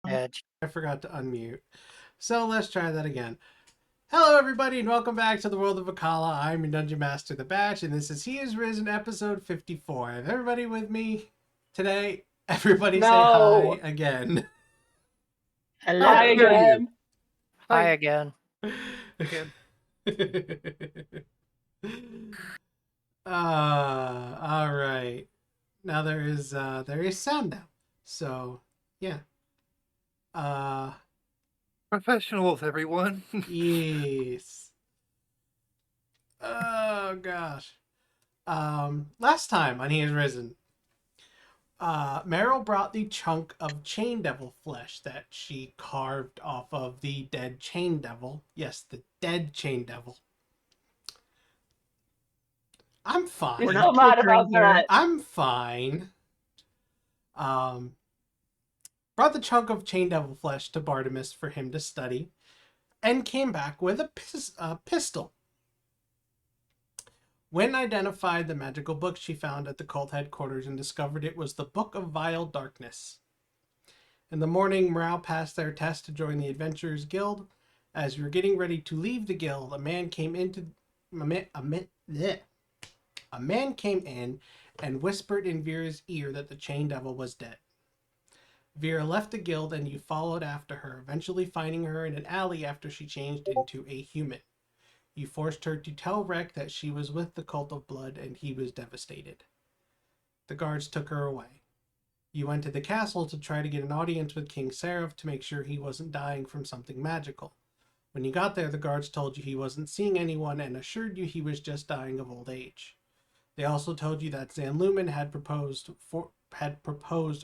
Edge. I forgot to unmute. So let's try that again. Hello, everybody, and welcome back to the world of Akala. I'm your Dungeon Master, The Batch, and this is He Is Risen, episode 54. I have everybody with me today. Everybody say hi again. Hello. Hi again. Hi again. Again. All right. Now there is sound now. So yeah. Professionals, everyone. Yes. Oh gosh. Last time on He Has Risen, Meryl brought the chunk of chain devil flesh that she carved off of the dead chain devil. Yes, the dead chain devil. I'm fine. We're not mad about that. I'm fine. Brought the chunk of chain devil flesh to Bartimus for him to study, and came back with a pistol. Wynne identified the magical book she found at the cult headquarters and discovered it was the Book of Vile Darkness. In the morning, Meryl passed their test to join the Adventurers Guild. As we were getting ready to leave the guild, a man came in and whispered in Vera's ear that the chain devil was dead. Vera left the guild and you followed after her, eventually finding her in an alley after she changed into a human. You forced her to tell Rek that she was with the Cult of Blood, and he was devastated. The guards took her away. You went to the castle to try to get an audience with King Seraph to make sure he wasn't dying from something magical. When you got there, the guards told you he wasn't seeing anyone and assured you he was just dying of old age. They also told you that Zanlumen had proposed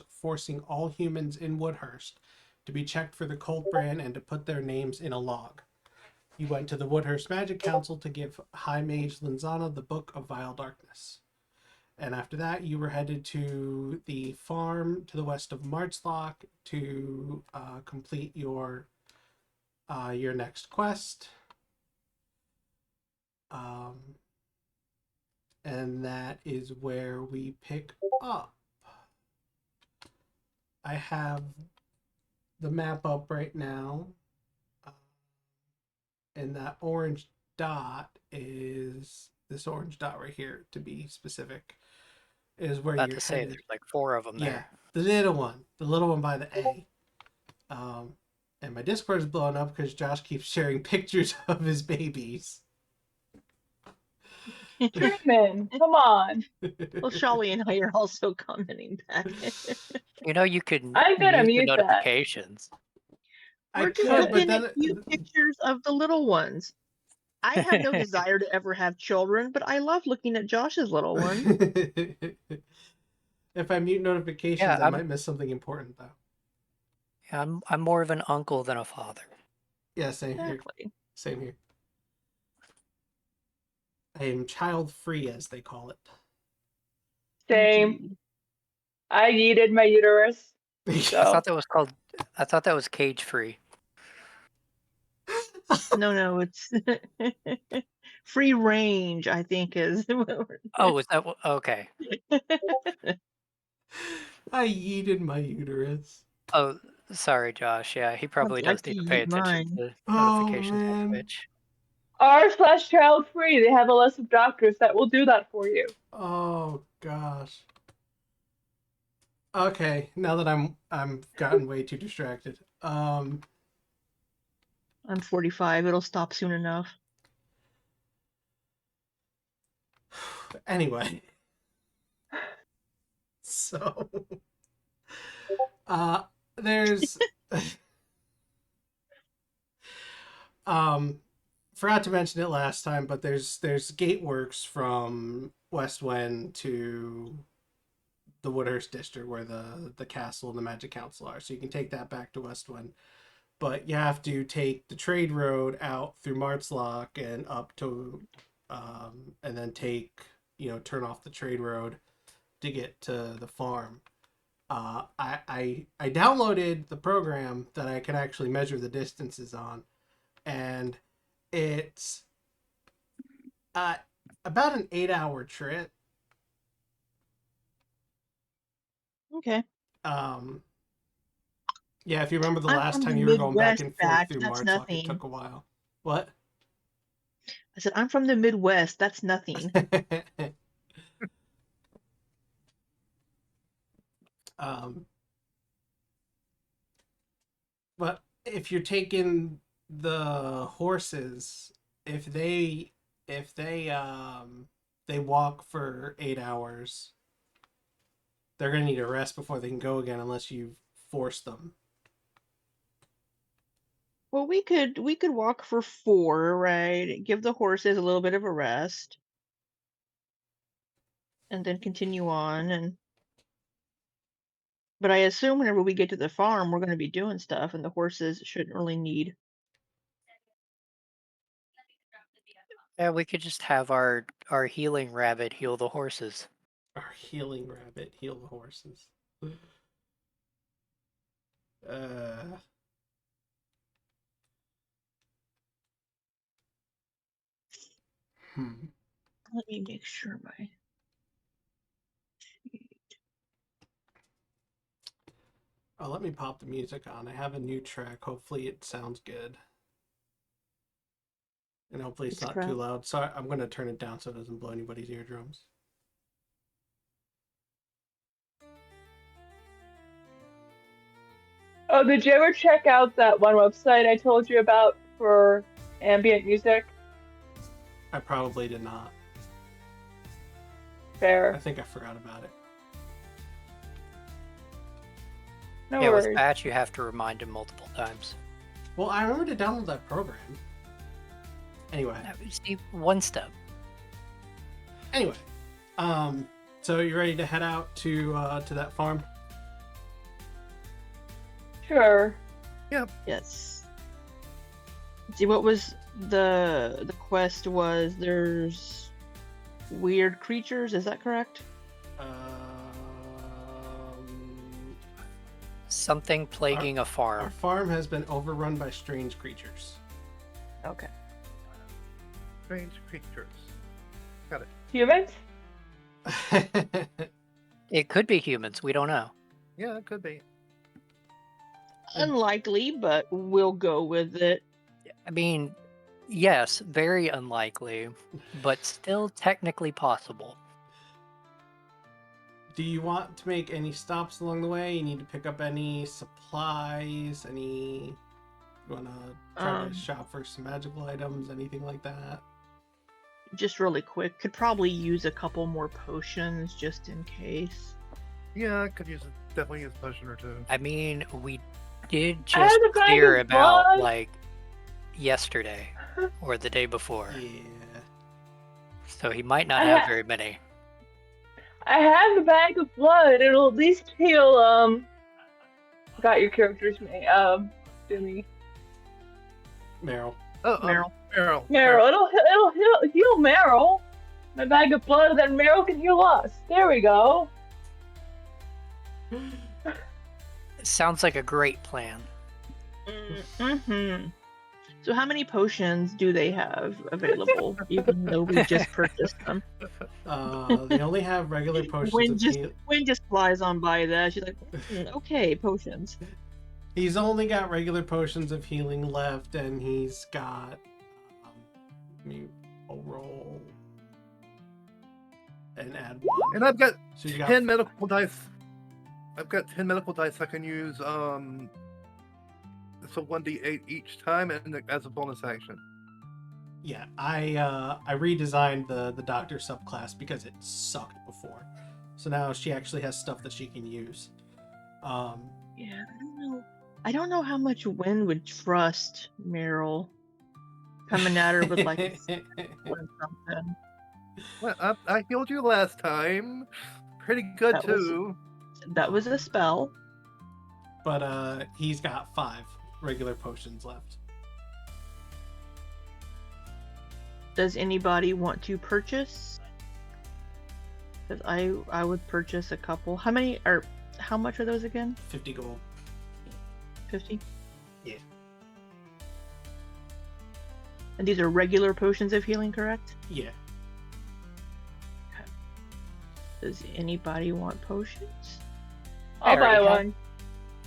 forcing all humans in Woodhurst to be checked for the cult brand and to put their names in a log. You went to the Woodhurst Magic Council to give High Mage Linzana the Book of Vile Darkness. And after that, you were headed to the farm to the west of Marchlock to complete your next quest. And that is where we pick up. I have the map up right now. And that orange dot is this orange dot right here, to be specific, is where About you're to say headed. there's like 4 of them Yeah, there. the little one by the A. And my Discord is blowing up because Josh keeps sharing pictures of his babies. Truman, come on. Well, Sholly and I are also commenting back. You know, you could I'm gonna mute the mute that. notifications. I We're just could, but looking at then cute pictures of the little ones. I have no desire to ever have children, but I love looking at Josh's little one. if I mute notifications, Yeah, I might miss something important though. I'm more of an uncle than a father. Yeah, same here. Exactly. Same here. I am child free, as they call it. Same. I yeeted my uterus. I So thought that was cage free. No, it's free range, I think is. Oh, is that okay? I yeeted my uterus. Oh, sorry, Josh. Yeah, he probably I'd like does need to to pay eat attention mine. to Oh, notifications on man. Twitch. r/child free. They have a list of doctors that will do that for you. Oh gosh. Okay, now that I'm gotten way too distracted. I'm 45. It'll stop soon enough. Anyway. So there's forgot to mention it last time, but there's gateworks from West Wynne to the Woodhurst district where the castle and the Magic Council are. So you can take that back to West Wynne. But you have to take the trade road out through Martzlock and up to and then turn off the trade road to get to the farm. I downloaded the program that I can actually measure the distances on, and it's about an 8-hour trip. Okay. Yeah, if you remember the I'm last from time the you were going back Midwest, and forth batch. through That's Marchlock, it nothing. took a while. What? I said, I'm from the Midwest. That's nothing. um, but if you're taking the horses, if they walk for 8 hours, they're gonna need a rest before they can go again, unless you force them. Well, we could walk for 4, right? Give the horses a little bit of a rest, and then continue on. But I assume whenever we get to the farm, we're going to be doing stuff, and the horses shouldn't really need. Yeah, we could just have our healing rabbit heal the horses. Our healing rabbit heal the horses. Hmm. Let me make sure my. Oh, let me pop the music on. I have a new track. Hopefully it sounds good. And hopefully it's not too loud. Sorry, I'm going to turn it down so it doesn't blow anybody's eardrums. Oh, did you ever check out that one website I told you about for ambient music? I probably did not. I Fair. think I forgot about it. No Yeah, with worries. Patch, you have to remind him multiple times. Well, I remember to download that program. Anyway. See, one step. Anyway. So you ready to head out to that farm? Sure. Yes. See, what was the quest was there's weird creatures, is that correct? Something plaguing a Our farm. farm has been overrun by strange creatures. Okay. Strange creatures. Got it. Humans? It could be humans, we don't know. Yeah, it could be. Unlikely, but we'll go with it. I mean, yes, very unlikely, but still technically possible. Do you want to make any stops along the way? You need to pick up any supplies? You want to try to shop for some magical items? Anything like that? Just really quick, could probably use a couple more potions just in case. Yeah, I could definitely use a potion or two. I mean, we did I have just the bag clear of him out, blood. like, yesterday, or the day before. Yeah. So he might not I have ha- very many. I have the bag of blood. It'll at least heal, Forgot your character's name. Zoomy. Meryl. Oh, Meryl. Meryl. Meryl. It'll heal Meryl. My bag of blood, then Meryl can heal us. There we go. Sounds like a great plan. Mm-hmm. So how many potions do they have available, even though we just purchased them? They only have regular potions of Wynne just flies on by that. She's like, okay, potions. He's only got regular potions of healing left, and he's got. I'll roll and add one. And I've got So you got 10 medical dice. I've got 10 medical dice I can use. It's a 1d8 each time, and as a bonus action. Yeah, I redesigned the doctor subclass because it sucked before, so now she actually has stuff that she can use. Yeah, I don't know how much Wynne would trust Meryl coming at her with like a or something. Well, I healed you last time. Pretty good too. That was a spell. But he's got 5 regular potions left. Does anybody want to purchase? Because I would purchase a couple. How much are those again? 50 gold. 50? Yeah. And these are regular potions of healing, correct? Yeah. Does anybody want potions? I'll buy already have- one.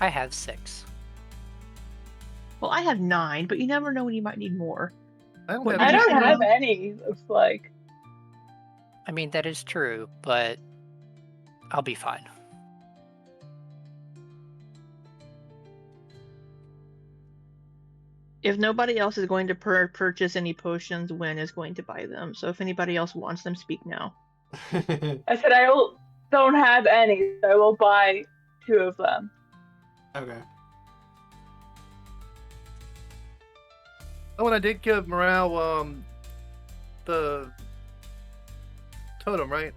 I have 6. Well, I have 9, but you never know when you might need more. I don't What have did I you don't say, have Mel? any, looks like. I mean, that is true, but I'll be fine. If nobody else is going to purchase any potions, Wynne is going to buy them. So if anybody else wants them, speak now. I said don't have any, so I will buy 2 of them. Okay. Oh, and I did give Meryl the totem, right?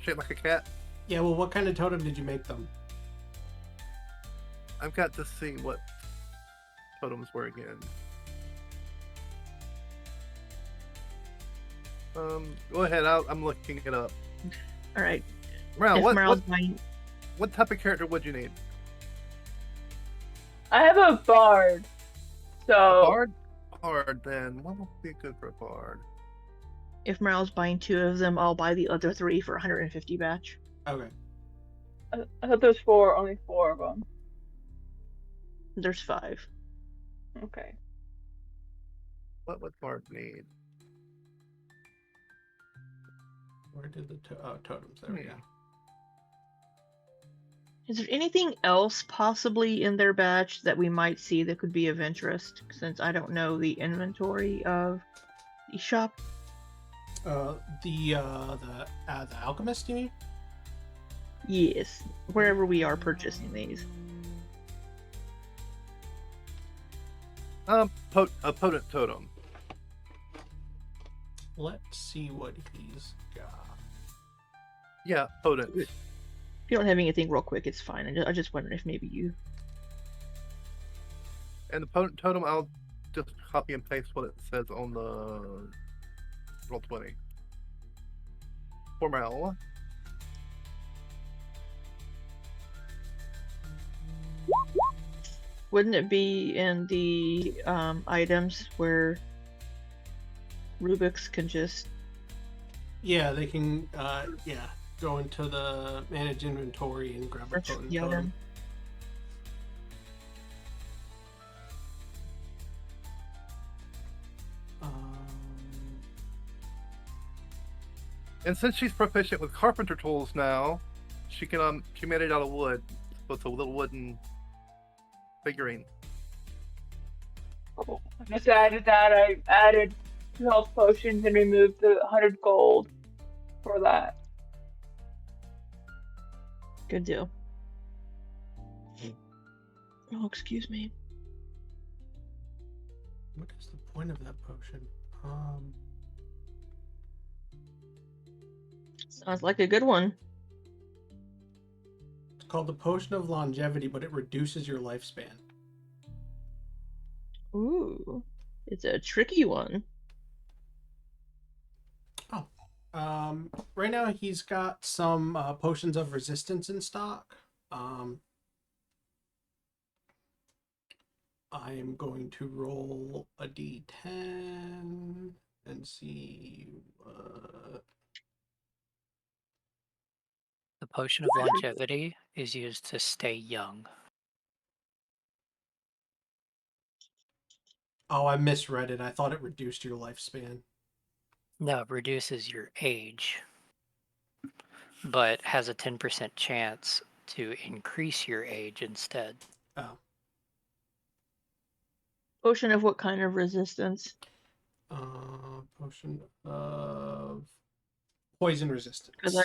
Shaped like a cat. Yeah, well, what kind of totem did you make them? I've got to see what totems were again. Go ahead. I'm looking it up. All right. Meryl, If Meryl's buying, what type of character would you need? I have a bard, so Bard? Bard, then. What would be good for a bard? if Meryl's buying 2 of them, I'll buy the other 3 for 150 batch. Okay. I thought there was 4, only 4 of them. There's 5. Okay. What would bard need? Where did the totems? There we go. Is there anything else possibly in their batch that we might see that could be of interest? Since I don't know the inventory of the shop. The alchemist, you mean? Yes, wherever we are purchasing these. A potent totem. Let's see what he's got. Yeah, potent. If you don't have anything real quick, it's fine. I just wondered if maybe you... And the potent totem, I'll just copy and paste what it says on the Roll20. For Meryl. Wouldn't it be in the items where Rubiks can just... Yeah, they can. Go into the manage inventory and grab a potent Yeah, totem. And since she's proficient with carpenter tools now, she can she made it out of wood. So it's a little wooden figurine. Cool. I just added that. I added 2 health potions and removed the 100 gold for that. Good deal. Oh, excuse me. What is the point of that potion? Sounds like a good one. It's called the Potion of Longevity, but it reduces your lifespan. Ooh, it's a tricky one. Right now he's got some potions of resistance in stock. I am going to roll a d10 and see what... The potion of longevity is used to stay young. Oh, I misread it. I thought it reduced your lifespan. No, it reduces your age, but has a 10% chance to increase your age instead. Oh. Potion of what kind of resistance? Potion of poison resistance.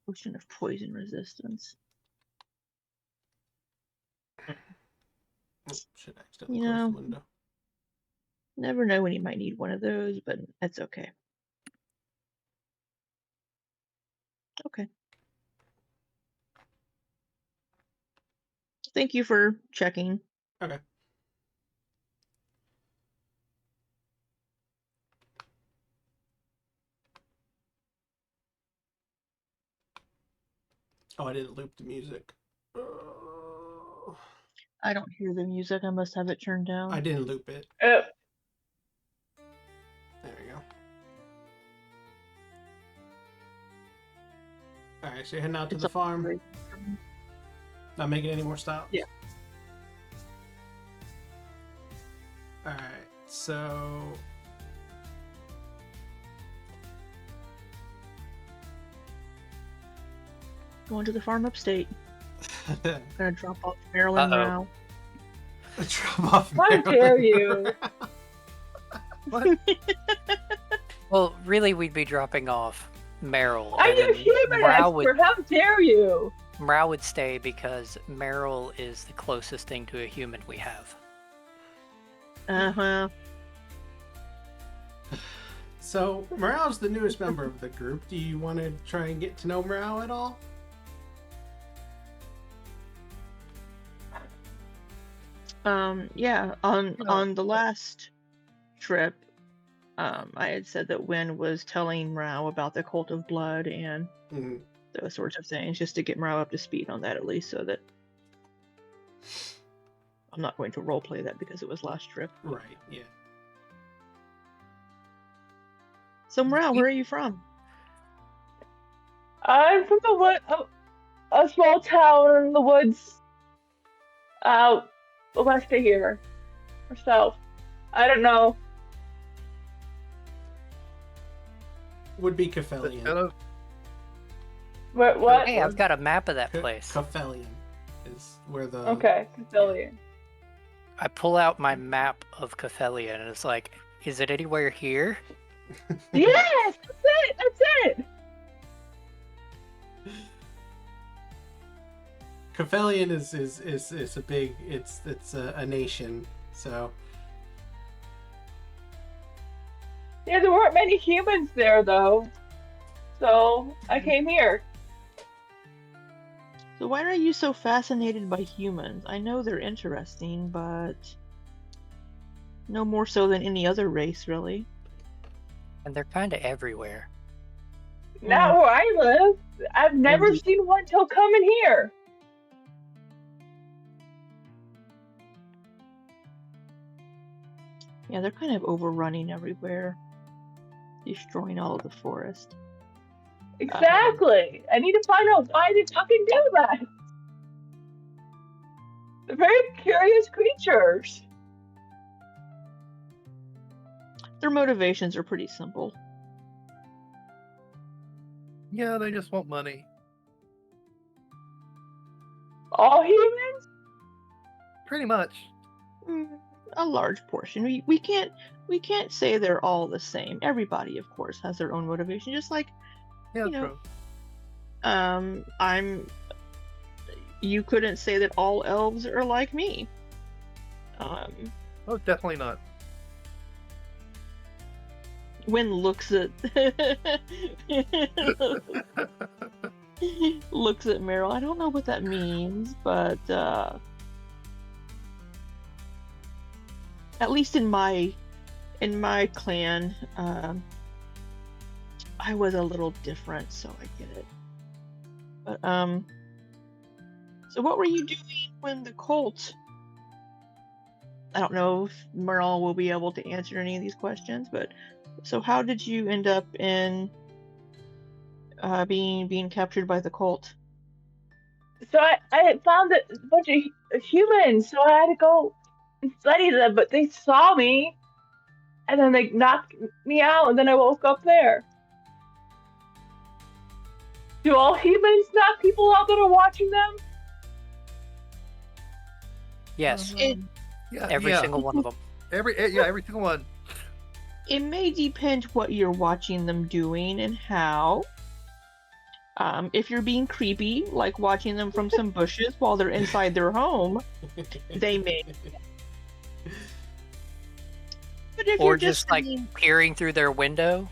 Potion of poison resistance. Oh, shit, I accidentally You closed know, the window. never know when you might need one of those, but that's okay. Okay. Thank you for checking. Okay. Oh, I didn't loop the music. I don't hear the music. I must have it turned down. I didn't loop it. Yep. There we go. Alright, so you're heading out to It's the all farm. right. Not making any more stops? Yeah. Alright, so... Going to the farm upstate. Gonna drop off Meryl and Uh-oh. Rao. Drop off How Meryl. dare you? What? Well, really, we'd be dropping off Meryl. I'm and your then human Mrau would, expert. How dare you? Mrau would stay because Meryl is the closest thing to a human we have. Uh-huh. So, Morale's the newest member of the group. Do you want to try and get to know Morale at all? Yeah, on the last trip, I had said that Wynne was telling Rao about the Cult of Blood and Mhm. those sorts of things, just to get Rao up to speed on that at least, so that I'm not going to roleplay that because it was last trip. Right, yeah. So Rao, where are you from? I'm from the wood, a small town in the woods, west of here, or south. I don't know. Would be Kind Caphelian. of, What? Hey, I've got a map of that Ca- place. Caphelian is where the... Okay, Castilian. I pull out my map of Cafelia and it's like, is it anywhere here? Yes, that's it. That's it. Caphelian is a big... It's a nation, so... Yeah, there weren't many humans there though, so I came here. So why are you so fascinated by humans? I know they're interesting, but no more so than any other race, really. And they're kind of everywhere. Not where I live. I've never Indeed. seen one till coming here. Yeah, they're kind of overrunning everywhere, destroying all of the forest. Exactly. I need to find out why they fucking do that. They're very curious creatures. Their motivations are pretty simple. yeah, they just want money. All humans? Pretty much. A large portion. We can't say they're all the same. Everybody, of course, has their own motivation. Just like Yeah, You know, true. You couldn't say that all elves are like me. Oh, definitely not. Wynne looks at looks at Meryl. I don't know what that means, but at least in my clan, I was a little different, so I get it. But so what were you doing when the cult? I don't know if Meryl will be able to answer any of these questions, but so how did you end up in being captured by the cult? So I found that a bunch of humans, so I had to go and study them, but they saw me, and then they knocked me out, and then I woke up there. Do all humans knock people out that are watching them? Yes, Yeah, every yeah. single one of them. Every single one. It may depend what you're watching them doing and how. If you're being creepy, like watching them from some bushes while they're inside their home, they may. But if Or you're just like being- peering through their window,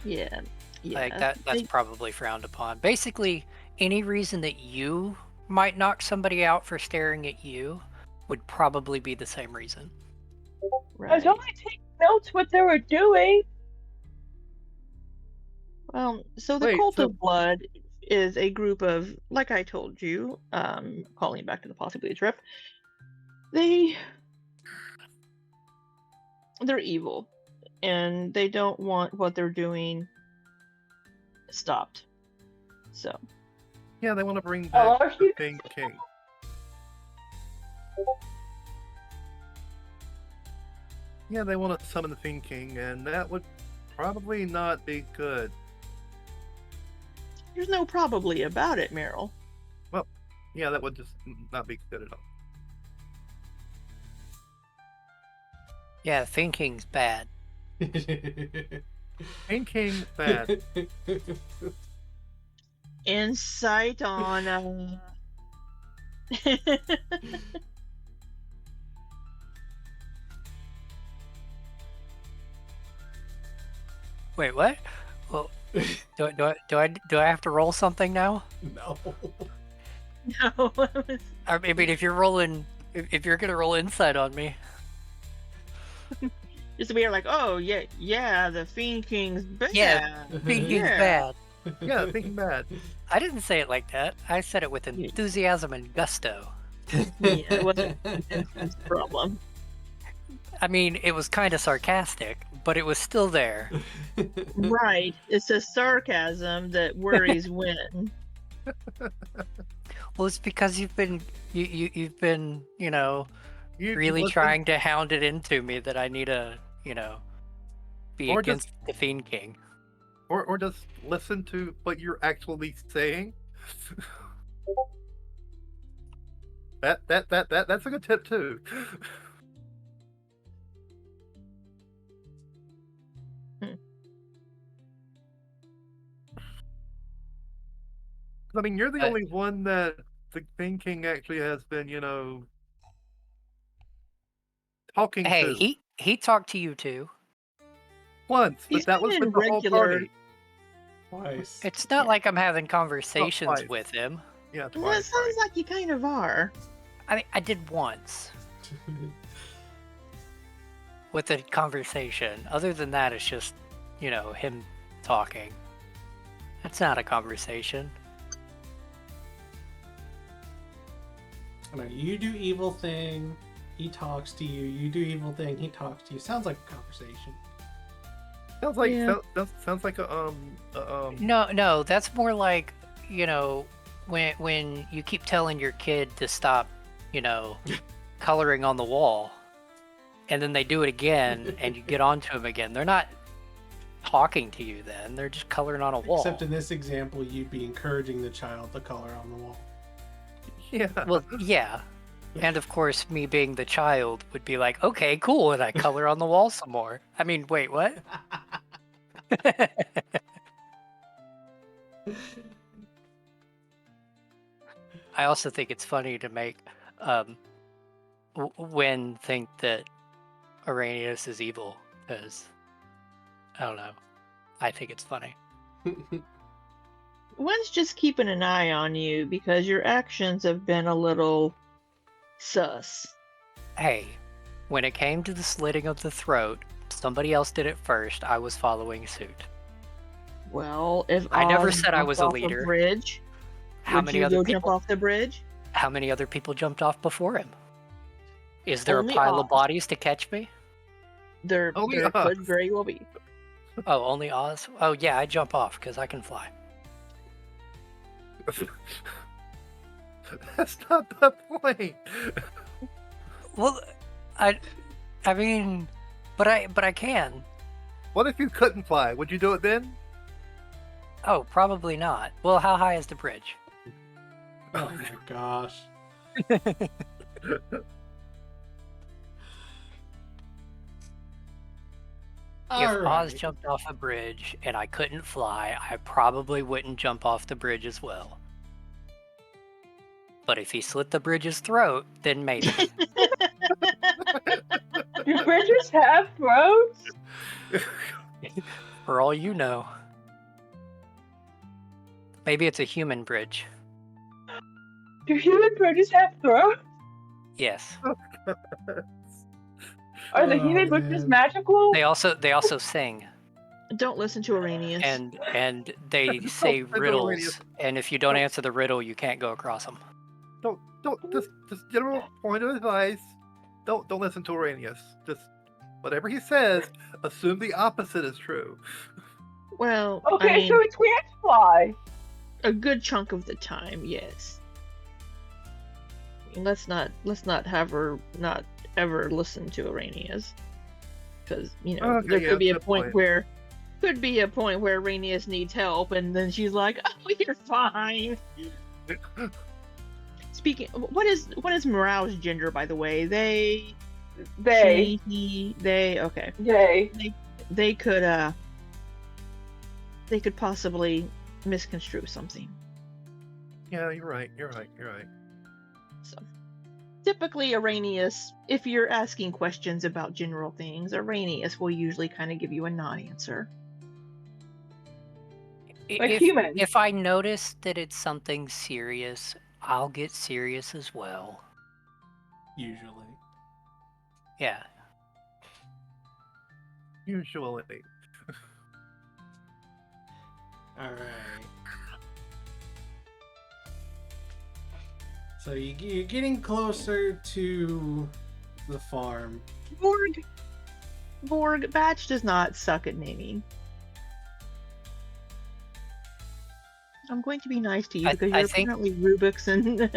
yeah, like that's they- probably frowned upon. Basically, any reason that you might knock somebody out for staring at you would probably be the same reason. I was right. only taking notes what they were doing. Well, so the Wait, Cult so- of Blood is a group of, like I told you, calling back to the possibly a trip. They're evil, and they don't want what they're doing stopped. So, Yeah, they want to bring Oh, back the King. Yeah, they want to summon the Fiend King, and that would probably not be good. There's no probably about it, Meryl. Well, yeah, that would just not be good at all. Yeah, thinking's bad. Fiend King, bad. Insight on Wait, what? Well, do I have to roll something now? No. No. I mean, if you're rolling, if you're gonna roll insight on me, Just to be like, oh yeah, the Fiend King's bad. Yeah. thinking's Yeah. bad. Yeah, thinking bad. I didn't say it like that. I said it with enthusiasm and gusto. Yeah, it wasn't his problem. I mean, it was kind of sarcastic, but it was still there. Right. It's a sarcasm that worries Wynne. Well, it's because you've been you've been You really listen- trying to hound it into me that I need to be Or against the Fiend King. or just listen to what you're actually saying. That's a good tip too. I mean, you're the only one that the Fiend King actually has been, talking Hey, to he talked to you too. once, but He's that was been with in the whole regular- party. Twice. It's not like I'm having conversations twice. with him. Yeah, Well, it twice. sounds like you kind of are. I mean, I did once with a conversation. Other than that, it's just him talking. That's not a conversation. I mean, you do evil thing, he talks to you. You do evil thing, he talks to you. Sounds like a conversation. Sounds like Yeah. sounds like a No, that's more like when you keep telling your kid to stop, coloring on the wall, and then they do it again, and you get onto them again. They're not talking to you then; they're just coloring on a wall. Except in this example, you'd be encouraging the child to color on the wall. yeah. Well, yeah, and of course, me being the child would be like, okay, cool, and I color on the wall some more. I mean, wait, what? I also think it's funny to make Wynne think that Araneus is evil, because I don't know. I think it's funny. One's just keeping an eye on you because your actions have been a little sus. Hey, when it came to the slitting of the throat, somebody else did it first. I was following suit. Well, if I never Oz said I jumped was a off leader. Bridge, How would many you other go jump people? off the bridge? How many other people jumped off before him? Is there Only a pile Oz. of bodies to catch me? There Only could Oz. very well be. Oh, only Oz? Oh yeah, I jump off because I can fly. That's not the point. Well, I mean, but I can. What if you couldn't fly? Would you do it then? Oh, probably not. Well, how high is the bridge? Oh my gosh. If Oz Alright. jumped off a bridge and I couldn't fly, I probably wouldn't jump off the bridge as well. But if he slit the bridge's throat, then maybe. Do bridges have throats? For all you know. Maybe it's a human bridge. Do human bridges have throats? Yes. Are the Oh, human bridges man. magical? They also sing Don't listen to Araneus. and they say Don't riddles, Araneus. and if you don't answer the riddle, you can't go across them. Don't just general point of advice. Don't listen to Araneus. Just whatever he says, assume the opposite is true. Well, Okay, I mean, so it can't fly. a good chunk of the time, yes. Let's not have her not ever listen to Araneus. because there Okay, yeah, could be a good point point. where Araneus needs help, and then she's like, "Oh, you're fine." Speaking, what is Morale's gender, by the way? They, They. she, he, they. Okay, They. they could possibly misconstrue something. Yeah, you're right. So, typically, Araneus, if you're asking questions about general things, Araneus will usually kind of give you a non-answer. Like human. If I notice that it's something serious, I'll get serious as well. Usually. Yeah. Usually. All right. So you're getting closer to the farm. Borg, Batch does not suck at naming. I'm going to be nice to you because you're apparently Rubiks and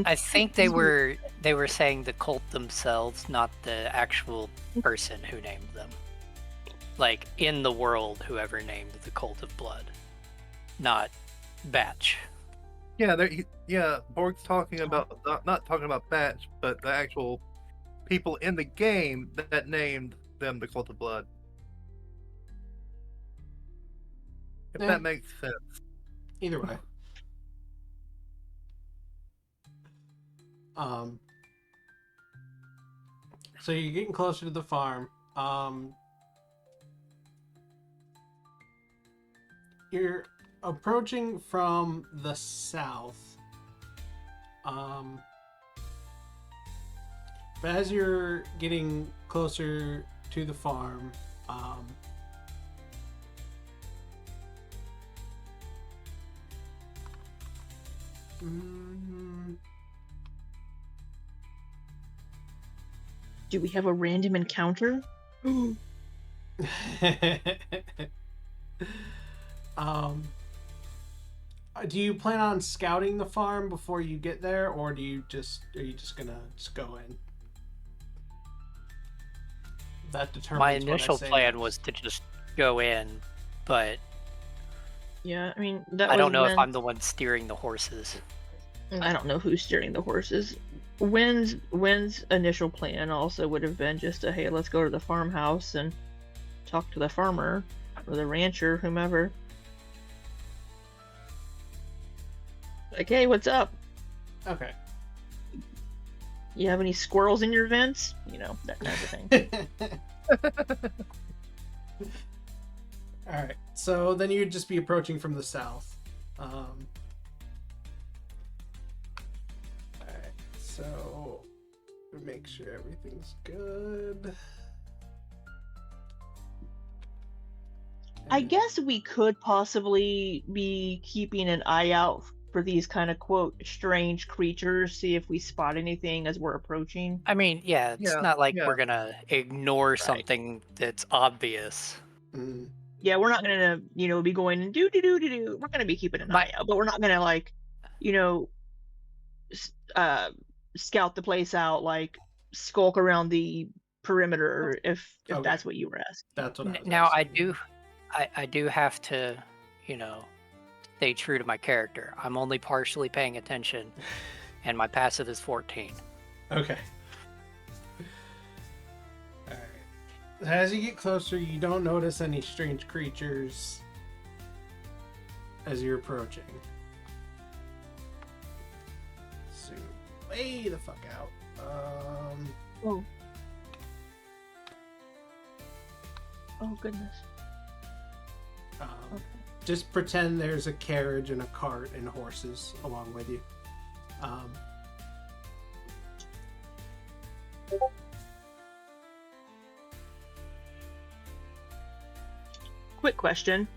I think they were saying the cult themselves, not the actual person who named them. Like in the world, whoever named the Cult of Blood, not Batch. Yeah, Borg's talking about not talking about Batch, but the actual people in the game that named them the Cult of Blood. If that makes sense. Either way. So you're getting closer to the farm. You're approaching from the south. But as you're getting closer to the farm, do we have a random encounter? Do you plan on scouting the farm before you get there, or are you just gonna go in? That determines. My initial plan was to just go in, but yeah, I mean I don't know if I'm the one steering the horses. I don't know who's steering the horses. Wynne's initial plan also would have been just a, hey, let's go to the farmhouse and talk to the farmer or the rancher, whomever. Like, hey, what's up? Okay. You have any squirrels in your vents? That kind of thing. Alright, so then you'd just be approaching from the south. Alright, so make sure everything's good. I guess we could possibly be keeping an eye out for these kind of, quote, strange creatures, see if we spot anything as we're approaching. I mean, it's not like we're gonna ignore something that's obvious. Mm. Yeah, we're not gonna, be going and do. We're gonna be keeping an eye out, but we're not gonna scout the place out, like skulk around the perimeter if that's what you were asking. That's what I was now asking. I do have to, stay true to my character. I'm only partially paying attention, and my passive is 14. Okay. Alright. As you get closer, you don't notice any strange creatures as you're approaching. Zoom way the fuck out. Oh goodness. Okay. Just pretend there's a carriage and a cart and horses along with you. Quick question.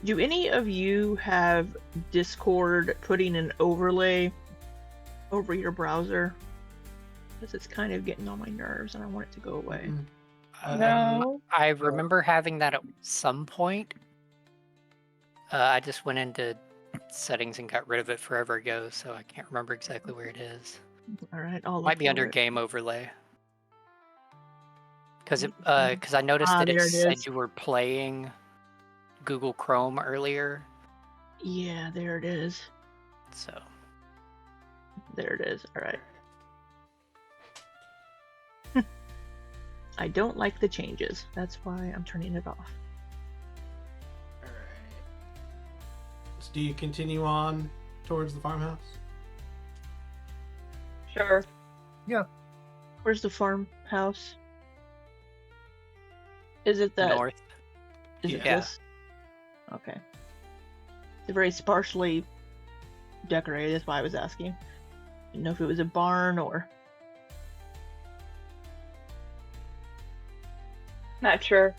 Do any of you have Discord putting an overlay over your browser? Because it's kind of getting on my nerves and I want it to go away. No. I remember having that at some point. I just went into settings and got rid of it forever ago, so I can't remember exactly where it is. All right, I'll Might be look under for it. game overlay. Because I noticed that it there it said is. you were playing Google Chrome earlier. Yeah, there it is. So There it is. All right. I don't like the changes. That's why I'm turning it off. All right. So do you continue on towards the farmhouse? Sure. Where's the farmhouse? Is it that? north. Is it Yeah. this? Okay. It's very sparsely decorated. That's why I was asking. Didn't know if it was a barn or. Not sure.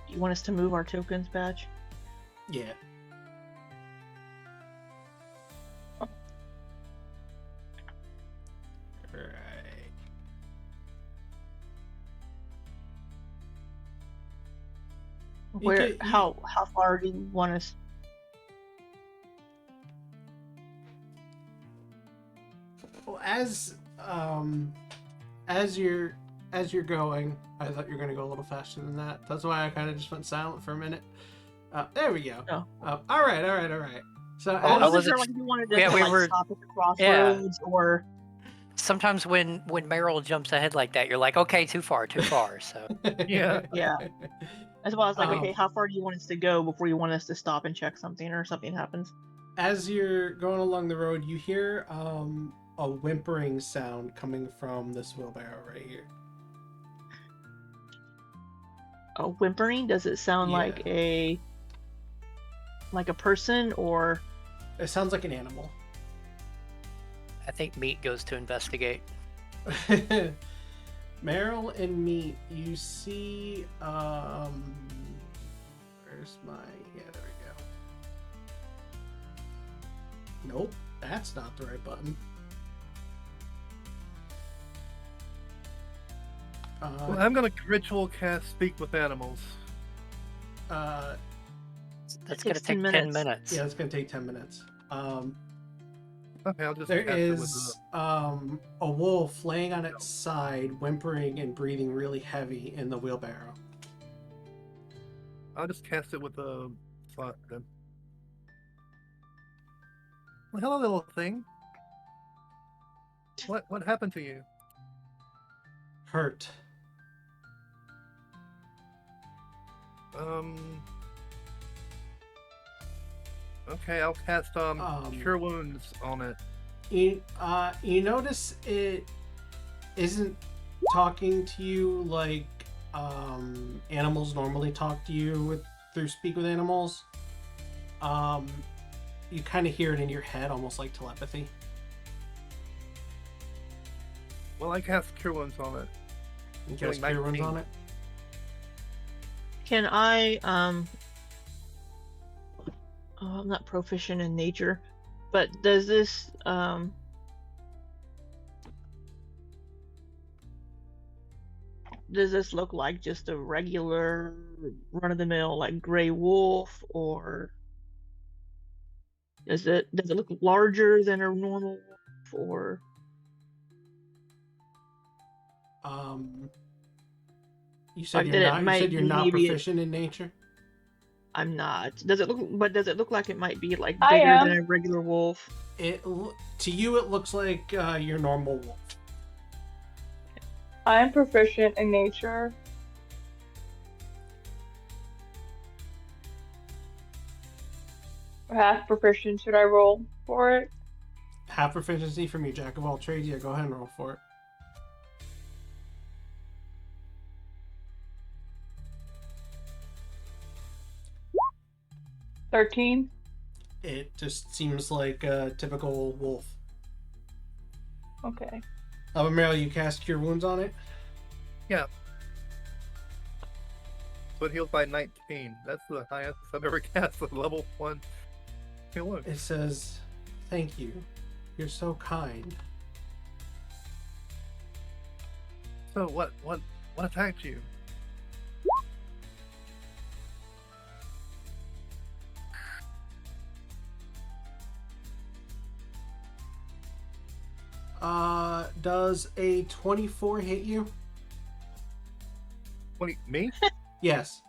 You want us to move our tokens badge? Yeah. Right. Where? How far do you want us? Well, as you're going, I thought you were gonna go a little faster than that. That's why I kind of just went silent for a minute. There we go. Oh. All right. So Oh, I I wasn't wasn't sure like if you wanted to yeah, we like were- stop at the crossroads or. Sometimes when Meryl jumps ahead like that, you're like, okay, too far. So Yeah. Yeah. That's why I was like, Um, okay, how far do you want us to go before you want us to stop and check something or something happens? As you're going along the road, you hear a whimpering sound coming from this wheelbarrow right here. A whimpering? Does it sound Yeah. like a person or? It sounds like an animal. I think Meat goes to investigate. Meryl and Meat, you see where's my there we go. Nope, that's not the right button. Well, I'm gonna ritual cast Speak with Animals. Uh That's takes gonna 10 take 10 minutes. minutes. yeah, it's gonna take 10 minutes. Okay, I'll just There cast it with is a wolf laying on its side, whimpering and breathing really heavy in the wheelbarrow. I'll just cast it with the slot then. Well, hello, little thing. What happened to you? Hurt. Okay, I'll cast Cure Wounds on it. You notice it isn't talking to you like animals normally talk to you through Speak with Animals. You kind of hear it in your head, almost like telepathy. Well, I cast Cure Wounds on it. You Feeling cast Cure Wounds 19. on it. Can I I'm not proficient in nature, but does this look like just a regular run-of-the-mill like gray wolf, or does it look larger than a normal wolf, or You said Like you're that it not. You might said you're be not maybe proficient in nature. I'm not. Does it look like it might be like I bigger am. than a regular wolf? To you, it looks like your normal wolf. I'm proficient in nature. Half proficient, should I roll for it? Half proficiency from your jack of all trades. Yeah, go ahead and roll for it. $13. It just seems like a typical wolf. Okay. Meryl, you cast Cure Wounds on it? Yeah. So it heals by 19. That's the highest I've ever cast with level 1 heal wound. It says, "Thank you. You're so kind." So what attacked you? Does a 24 hit you? Me? Yes.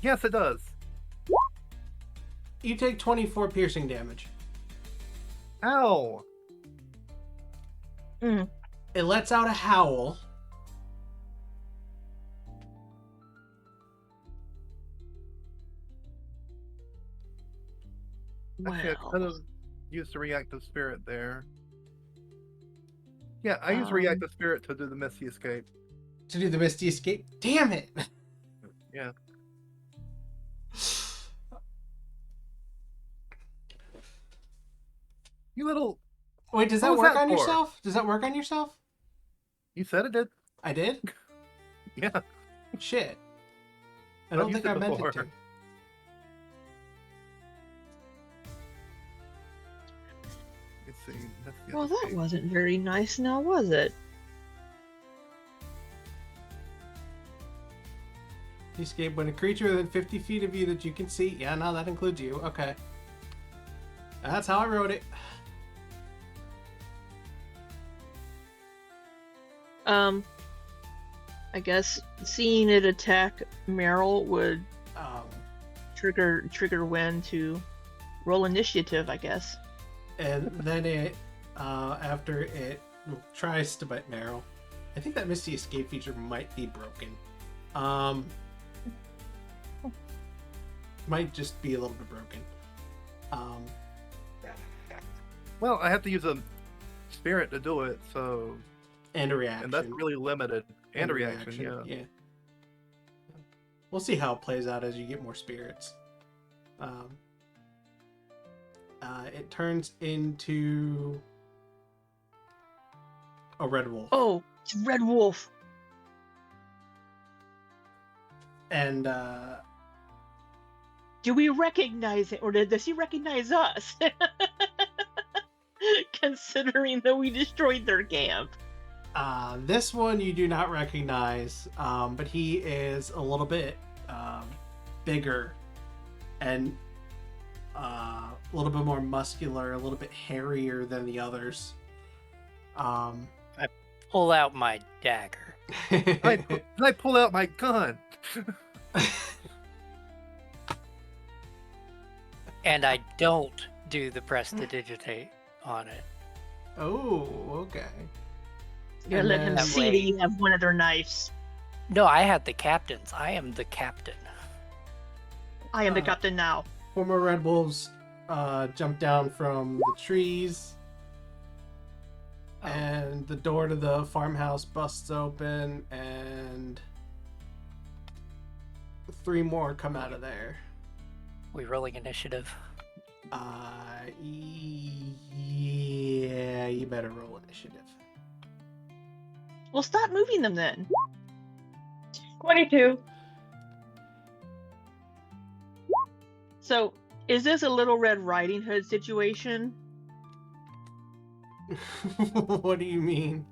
Yes, it does. You take 24 piercing damage. Ow! It lets out a howl. Actually, I could have used a reactive spirit there. Yeah, I use reactive spirit to do the Misty Escape. To do the Misty Escape? Damn it! Yeah. You little... Wait, does What that was work that on for? yourself? Does that work on yourself? You said it did. I did? Yeah. Shit. I I've don't used think I it meant before. it to. Let's see. Well, that wasn't very nice now, was it? Escape when a creature within 50 feet of you that you can see. Yeah, no, that includes you. Okay. That's how I wrote it. I guess seeing it attack Meryl would trigger Wynne to roll initiative, I guess. And then it, after it tries to bite Meryl, I think that Misty Escape feature might be broken. Might just be a little bit broken. Well, I have to use a spirit to do it, so... And a reaction. And that's really limited. And a reaction, yeah. We'll see how it plays out as you get more spirits. It turns into a red wolf. Oh, it's Red Wolf. And do we recognize it, or does he recognize us? Considering that we destroyed their camp. this one you do not recognize, but he is a little bit bigger and a little bit more muscular, a little bit hairier than the others. I pull out my dagger. I pull out my gun. And I don't do the prestidigitate on it. Oh, okay. You gotta let him That see way- that you have one of their knives. No, I have the captains. I am the captain. I am the captain now. Four more red wolves jump down from the trees, and the door to the farmhouse busts open, and 3 more come out of there. We rolling initiative. Yeah, you better roll initiative. Well, stop moving them then. 22. So, is this a Little Red Riding Hood situation? What do you mean?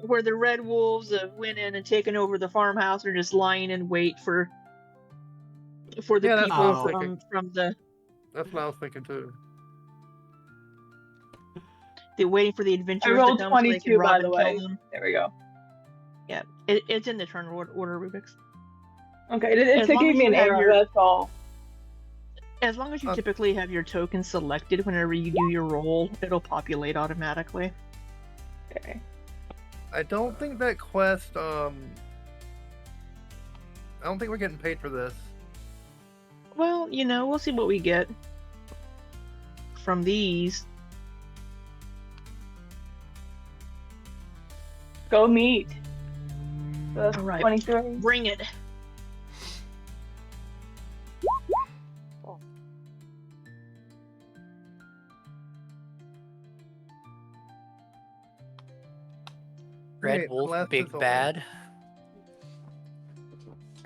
Where the Red Wolves have went in and taken over the farmhouse and are just lying in wait for the Yeah, that's people what I was from the... That's what I was thinking too. They're waiting for the I adventurers rolled to come so they 22, can rob by and the way. kill them. There we go. Yeah, it's in the turn order, Rubiks. Okay, As it long gave as me you an have error, your- that's all. As long as you typically have your token selected whenever you do your roll, it'll populate automatically. Okay. I don't think that quest, I don't think we're getting paid for this. Well, we'll see what we get from these. Go meet. The All right. 23. Bring it. Red Wait, Wolf, class Big is on. Bad.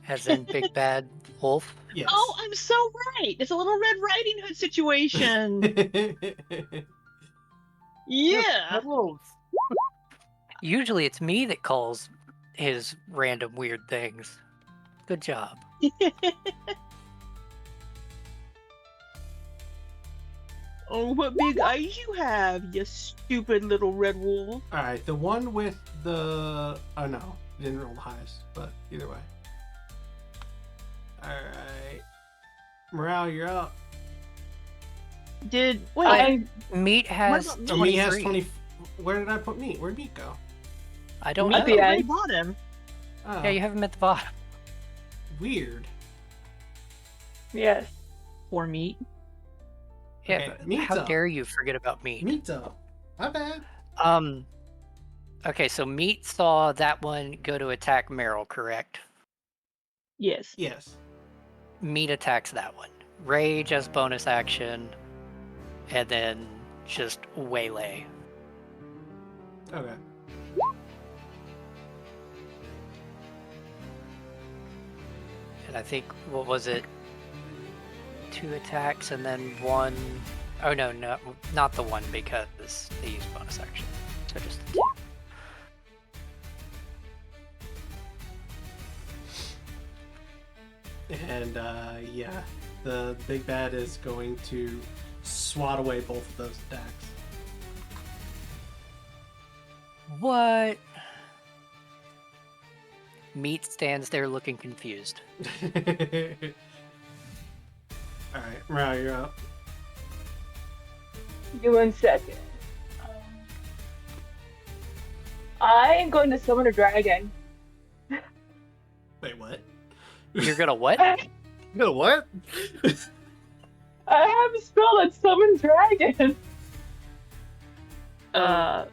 As in Big Bad Wolf. Yes. Oh, I'm so right. It's a Little Red Riding Hood situation. Yeah. Red wolves. Usually it's me that calls his random weird things. Good job. Oh, what big eyes you have, you stupid little red wolf. Alright, the one with the... Oh no, didn't roll the highest, but either way. Alright. Morale, you're up. Wait, Meat has What about 23. Oh, Meat has 20... Where did I put Meat? Where'd Meat go? I don't At know. the I end. bought him. Oh, Yeah, you have him at the bottom. weird. Yes. Poor meat. Yeah, Okay, but Meat's how up. dare you forget about Meat? Meat's up. My bad. Okay, so Meat saw that one go to attack Meryl, correct? Yes. Yes. Meat attacks that one. Rage as bonus action, and then just waylay. Okay. And I think, what was it? 2 attacks and then 1... Oh no, not the 1 because they use bonus action. So just the 2. And yeah, the big bad is going to swat away both of those attacks. What? Meat stands there looking confused. Alright, Morale, you're up. Give me 1 second. I am going to summon a dragon. Wait, what? You're gonna what? You know what? I have a spell that summons dragons.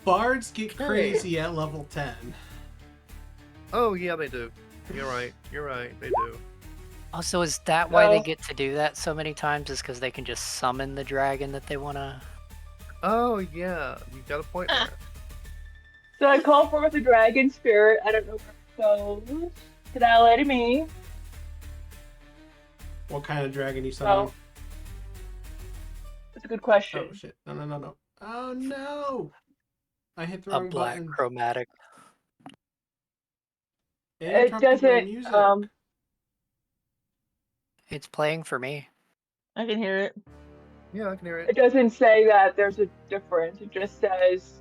Bards get crazy at level 10. Oh yeah, they do. You're right. You're right. They do. Oh, so is that why they Oh. get to do that so many times? Is because they can just summon the dragon that they wanna... Oh yeah, you got a point there. So I call forth a dragon spirit. I don't know where it goes. Can I let him in? What kind of dragon you summon? That's a good question. Oh shit. No. Oh no! I hit the A wrong black button. chromatic. It Interrupted my doesn't. music. It's playing for me. I can hear it. Yeah, I can hear It it. doesn't say that there's a difference. It just says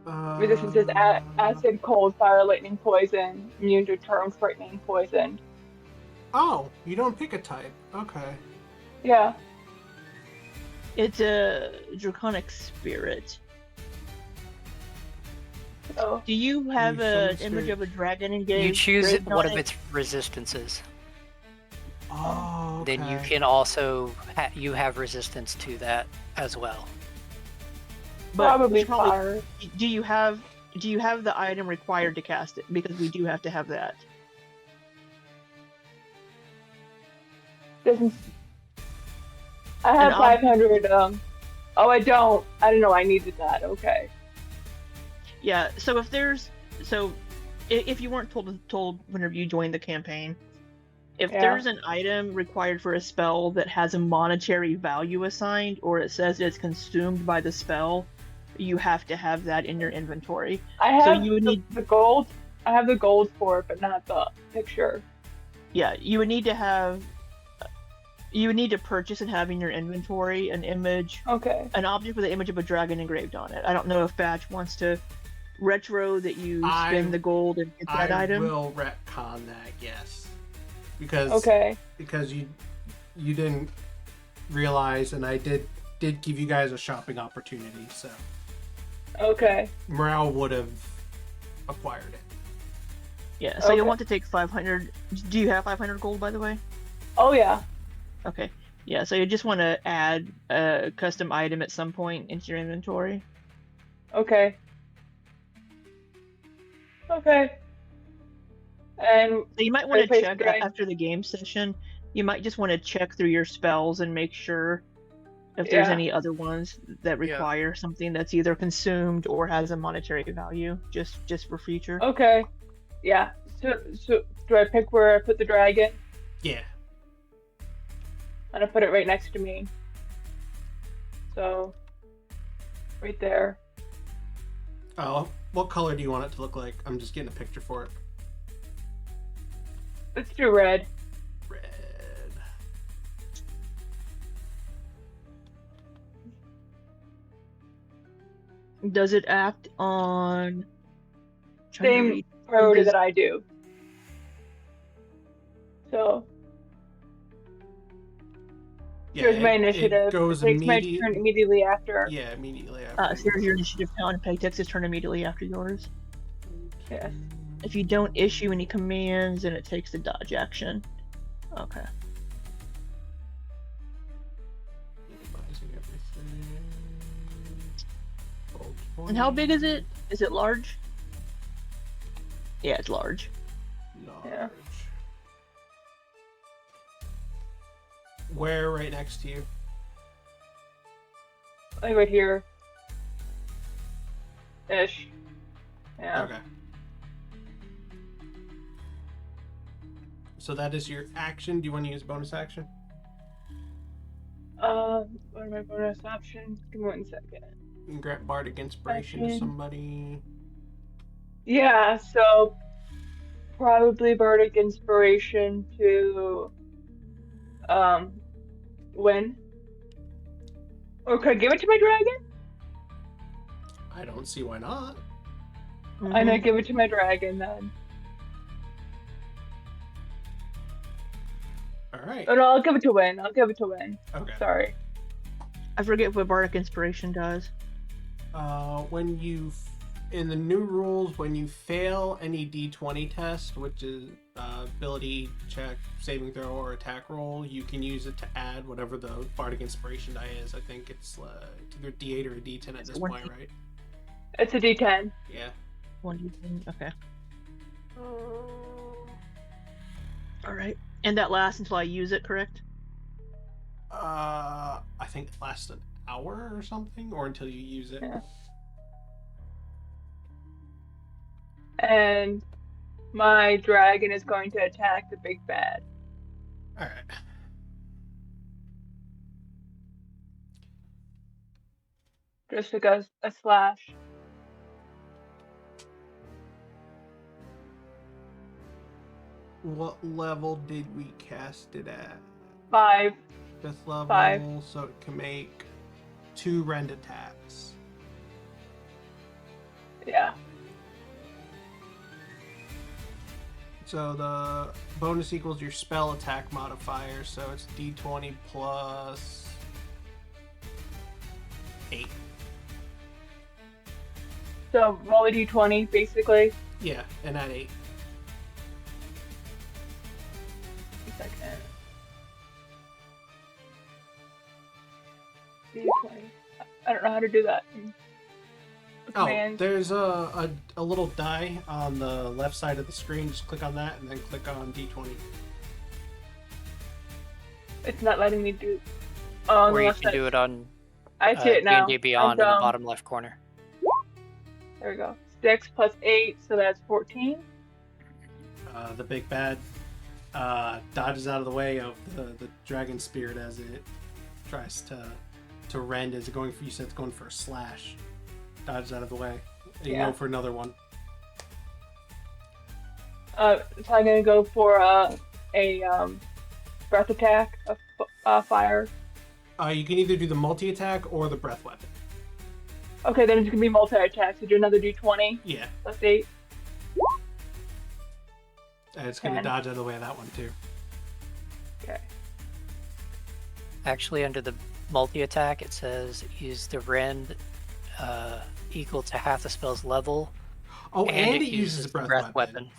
resistance is acid, cold, fire, lightning, poison, immune to term, frightening, poison. Oh, you don't pick a type. Okay. Yeah. It's a draconic spirit. Oh. Do you have You an summon image spirit. of a dragon engaged? You choose one of it. its resistances. Oh, okay. Then you can also you have resistance to that as well. But Probably you fire. Do you have the item required to cast it? Because we do have to have that. Doesn't. I have An 500. Oh, I don't. I didn't know I needed that. Okay. Yeah. So if you weren't told whenever you joined the campaign, if Yeah. there's an item required for a spell that has a monetary value assigned, or it says it's consumed by the spell, you have to have that in your inventory. I So have you would need- the gold. I have the gold for it, but not the picture. Yeah, you would need to have. You would need to purchase and have in your inventory an image, Okay. an object with the image of a dragon engraved on it. I don't know if Batch wants to retro that you spend the gold and get that I item. will retcon that, yes. Because Okay. you didn't realize, and I did give you guys a shopping opportunity, so Okay. Morale would have acquired it. Yeah, so Okay. you'll want to take 500. Do you have 500 gold, by the way? Oh yeah. Okay. Yeah, so you just want to add a custom item at some point into your inventory. Okay. Okay. And So you might want to Replace check dragon. after the game session. You might just want to check through your spells and make sure if there's Yeah. any other ones that require something that's either consumed or has a monetary value, just for future. okay. Yeah. So do I pick where I put the dragon? Yeah. And I put it right next to me. So right there. Oh, what color do you want it to look like? I'm just getting a picture for it. Let's do red. Red. Does it act on trying to Same read priority does- that I do. So Yeah, here's my it initiative. It goes takes my turn immediately after. Yeah, immediately after. so here's your initiative count, and Peg takes his turn immediately after yours. Yes. If you don't issue any commands, then it takes the dodge action. Okay. Minimizing everything. Roll And how 20. big is it? Is it large? Yeah, it's large. Large. Yeah. Where right next to you? Like right here. Ish. Yeah. Okay. So that is your action. Do you want to use bonus action? What are my bonus options? Give me 1 second. You can grant bardic inspiration to Action. somebody. Yeah, so probably bardic inspiration to Wynne. Or could I give it to my dragon? I don't see why not. And I give it to my dragon then. All right. Oh no, I'll give it to Wynne. I'll give it to Wynne. Okay. Sorry. I forget what bardic inspiration does. When you in the new rules, when you fail any D20 test, which is ability check, saving throw, or attack roll, you can use it to add whatever the bardic inspiration die is. I think it's either D8 or a D10 at this point, right? It's a D10. Yeah. 1d10. Okay. All right. And that lasts until I use it, correct? I think it lasts an hour or something, or until you use it. Yeah. And my dragon is going to attack the big bad. All right. Just because a slash. What level did we cast it at? 5. 5th level, 5. so it can make 2 rend attacks. Yeah. So the bonus equals your spell attack modifier, so it's D20 plus 8. So roll a D20 basically. Yeah, and add 8. 1 second. D20. I don't know how to do that. Oh, Command. there's a little die on the left side of the screen. Just click on that and then click on D20. It's not letting me do. Oh, Or you can do it on I see it now. D&D Beyond in the bottom left corner. There we go. 6 plus 8, so that's 14. The big bad dodges out of the way of the dragon spirit as it tries to rend. As it going for, you said it's going for a slash. Dodges out of the way. And you Yeah. go for another one. So I'm gonna go for a breath attack, a fire. You can either do the multi attack or the breath weapon. Okay, then it's gonna be multi-attack. So do another D20 Yeah, plus 8. and it's going to 10. dodge out of the way of that one too. Okay. Actually, under the multi-attack, it says use the rend equal to half the spell's level. Oh, and it uses uses the breath weapon.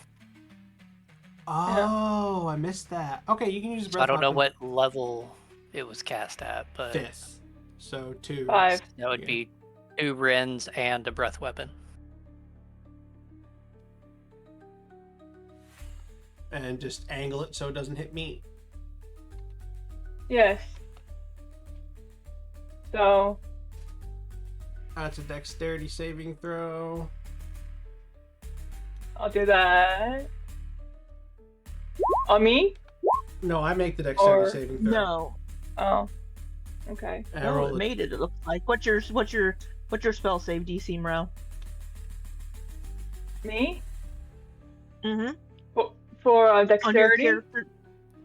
Oh, I missed that. Okay, you can use So breath I don't know weapon. what level it was cast at, but 5th. So 2. 5. that would Yeah. be 2 rends and a breath weapon. And just angle it so it doesn't hit me. Yes. So That's a dexterity saving throw. I'll do that. On me? No, I make the dexterity Or- saving throw. No. Oh. Okay. And I No, roll it it. made it. It looks like. What's your spell save DC, Meryl? Me? Mm-hmm. For On your dexterity? character,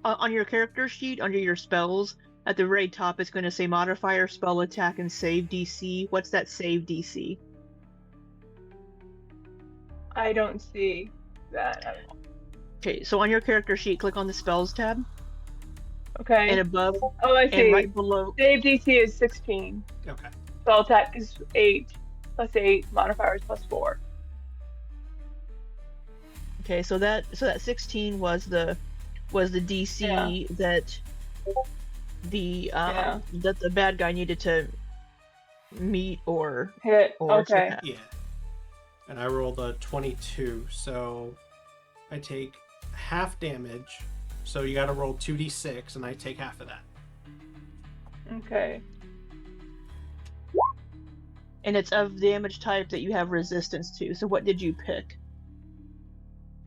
on your character sheet, under your spells, at the very top, it's going to say modifier, spell attack, and save DC. What's that save DC? I don't see that at all. Okay, so on your character sheet, click on the spells tab, Okay. and above Oh, I and see. right below. Save DC is 16. Okay. Spell attack is 8. Plus 8. Modifier is plus 4. Okay, so that 16 was the DC that the bad guy needed to meet or Hit. Okay. surpass. Yeah. And I rolled a 22, so I take half damage. So you got to roll 2d6, and I take half of that. Okay. And it's of damage type that you have resistance to. So what did you pick?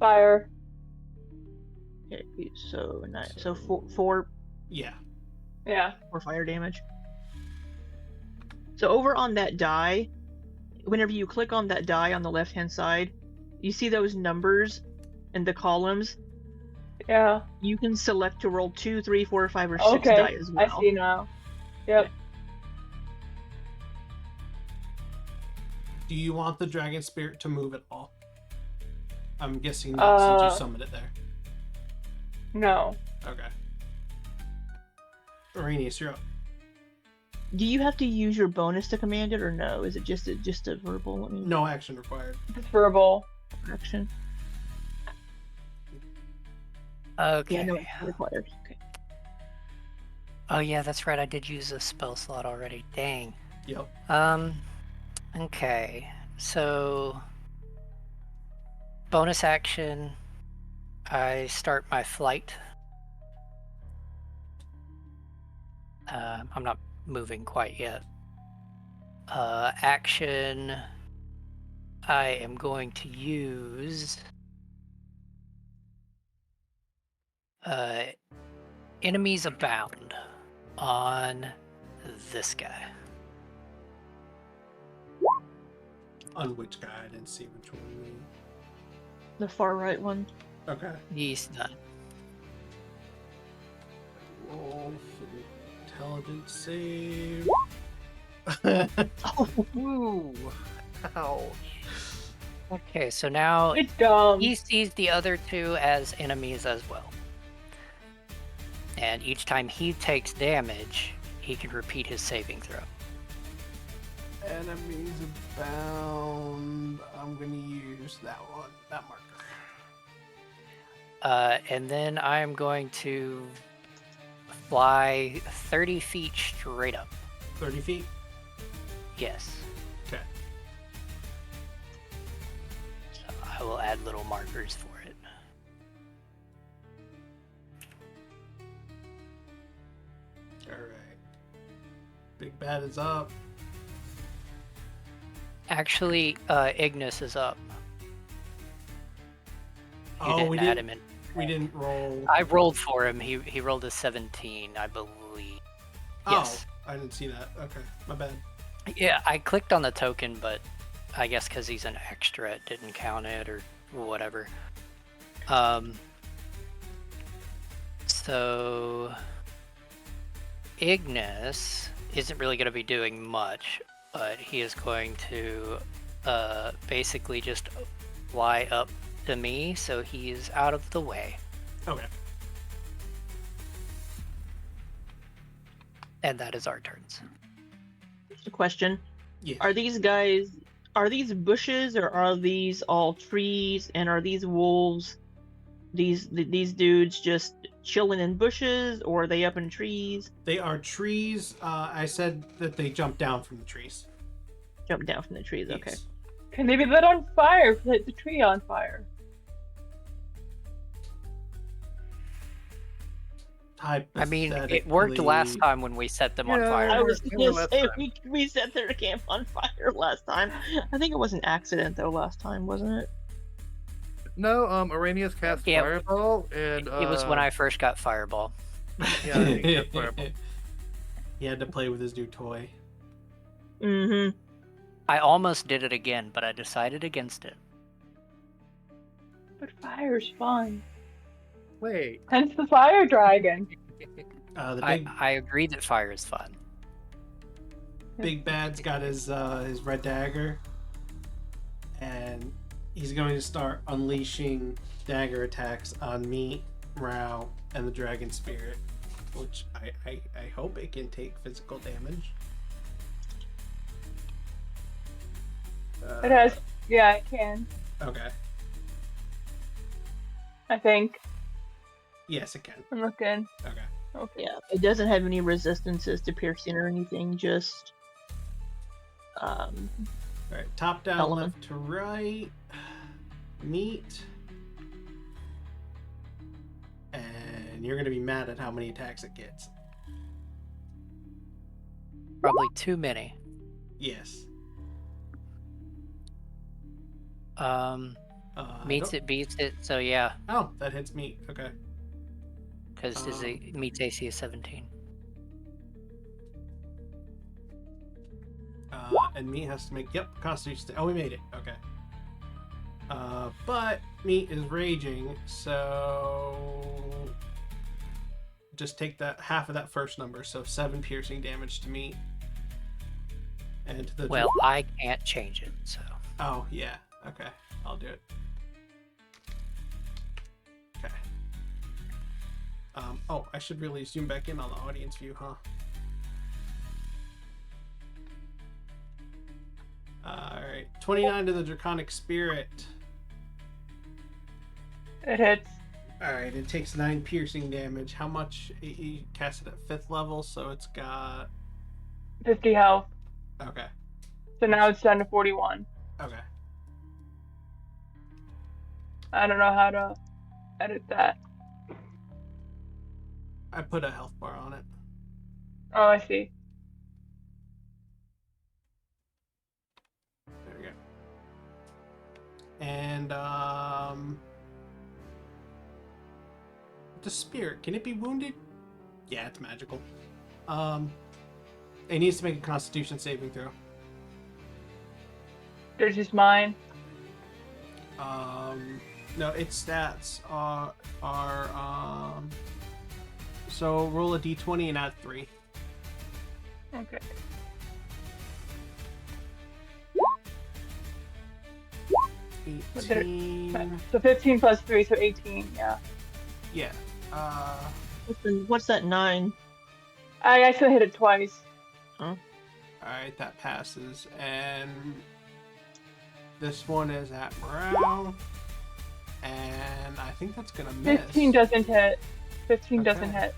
Fire. Okay, so four Yeah. Yeah. fire damage. So over on that die, whenever you click on that die on the left-hand side, you see those numbers in the columns. Yeah. You can select to roll 2, 3, 4, 5, or 6 Okay. die as well. I see now. Yep. Do you want the dragon spirit to move at all? I'm guessing not, since you summoned it there. No. Okay. Araneus, you're up. Do you have to use your bonus to command it, or no? Is it just a verbal No action required. It's verbal. action? Okay. Yeah, no action required. Okay. Oh yeah, that's right. I did use a spell slot already. Dang. Yep. Okay. So bonus action, I start my flight. I'm not moving quite yet. Action, I am going to use enemies abound on this guy. On which guy? I didn't see which one you mean. The far right one. Okay. He's done. Roll for the intelligence save. Oh, Ooh. Ouch. Okay, so now It's dumb. he sees the other two as enemies as well. And each time he takes damage, he can repeat his saving throw. Enemies abound. I'm gonna use that one, that marker. And then I'm going to fly 30 feet straight up. 30 feet? Yes. Okay. So I will add little markers for it. Alright. Big Bad is up. Actually, Ignis is up. You Oh, didn't we add didn't. him in. We didn't roll. I rolled for him. He rolled a 17, I believe. Yes. Oh, I didn't see that. Okay, my bad. Yeah, I clicked on the token, but I guess because he's an extra, it didn't count it or whatever. So Ignis isn't really going to be doing much, but he is going to basically just fly up to me, so he is out of the way. Okay. And that is our turns. a question. Yeah. Are these bushes or are these all trees? And are these wolves, these dudes just chilling in bushes, or are they up in trees? They are trees. I said that they jump down from the trees. Jump down from the trees. Okay. Yes. Can they be lit on fire? Light the tree on fire. I mean, it worked last time when we set them on Yeah, fire. I was Remember gonna last say time. we set their camp on fire last time. I think it was an accident though last time, wasn't it? No, Araneus cast Yeah. Fireball, and It was when I first got Fireball. yeah, he cast Fireball. He had to play with his new toy. Mm-hmm. I almost did it again, but I decided against it. But fire's fun. Wait. Hence the fire dragon. The big I agree that fire is fun. big bad's got his red dagger, and he's going to start unleashing dagger attacks on me, Rao, and the dragon spirit, which I hope it can take physical damage. It has. Yeah, it can. Okay. I think. Yes, it can. I'm looking. Okay. Okay. Yeah, it doesn't have any resistances to piercing or anything, just All right, top down, Element. left to right, meat, and you're gonna be mad at how many attacks it gets. Probably too many. Yes. Meets don't- it, beats it. So yeah, Oh, that hits meat. Okay. because meets AC is 17. And meat has to make Constitution. Oh, we made it. Okay. But meat is raging, so just take that half of that first number, so 7 piercing damage to meat. And to the Well, I can't change it, so Oh, yeah. Okay. I'll do it. Okay. Oh, I should really zoom back in on the audience view, huh? Alright. 29 to the Draconic Spirit. It hits. Alright, it takes 9 piercing damage. How much? You cast it at 5th level, so it's got... 50 health. Okay. So now it's down to 41. Okay. I don't know how to edit that. I put a health bar on it. Oh, I see. There we go. And, the spirit, can it be wounded? Yeah, it's magical. It needs to make a Constitution saving throw. There's just mine. No, its stats are so roll a d20 and add 3. Okay. What did it- 18. So 15 plus 3, so 18, yeah. Yeah. what's that 9? I actually hit it twice. Alright, that passes. And this one is at morale. And I think that's gonna miss. 15 doesn't hit. 15 doesn't Okay. hit.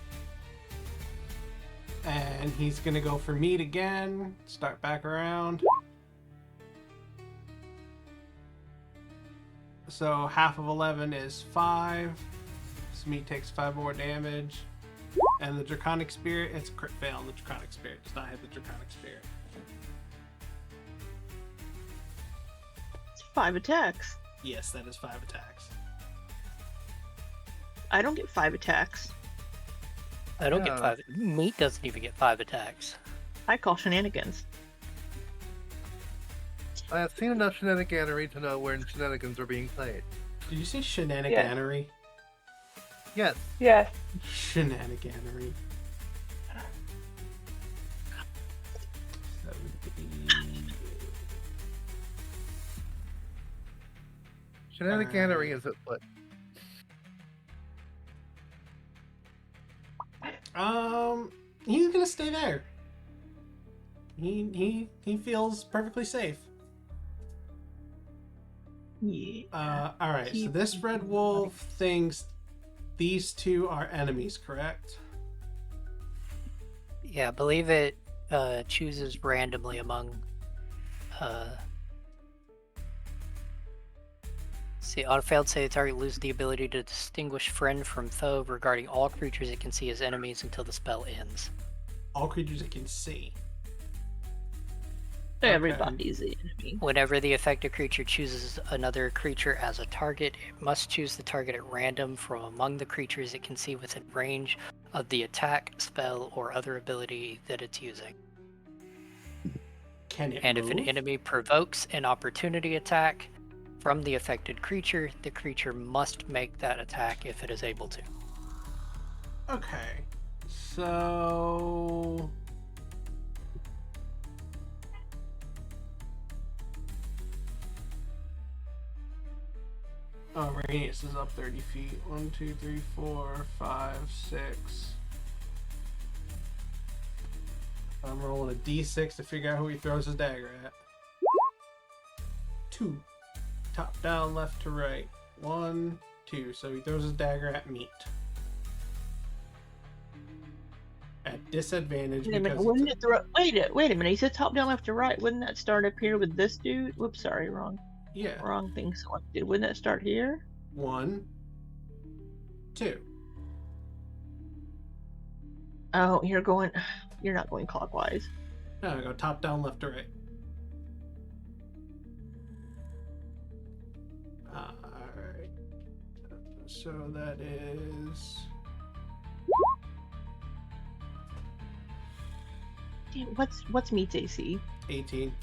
And he's gonna go for meat again. Start back around. So half of 11 is 5. So meat takes 5 more damage. And the Draconic Spirit, it's a crit fail on the Draconic Spirit. Does not hit the Draconic Spirit. It's 5 attacks. Yes, that is 5 attacks. I don't get 5 attacks. I don't get Yeah. 5. Meat doesn't even get 5 attacks. I call shenanigans. I have seen enough shenaniganery to know when shenanigans are being played. Did you say shenaniganery? Yes, Yes. Shenaniganery. 70. shenaniganery is at what? He's gonna stay there. He feels perfectly safe. Yeah. Alright, so this red wolf thinks these two are enemies, correct? Yeah, I believe it chooses randomly among. See, on a failed save, the target loses the ability to distinguish friend from foe regarding all creatures it can see as enemies until the spell ends. All creatures it can see. Everybody's the enemy. Whenever the affected creature chooses another creature as a target, it must choose the target at random from among the creatures it can see within range of the attack, spell, or other ability that it's using. Can it And move? if an enemy provokes an opportunity attack from the affected creature, the creature must make that attack if it is able to. Okay. So... Oh, Araneus is up 30 feet. 1, 2, 3, 4, 5, 6. I'm rolling a d6 to figure out who he throws his dagger at. 2. Top down, left to right. 1, 2. So he throws his dagger at meat. At disadvantage. Wait a minute, wouldn't it throw... Wait a minute. He said top down, left to right. Wouldn't that start up here with this dude? Whoops, sorry, wrong. Yeah. Wrong thing selected. Wouldn't that start here? 1, 2. Oh, you're not going clockwise. No, I go top down, left to right. Alright. So that is... Damn, what's meat's AC? 18.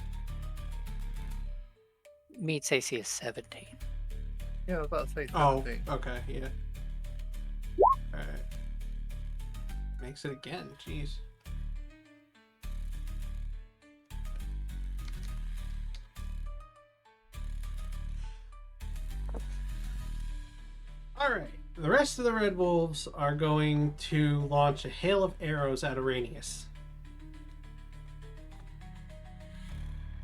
Meat's AC is 17. Yeah, I was about to say Oh, 17. okay, yeah. Alright. Makes it again, jeez. Alright, the rest of the Red Wolves are going to launch a hail of arrows at Araneus.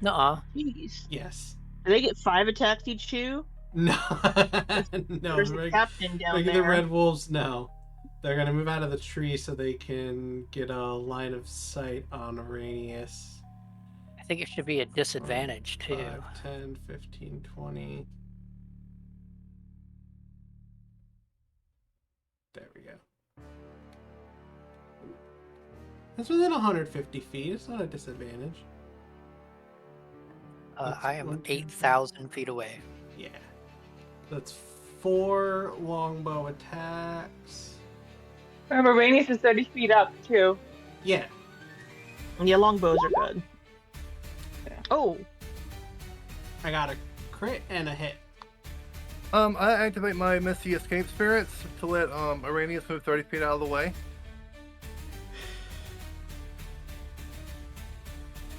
Nuh-uh. Jeez. Yes. Do they get 5 attacks each chew? No, no. There's a captain down The there. Red Wolves, no. They're gonna move out of the tree so they can get a line of sight on Araneus. I think it should be a disadvantage, too. 5, 10, 15, 20. There we go. That's within 150 feet. It's not a disadvantage. I am 1, 2, 8,000 feet away. Yeah. That's 4 longbow attacks. Remember, Araneus is 30 feet up, too. Yeah. Yeah, longbows are good. Oh, I got a crit and a hit. I activate my Misty Escape Spirits to let Araneus move 30 feet out of the way.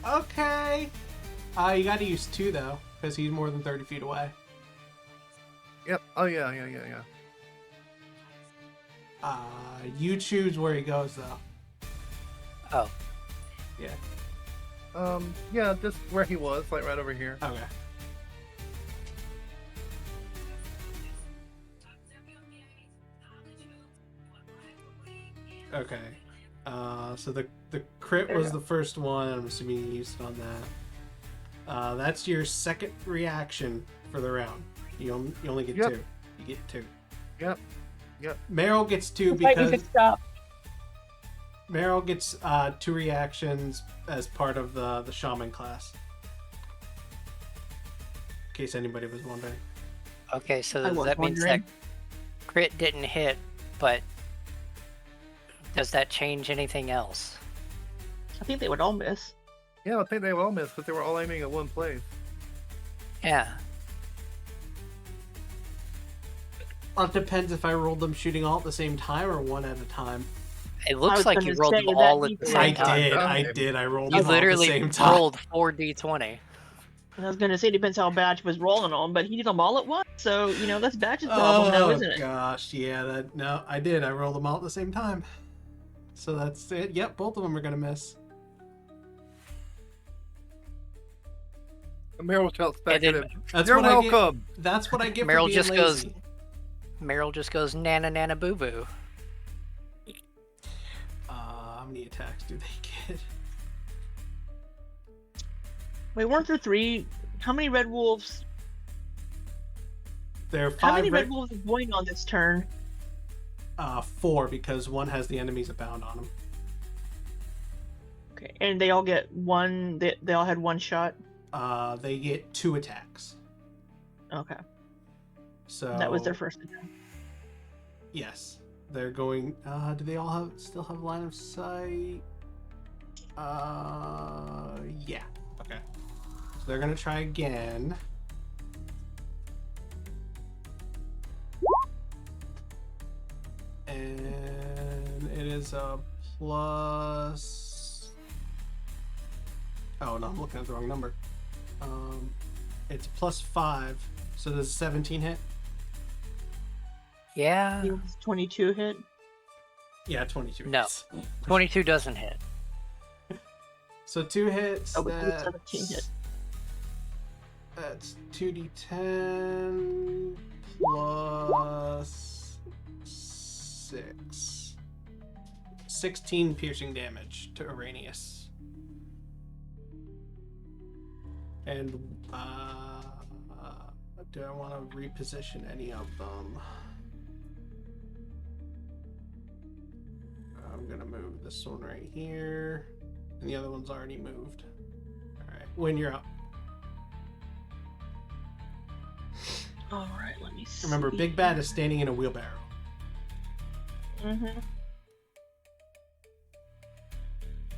Okay. You gotta use 2 though, because he's more than 30 feet away. Yep. Oh yeah. You choose where he goes though. Oh, Yeah. Yeah, just where he was, like right over here. Okay. Okay. So the crit was the first one. I'm assuming you used it on that. That's your second reaction for the round. You only get 2. You get 2. Yep. Meryl gets 2 The fight because could stop. Meryl gets 2 reactions as part of the Shaman class. In case anybody was wondering. okay, so I was that means that wondering. crit didn't hit, but does that change anything else? I think they would all miss. Yeah, I think they all missed because they were all aiming at one place. Yeah. Well, it depends if I rolled them shooting all at the same time or one at a time. It I looks was like you gonna rolled say them that all at the depends. same time. I did. I rolled You them all at the literally same time. rolled 4d20. And I was gonna say it depends how Batch was rolling on, but he did them all at once. So that's Batch's problem now, isn't it? Gosh, yeah. No, I did. I rolled them all at the same time. So that's it. Yep, both of them are gonna miss. Meryl shouts back And at then him. That's You're what I get. welcome. That's what I get Meryl for being just goes- lazy. Meryl just goes nana nana boo boo. How many attacks do they get? Wait, weren't there 3? How many red wolves? There are How 5 many red wolves are going on this turn? 4 because one has the enemies abound on them. Okay, and they all get one. They all had one shot. They get 2 attacks. Okay, So that was their first attack. Yes, they're going. Do they all still have line of sight? Yeah. Okay. So they're gonna try again. And it is a plus. Oh no, I'm looking at the wrong number. It's plus 5. So does 17 hit? Yeah. You 22 hit. Yeah, 22 No. hits. 22 doesn't hit. So 2 hits. Oh, but 17 hit. That's 2d10 plus 6. 16 piercing damage to Araneus. And do I want to reposition any of them? I'm gonna move this one right here, and the other one's already moved. All right, Wynne, you're up. All right, let me see. Remember, Big Bad is standing in a wheelbarrow. Mm-hmm.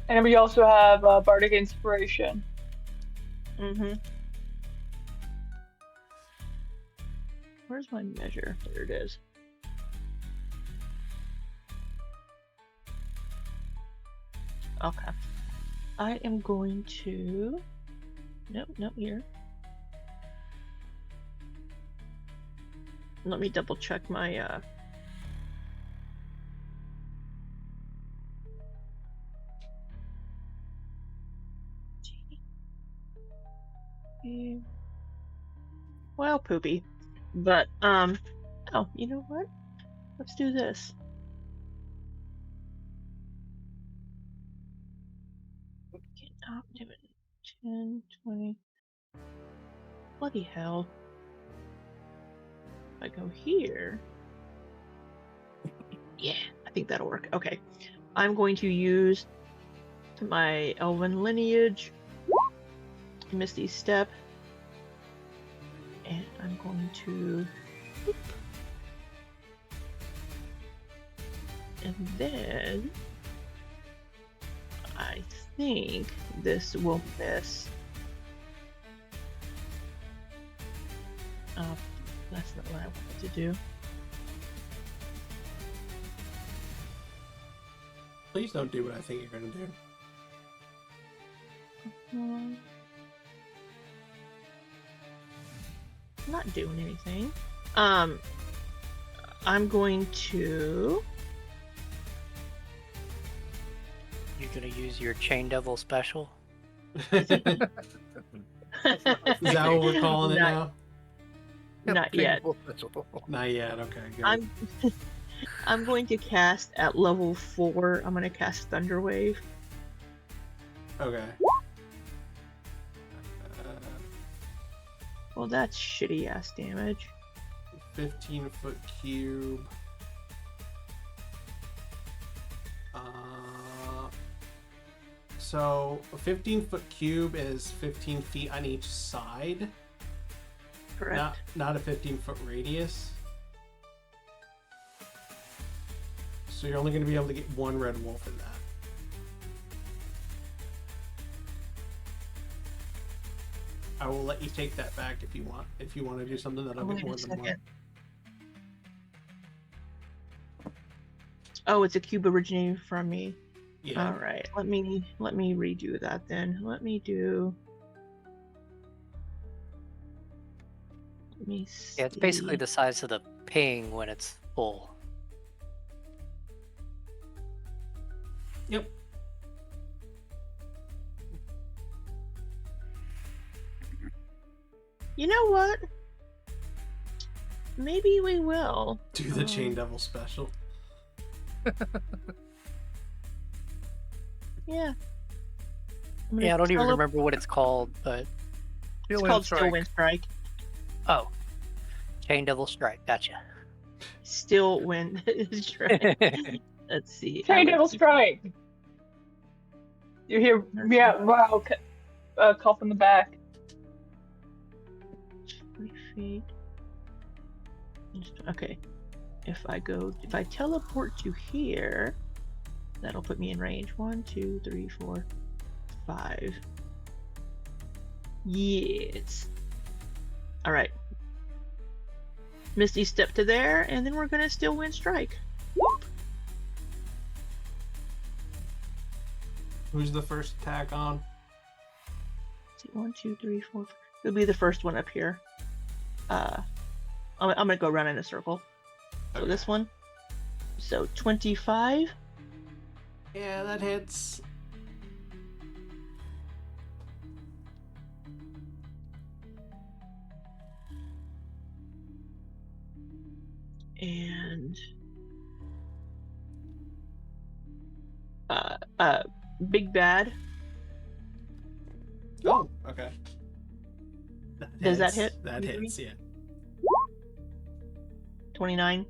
And we also have Bardic Inspiration. Mm-hmm. Where's my measure? There it is. Okay. I am going to... Nope, here. Let me double check my, Well, poopy. But, oh, you know what? Let's do this. I'll do it. 10, 20. Bloody hell. If I go here. Yeah, I think that'll work. Okay. I'm going to use my Elven Lineage, Misty Step, and I'm going to. And then I think this will miss. Oh, that's not what I wanted to do. Please don't do what I think you're gonna do. Not doing anything. I'm going to. You're gonna use your Chain Devil special? Is that what we're calling it now? Not yet. Not yet. Okay, good. I'm going to cast at level 4. I'm going to cast Thunder Wave. Okay. Well, that's shitty ass damage. 15-foot cube. So a 15-foot cube is 15 feet on each side. Correct. Not a 15-foot radius. So you're only going to be able to get one red wolf in that. I will let you take that back if you want. If you want to do something that'll get more than one. Oh, it's a cube originating from me. Yeah. All right. Let me redo that then. Let me see. Yeah, it's basically the size of the ping when it's full. Yep. You know what? Maybe we will. Do the Chain Devil special. Yeah. Yeah, I don't even remember what it's called, but It's called Still Wind Strike. oh, Chain Devil Strike. Gotcha. Still Wind Strike. Let's see. Chain Devil Strike. You hear, wow, cough in the back. 20 feet. Okay. If I teleport to here, that'll put me in range. 1, 2, 3, 4, 5. Yes. All right. Misty Step to there, and then we're gonna Still Wind Strike. Whoop. Who's the first attack on? Let's see, 1, 2, 3, 4. It'll be the first one up here. I'm gonna go around in a circle. So Okay. this one. So 25. Yeah, that hits. And Big Bad. Oh, okay. Does that hit? That hits, yeah. 29.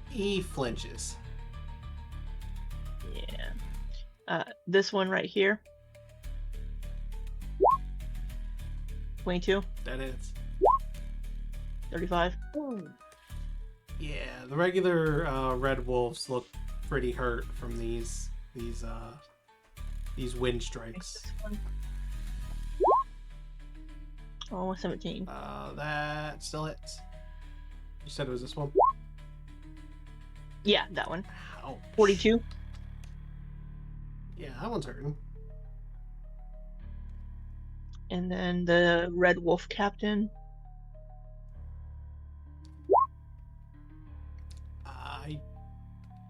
He flinches. Yeah. This one right here. 22. That hits. 35. Yeah, the regular red wolves look pretty hurt from these wind strikes. This one. Oh, 17. That still hits. You said it was this one? Yeah, that one. Ouch. 42. Yeah, that one's hurting. And then the Red Wolf Captain.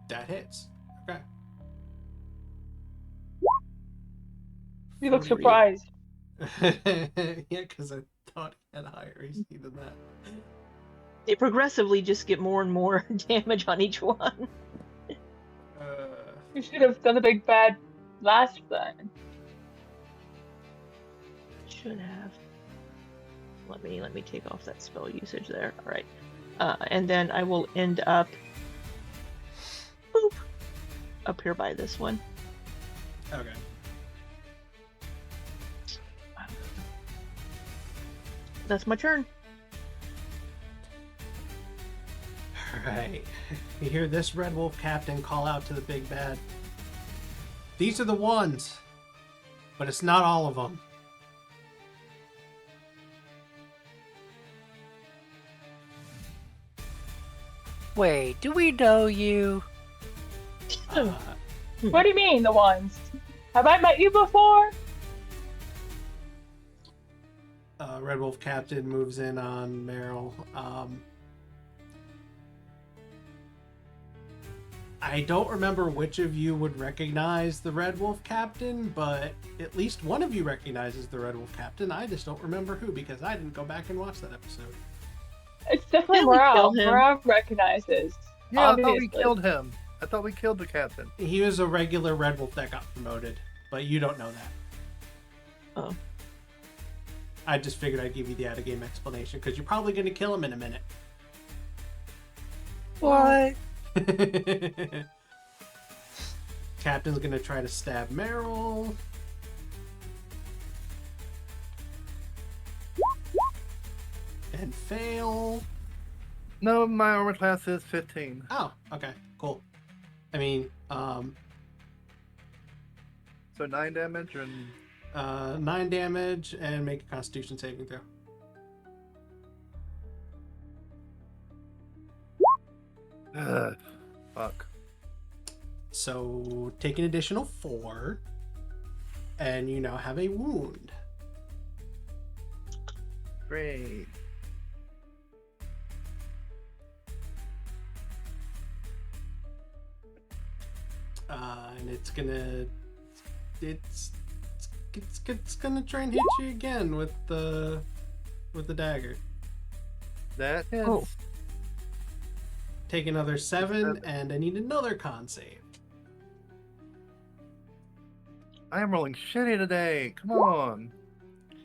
That hits. Okay. You look 40. surprised. Yeah, because I thought he had a higher AC than that. They progressively just get more and more damage on each one. You should have done the big bad last time. Should have. Let me take off that spell usage there. All right. And then I will end up boop, up here by this one. Okay. That's my turn. Alright. You hear this Red Wolf Captain call out to the big bad. These are the ones, but it's not all of them. Wait, do we know you? What do you mean, the ones? Have I met you before? Red Wolf Captain moves in on Meryl. I don't remember which of you would recognize the Red Wolf Captain, but at least one of you recognizes the Red Wolf Captain. I just don't remember who because I didn't go back and watch that episode. It's definitely Didn't we Meryl. kill him? Meryl recognizes. Yeah, I thought we Obviously. killed him. I thought we killed the captain. He was a regular Red Wolf that got promoted, but you don't know that. Oh. I just figured I'd give you the out-of-game explanation because you're probably going to kill him in a minute. What? Captain's going to try to stab Meryl. And fail. No, my armor class is 15. Oh, okay, cool. I mean, So 9 damage and 9 damage and make a Constitution saving throw. fuck. So take an additional 4, and you now have a wound. Great. And it's gonna try and hit you again with the dagger. That hits. Oh. Take another 7, and I need another con save. I am rolling shitty today. Come on.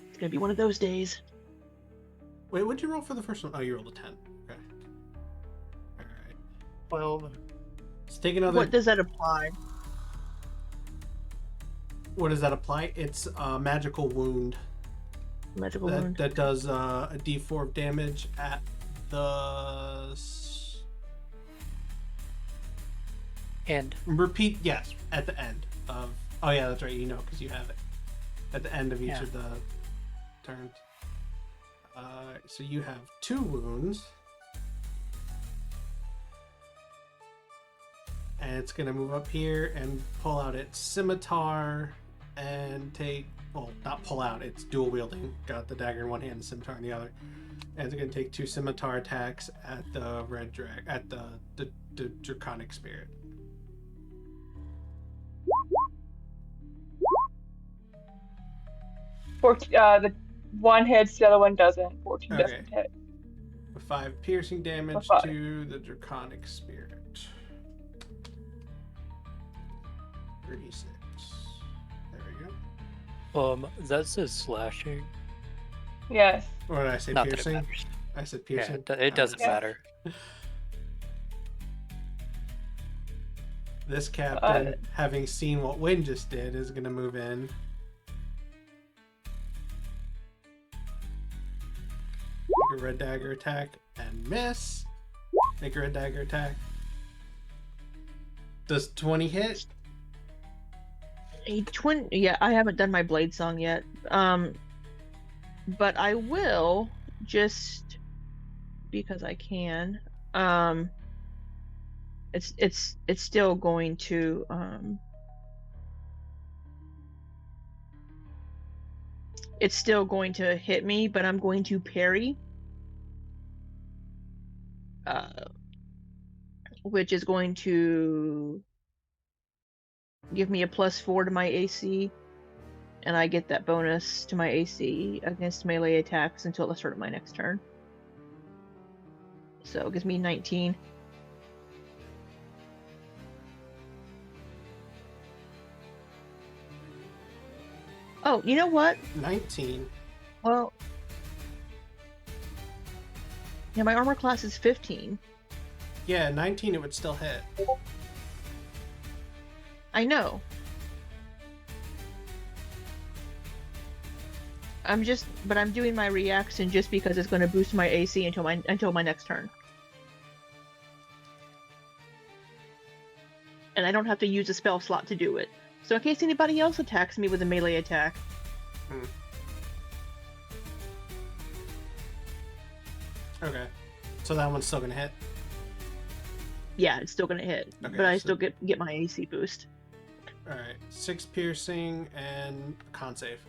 It's gonna be one of those days. Wait, what'd you roll for the first one? Oh, you rolled a 10. Okay. Alright. 12. Let's take another. What does that apply? What does that apply? It's a magical wound. Magical wound. That does a d4 of damage at the. And Repeat, yes, at the end of. Oh, yeah, that's right, you know, because you have it. At the end of each Yeah. of the turns. So you have 2 wounds. And it's going to move up here and pull out its scimitar and take, well, not pull out, it's dual wielding. Got the dagger in one hand and scimitar in the other. And it's going to take 2 scimitar attacks at the red drag, at the draconic spirit. The one hits, the other one doesn't. 14 Okay. doesn't hit. 5 piercing damage For 5. to the draconic spirit. 36. There we go. That says slashing. Yes. Or did I say Not that it piercing? matters. I said Yeah, piercing. it doesn't Yeah. matter. This captain, having seen what Wynne just did, is going to move in. Make a red dagger attack and miss. Make a red dagger attack. Does 20 hit? A twin. Yeah, I haven't done my blade song yet. But I will, just because I can. It's still going to it's still going to hit me, but I'm going to parry. Which is going to give me a +4 to my AC, and I get that bonus to my AC against melee attacks until the start of my next turn. So it gives me 19. Oh, you know what? 19. Well, yeah, my armor class is 15. Yeah, 19 it would still hit. I know. But I'm doing my reaction just because it's going to boost my AC until my next turn. And I don't have to use a spell slot to do it. So in case anybody else attacks me with a melee attack. Okay. So that one's still gonna hit? Yeah, it's still gonna hit. Okay, but I so- still get my AC boost. Alright. 6 piercing and con save.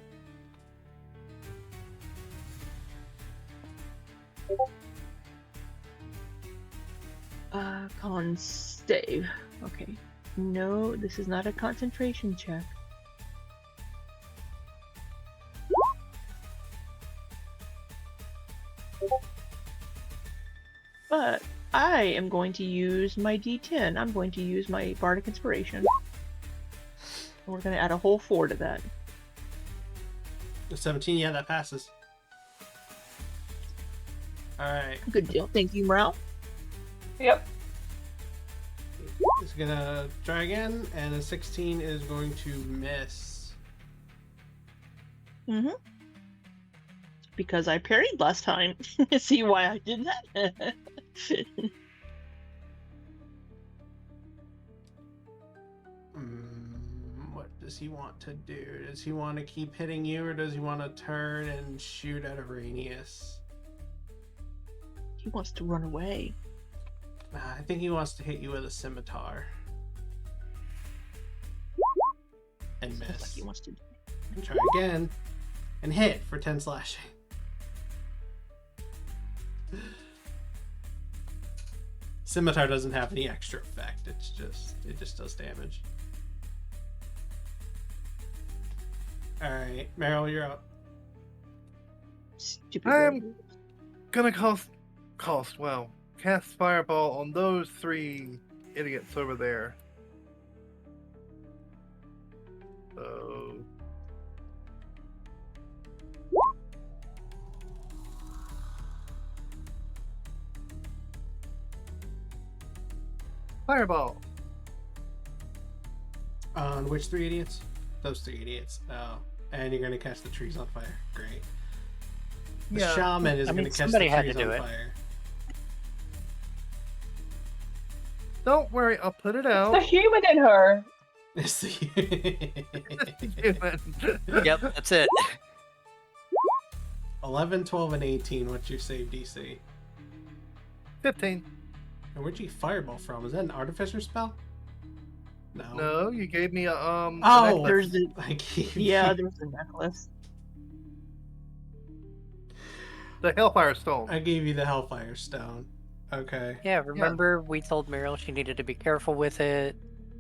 Con save. Okay. No, this is not a concentration check. But I am going to use my D10. I'm going to use my Bardic Inspiration. We're going to add a whole 4 to that. The 17, yeah, that passes. Alright. Good deal. Thank you, Meryl. Yep. It's gonna try again, and a 16 is going to miss. Mm-hmm. Because I parried last time. See why I did that? What does he want to do? Does he want to keep hitting you, or does he want to turn and shoot at Araneus? He wants to run away. I think he wants to hit you with a scimitar. And Sounds like miss. he wants to. And try again. And hit for 10 slashing. Scimitar doesn't have any extra effect. It just does damage. Alright, Meryl, you're up. Stupid. I'm- rogue. Gonna cast Fireball on those 3 idiots over there. So... Fireball! On which 3 idiots? Those 3 idiots. Oh. And you're gonna catch the trees on fire. Great. The Yeah. shaman is I mean, gonna catch the somebody had to trees do on it. fire. Don't worry, I'll put it The out. human in her. It's the Yep, that's it. 11, 12, and 18. What's your save DC? 15. And where'd you fireball from? Is that an artificer spell? No. No, you gave me a Oh, necklace. There's the I gave yeah, you- there's the necklace. The Hellfire Stone. I gave you the Hellfire Stone. Okay. Yeah, remember we told Meryl she needed to be careful with it,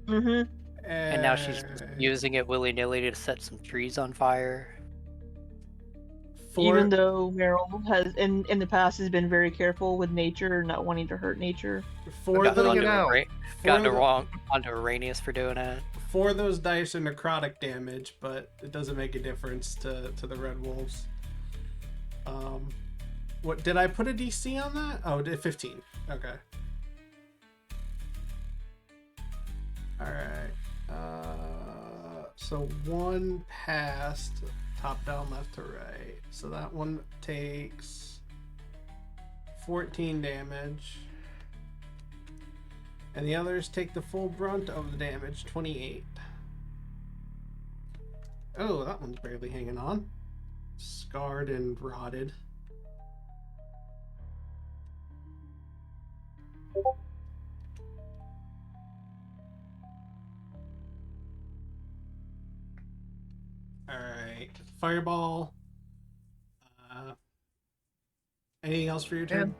Mm-hmm. and now she's just Uh, using it willy-nilly to set some trees on fire. Even though Meryl has in the past has been very careful with nature, not wanting to hurt nature. for Got Gotten it the out. gotten the- onto Araneus for doing it. 4 of those dice are necrotic damage, but it doesn't make a difference to the Red Wolves. What did I put a DC on that? Oh, 15. Okay. All right. So 1 passed, top down, left to right. So that one takes 14 damage. And the others take the full brunt of the damage, 28. Oh, that one's barely hanging on. Scarred and rotted. Alright. Fireball. Anything else for your turn? And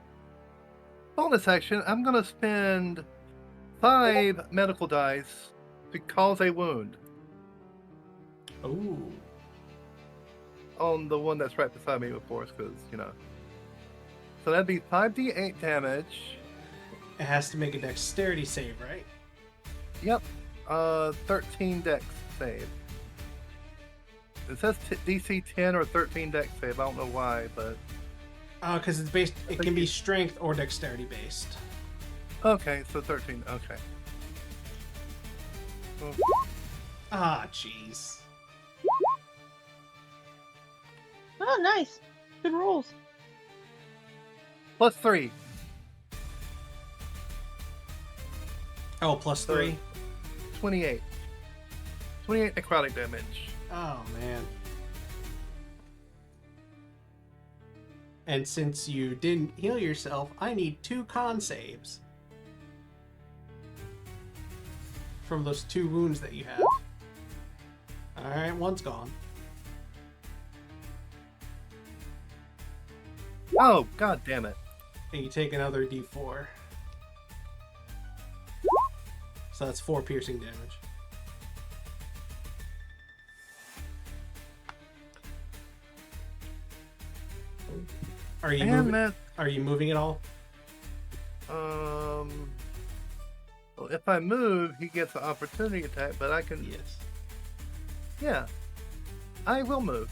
bonus action, I'm gonna spend 5 medical dice to cause a wound Ooh. on the one that's right beside me, of course, because So that'd be 5d8 damage. It has to make a dexterity save, right? Yep. 13 dex save. It says DC 10 or 13 dex save. I don't know why, but Because it's based. It can be strength or dexterity based. okay. So 13. Okay. Well, Ah, jeez. Oh, nice. Good rolls. plus 3. Oh, plus 3. 28. 28 necrotic damage. Oh man. And since you didn't heal yourself, I need 2 con saves from those 2 wounds that you have. Alright, one's gone. Oh, god damn it. And you take another d4. So that's 4 piercing damage. Are you And moving? that, Are you moving at all? well, if I move, he gets an opportunity attack, but I can. Yes. Yeah. I will move.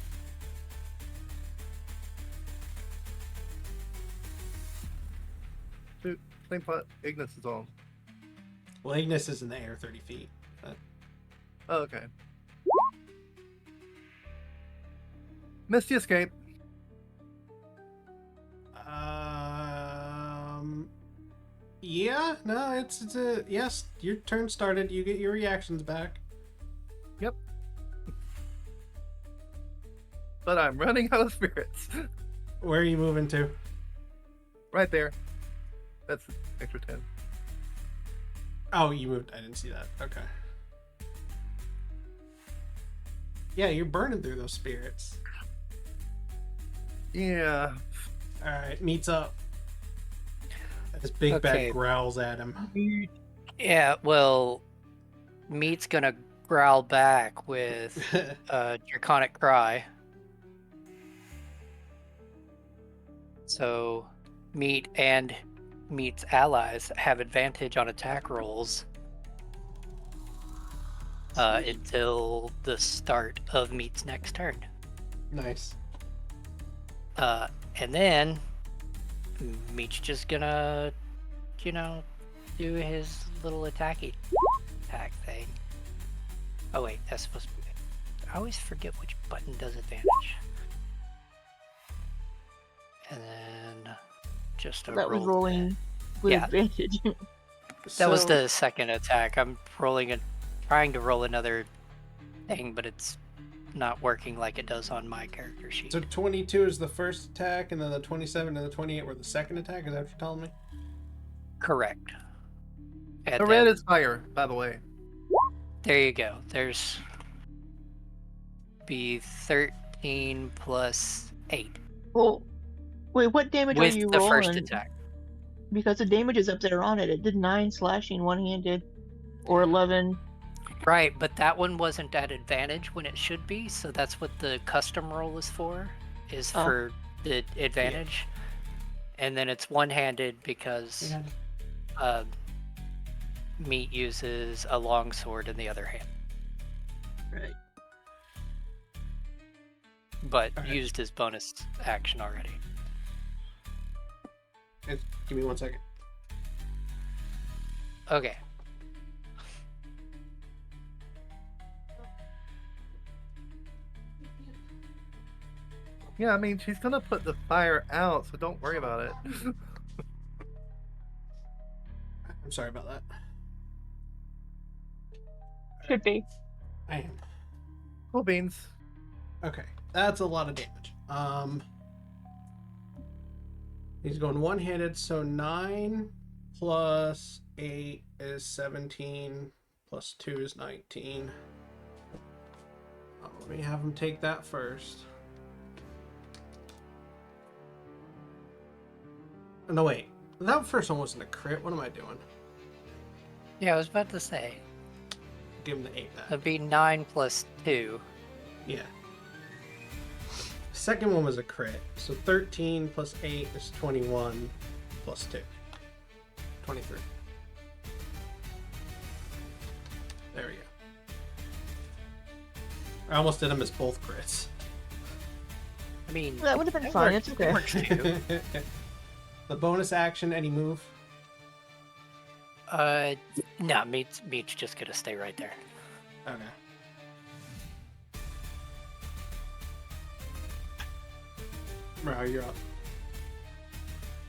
Shoot, same spot Ignis is on. Well, Ignis is in the air 30 feet. But... Oh, okay. Misty escape. Yeah, no, it's a yes. Your turn started. You get your reactions back. Yep. But I'm running out of spirits. Where are you moving to? Right there. That's extra 10. Oh, you moved. I didn't see that. Okay. Yeah, you're burning through those spirits. Yeah. All right, meets up. This big Okay. bag growls at him. Yeah, well, Meat's gonna growl back with a draconic cry. So, Meat and Meat's allies have advantage on attack rolls until the start of Meat's next turn. Nice. And then Meat's just gonna, do his little attack thing. Oh wait, that's supposed to be. I always forget which button does advantage. And then just a That was roll rolling with Yeah. advantage. That was So- the second attack. I'm trying to roll another thing, but it's not working like it does on my character sheet. So 22 is the first attack, and then the 27 and the 28 were the second attack. Is that what you're telling me? Correct. And The red then- is fire, by the way. There you go. There's be 13 plus 8 Well, wait, what damage are with you the first rolling? attack. Because the damage is up there on it. It did 9 slashing one-handed, or 11. Right, but that one wasn't at advantage when it should be, so that's what the custom roll is for, is Oh. for the advantage. And then it's one-handed because Meat uses a longsword in the other hand, Right. but Okay. used as bonus action already. Give me 1 second. Okay. Yeah, I mean, she's gonna put the fire out, so don't worry about it. I'm sorry about that. Should be. I am. Cool beans. Okay, that's a lot of damage. He's going one-handed, so 9 plus 8 is 17, plus 2 is 19. Let me have him take that first. No, wait. That first one wasn't a crit. What am I doing? Yeah, I was about to say, Give him the 8 back. it'd be 9 plus 2. Yeah. Second one was a crit. So 13 plus 8 is 21 plus 2. 23. There we go. I almost did them as both crits. I mean, That would have been it fine. works- It's it okay. works too. The bonus action, any move? No, Meat's just gonna stay right there. Okay. Bro, you're up.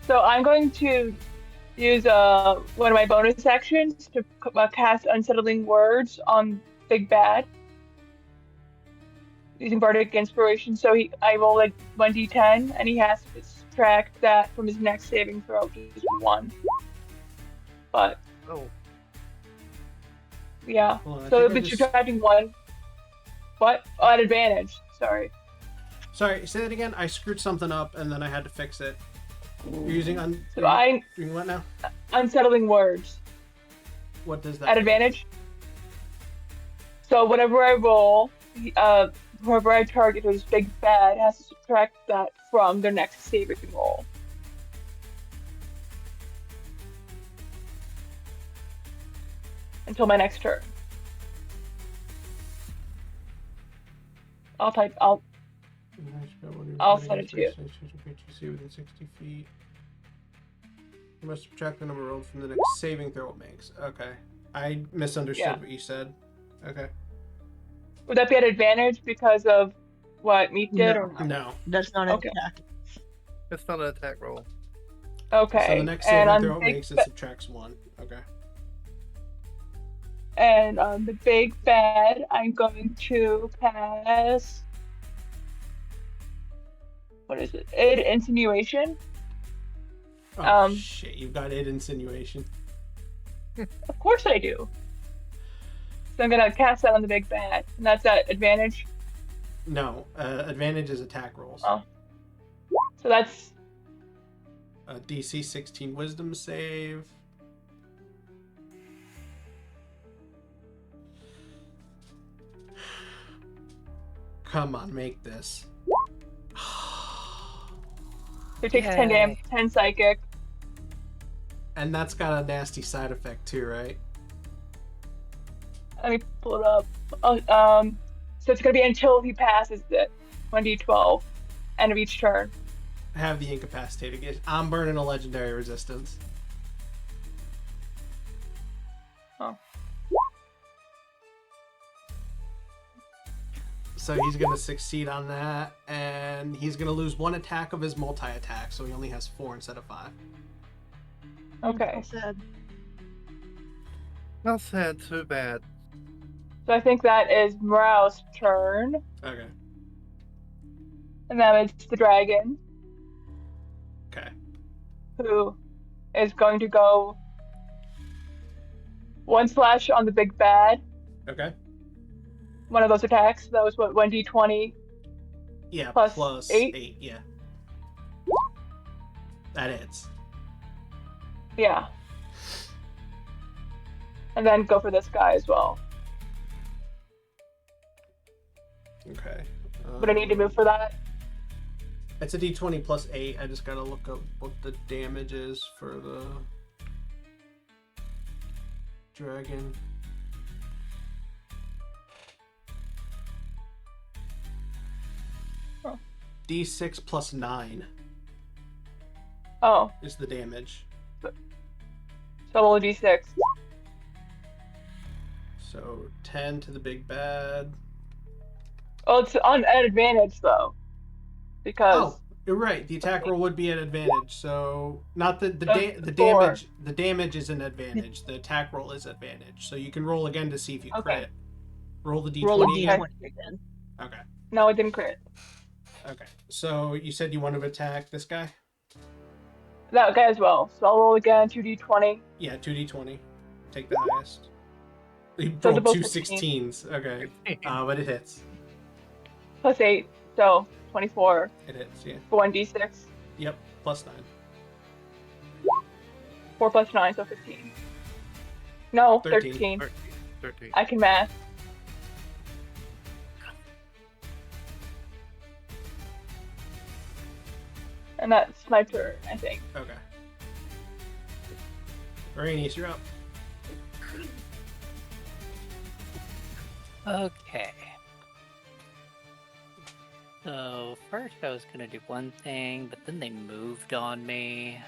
So I'm going to use one of my bonus actions to cast Unsettling Words on Big Bad. Using Bardic Inspiration, so I roll like 1d10, and he has to subtract that from his next saving throw, which is 1. But, Oh, yeah. Hold on, I So think it'll I be just- subtracting 1. What? Oh, at advantage. Sorry. Sorry, say that again. I screwed something up and then I had to fix it. You're using So I'm doing what now? Unsettling Words. What does that At do? advantage. So whatever I roll, whoever I target who's Big Bad has to subtract that from their next saving roll. Until my next turn. I'll send it to you. Within 60 feet. You must subtract the number rolled from the next saving throw it makes. Okay. I misunderstood Yeah. what you said. Okay. Would that be at advantage because of what Meat did, No. or not? No. That's not an Okay. attack. it's not an attack roll. Okay. So the next and saving on throw it Big makes, it Ba- subtracts 1. Okay. And on the Big Bad, I'm going to pass. What is it? Insinuation. Oh, Um, shit. You've got it insinuation. Of course I do. So I'm gonna cast that on the Big Bad, and that's at advantage. No. Advantage is attack rolls. Oh. So that's DC 16 wisdom save. Come on, make this. so it takes 10 Yay. damage, 10 psychic. And that's got a nasty side effect too, right? Let me pull it up. So it's gonna be until he passes it. 1d12, end of each turn. Have the incapacitated. I'm burning a legendary resistance. Oh. So he's gonna succeed on that, and he's gonna lose 1 attack of his multi-attack, so he only has 4 instead of 5. Okay. So sad. Not sad, too bad. So I think that is Meryl's turn, Okay. and then it's the dragon, Okay. who is going to go 1 slash on the Big Bad, Okay. One of those attacks. That was what 1d20 Yeah, plus plus 8? 8. Yeah. That hits. Yeah. And then go for this guy as well. Okay. But I need to move for that. It's a d20 plus 8. I just gotta look up what the damage is for the dragon. Huh. D6 plus 9 Oh, is the damage. so roll a d6. So 10 to the big bad. Oh, it's at advantage though, because Oh, you're right. The attack roll would be at advantage. So not the Four. damage. The damage is an advantage. The attack roll is advantage. So you can roll again to see if you Okay. crit. Roll the d20 Roll a again. d20 again. Okay. no, it didn't crit. Okay. So you said you want to attack this guy? That guy as well. So I'll roll again 2d20. Yeah, 2d20. Take the highest. You So rolled they're two both 16s. Okay. But it hits. Plus 8, so 24 It hits, yeah. for 1d6. Yep. Plus 9. 4 plus 9, so 15. No, 13. 13. 13. I can math. And that's my turn, I think. Okay. Araneus, you're up. Okay. So first I was gonna do one thing, but then they moved on me.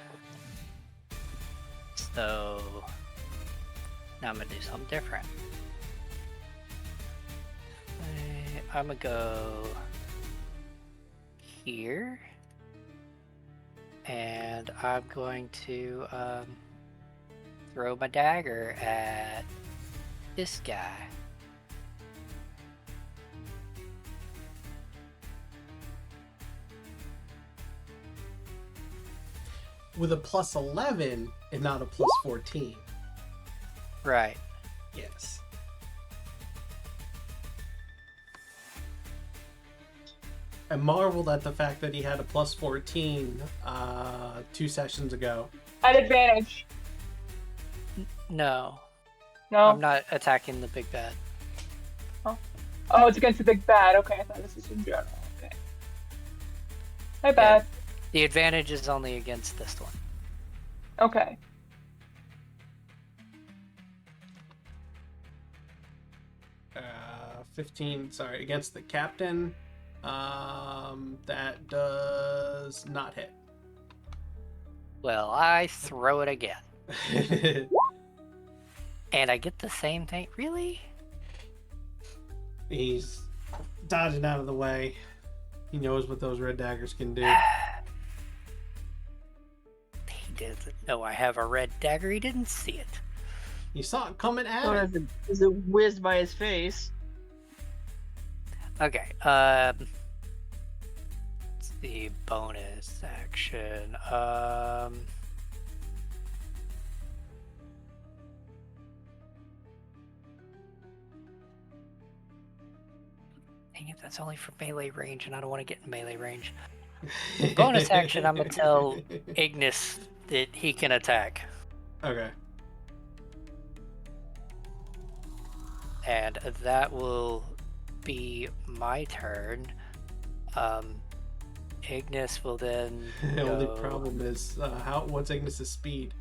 So now I'm gonna do something different. I'm gonna go here. And I'm going to throw my dagger at this guy. With a plus 11 and not a plus 14. Right. Yes. I marveled at the fact that he had a plus 14 2 sessions ago. At advantage. No, No? I'm not attacking the big bad. Oh, it's against the big bad. Okay, I thought this was in general. Okay. My bad. The advantage is only against this one. Okay. Uh, 15, sorry, against the captain. That does not hit. Well, I throw it again. And I get the same thing. Really? He's dodging out of the way. He knows what those red daggers can do. He doesn't know I have a red dagger. He didn't see it. You saw it coming at Or him. as it whizzed by his face. Okay. It's the bonus action. Dang it, that's only for melee range, and I don't want to get in melee range. Bonus action, I'm gonna tell Ignis that he can attack. Okay. And that will be my turn. Ignis will then The only go- problem is what's Ignis's speed?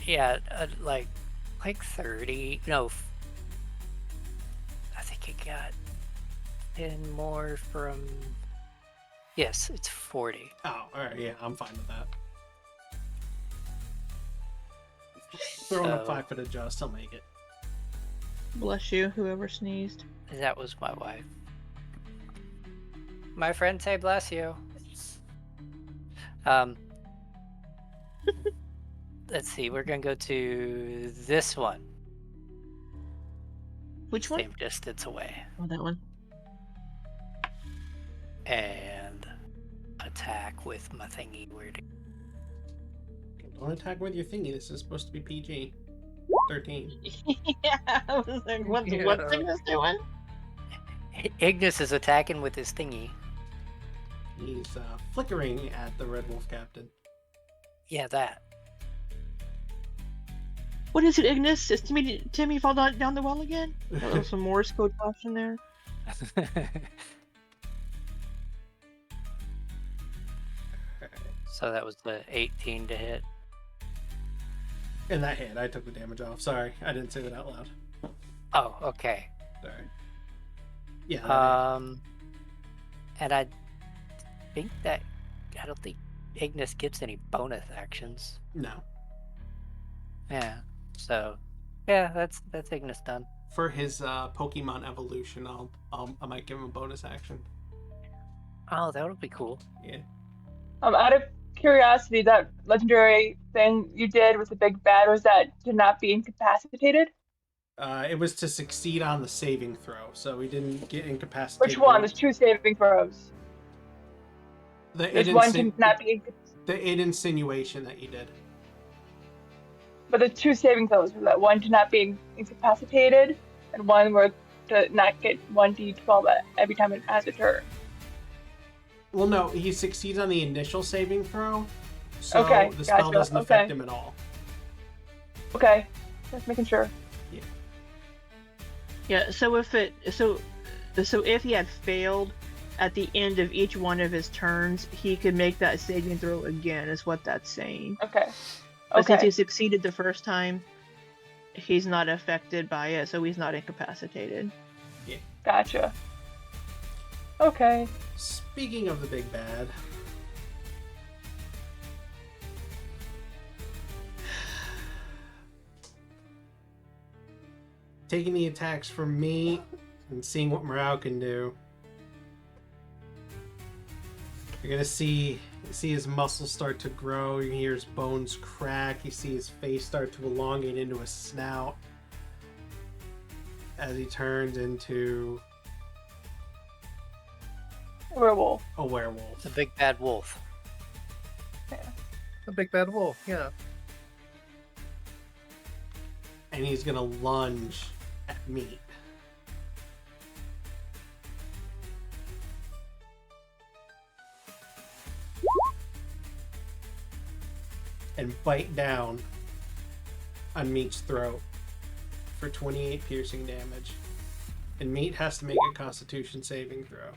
Yeah, like 30. No, I think it got 10 more from. Yes, it's 40. Oh, alright, yeah, I'm fine with that. Throwing a So- 5-foot adjust, I'll make it. Bless you, whoever sneezed. That was my wife. My friend say bless you. Let's see, we're gonna go to this one. Which one? Same distance away. Oh, that one. And attack with my thingy. Where to... Don't attack with your thingy, this is supposed to be PG. 13. Yeah, I was like, what's Ignis doing? Ignis is attacking with his thingy. He's flickering at the Red Wolf Captain. Yeah, that. What is it, Ignis? Is Timmy fall down the well again? A little some Morse code caution there. So that was the 18 to hit. And that hit. I took the damage off. Sorry, I didn't say that out loud. Oh, okay. Sorry. Yeah. That And I think that I don't think Ignis gets any bonus actions. no. Yeah. So, yeah, that's Ignis done. For his Pokemon evolution, I might give him a bonus action. Oh, that would be cool. Yeah. Out of curiosity, that legendary thing you did with the big bad, was that to not be incapacitated? It was to succeed on the saving throw, so he didn't get incapacitated. Which one? There's 2 saving throws. There's one to not be incapacitated. The 8 insinuation that you did. But there's 2 saving throws. That one to not be incapacitated, and one where to not get 1d12 every time it has a turn. Well, no, he succeeds on the initial saving throw, so Okay, the spell gotcha. doesn't affect him at all. Okay, just making sure. Yeah. So if he had failed at the end of each one of his turns, he could make that saving throw again. Is what that's saying. Okay. But since he succeeded the first time, he's not affected by it, so he's not incapacitated. Yeah. Gotcha. Okay. Speaking of the big bad, taking the attacks from me and seeing what Meryl can do, you're gonna see his muscles start to grow. You hear his bones crack. You see his face start to elongate into a snout as he turns into Werewolf. a werewolf. The big bad wolf. A big bad wolf, yeah. And he's gonna lunge at Meat. And bite down on Meat's throat for 28 piercing damage. And Meat has to make a Constitution saving throw.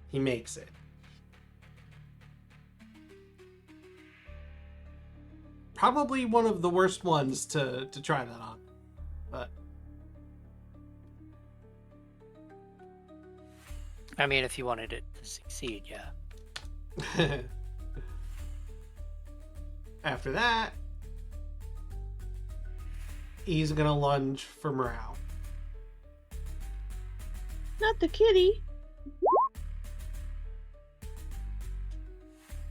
He makes it. Probably one of the worst ones to try that on. But I mean, if you wanted it to succeed, yeah. after that, he's gonna lunge for Meryl. Not the kitty.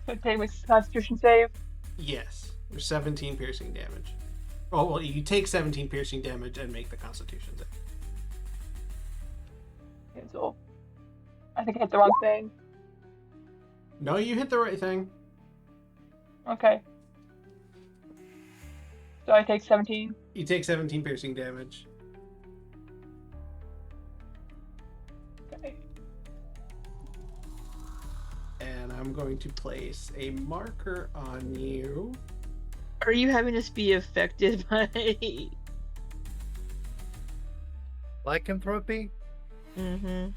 So take my Constitution save. Yes, there's 17 piercing damage. Oh, well, you take 17 piercing damage and make the Constitution save. Okay, so I think I hit the wrong thing. No, you hit the right thing. Okay. So I take 17. You take 17 piercing damage. Okay. And I'm going to place a marker on you. Are you having us be affected by? Lycanthropy? Mm-hmm.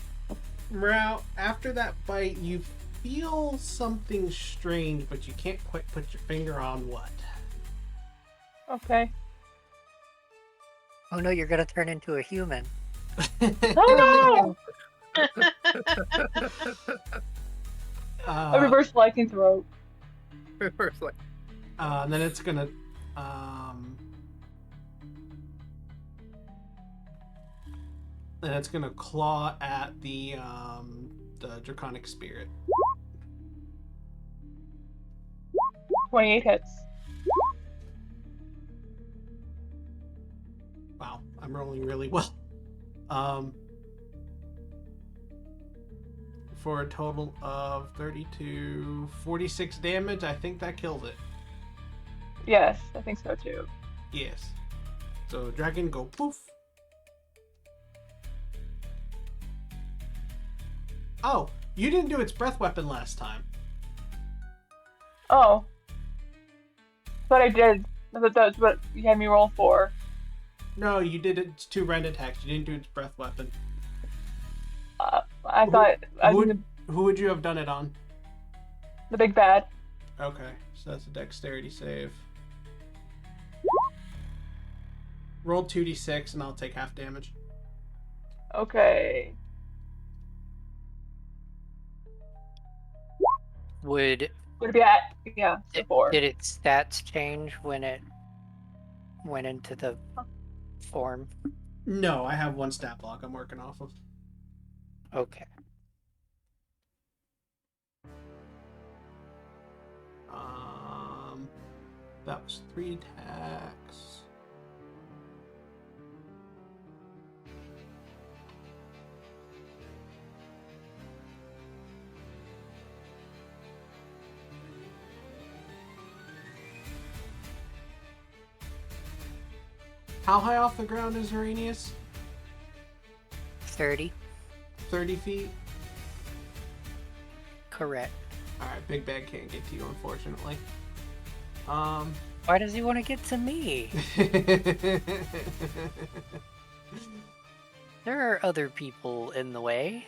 Meryl, after that bite, you feel something strange, but you can't quite put your finger on what. Okay. Oh no, you're gonna turn into a human. Oh no! A reverse lycanthrope. Reverse like And then it's gonna claw at the draconic spirit. 28 hits. Wow, I'm rolling really well. For a total of 32, 46 damage. I think that kills it. Yes, I think so too. Yes. So dragon go poof. Oh, you didn't do its breath weapon last time. Oh. But I did. I thought that's what you had me roll for. No, you did its 2 rend attacks. You didn't do its breath weapon. I thought I Who, did who would you have done it on? the big bad. Okay, so that's a dexterity save. Roll 2d6 and I'll take half damage. Okay. Would Would it be at? Yeah, so 4. did its stats change when it went into the form? No, I have 1 stat block I'm working off of. Okay. That was 3 attacks. How high off the ground is Araneus? 30. 30 feet? Correct. Alright, Big Bad can't get to you, unfortunately. Why does he want to get to me? There are other people in the way.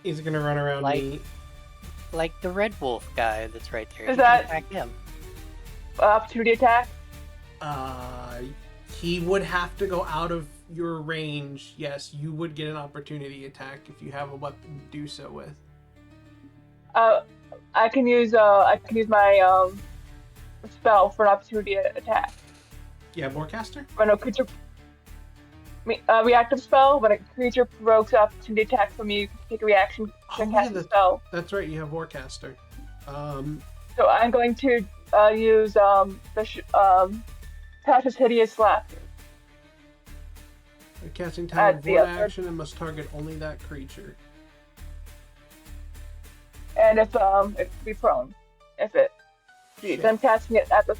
He's gonna run around me. Like the red wolf guy that's right there. Is You can that- attack him? Opportunity attack. He would have to go out of your range. Yes, you would get an opportunity attack if you have a weapon to do so with. I can use my spell for an opportunity attack. Yeah, Warcaster? When a creature, reactive spell. When a creature provokes an opportunity attack from you, you can take a reaction to Oh, cast yeah, a spell. That's right, you have Warcaster. So I'm going to use Tasha's Hideous Laughter. Casting Tower of the One upper- action and must target only that creature. And if it be prone, if it, Shit. then casting it at the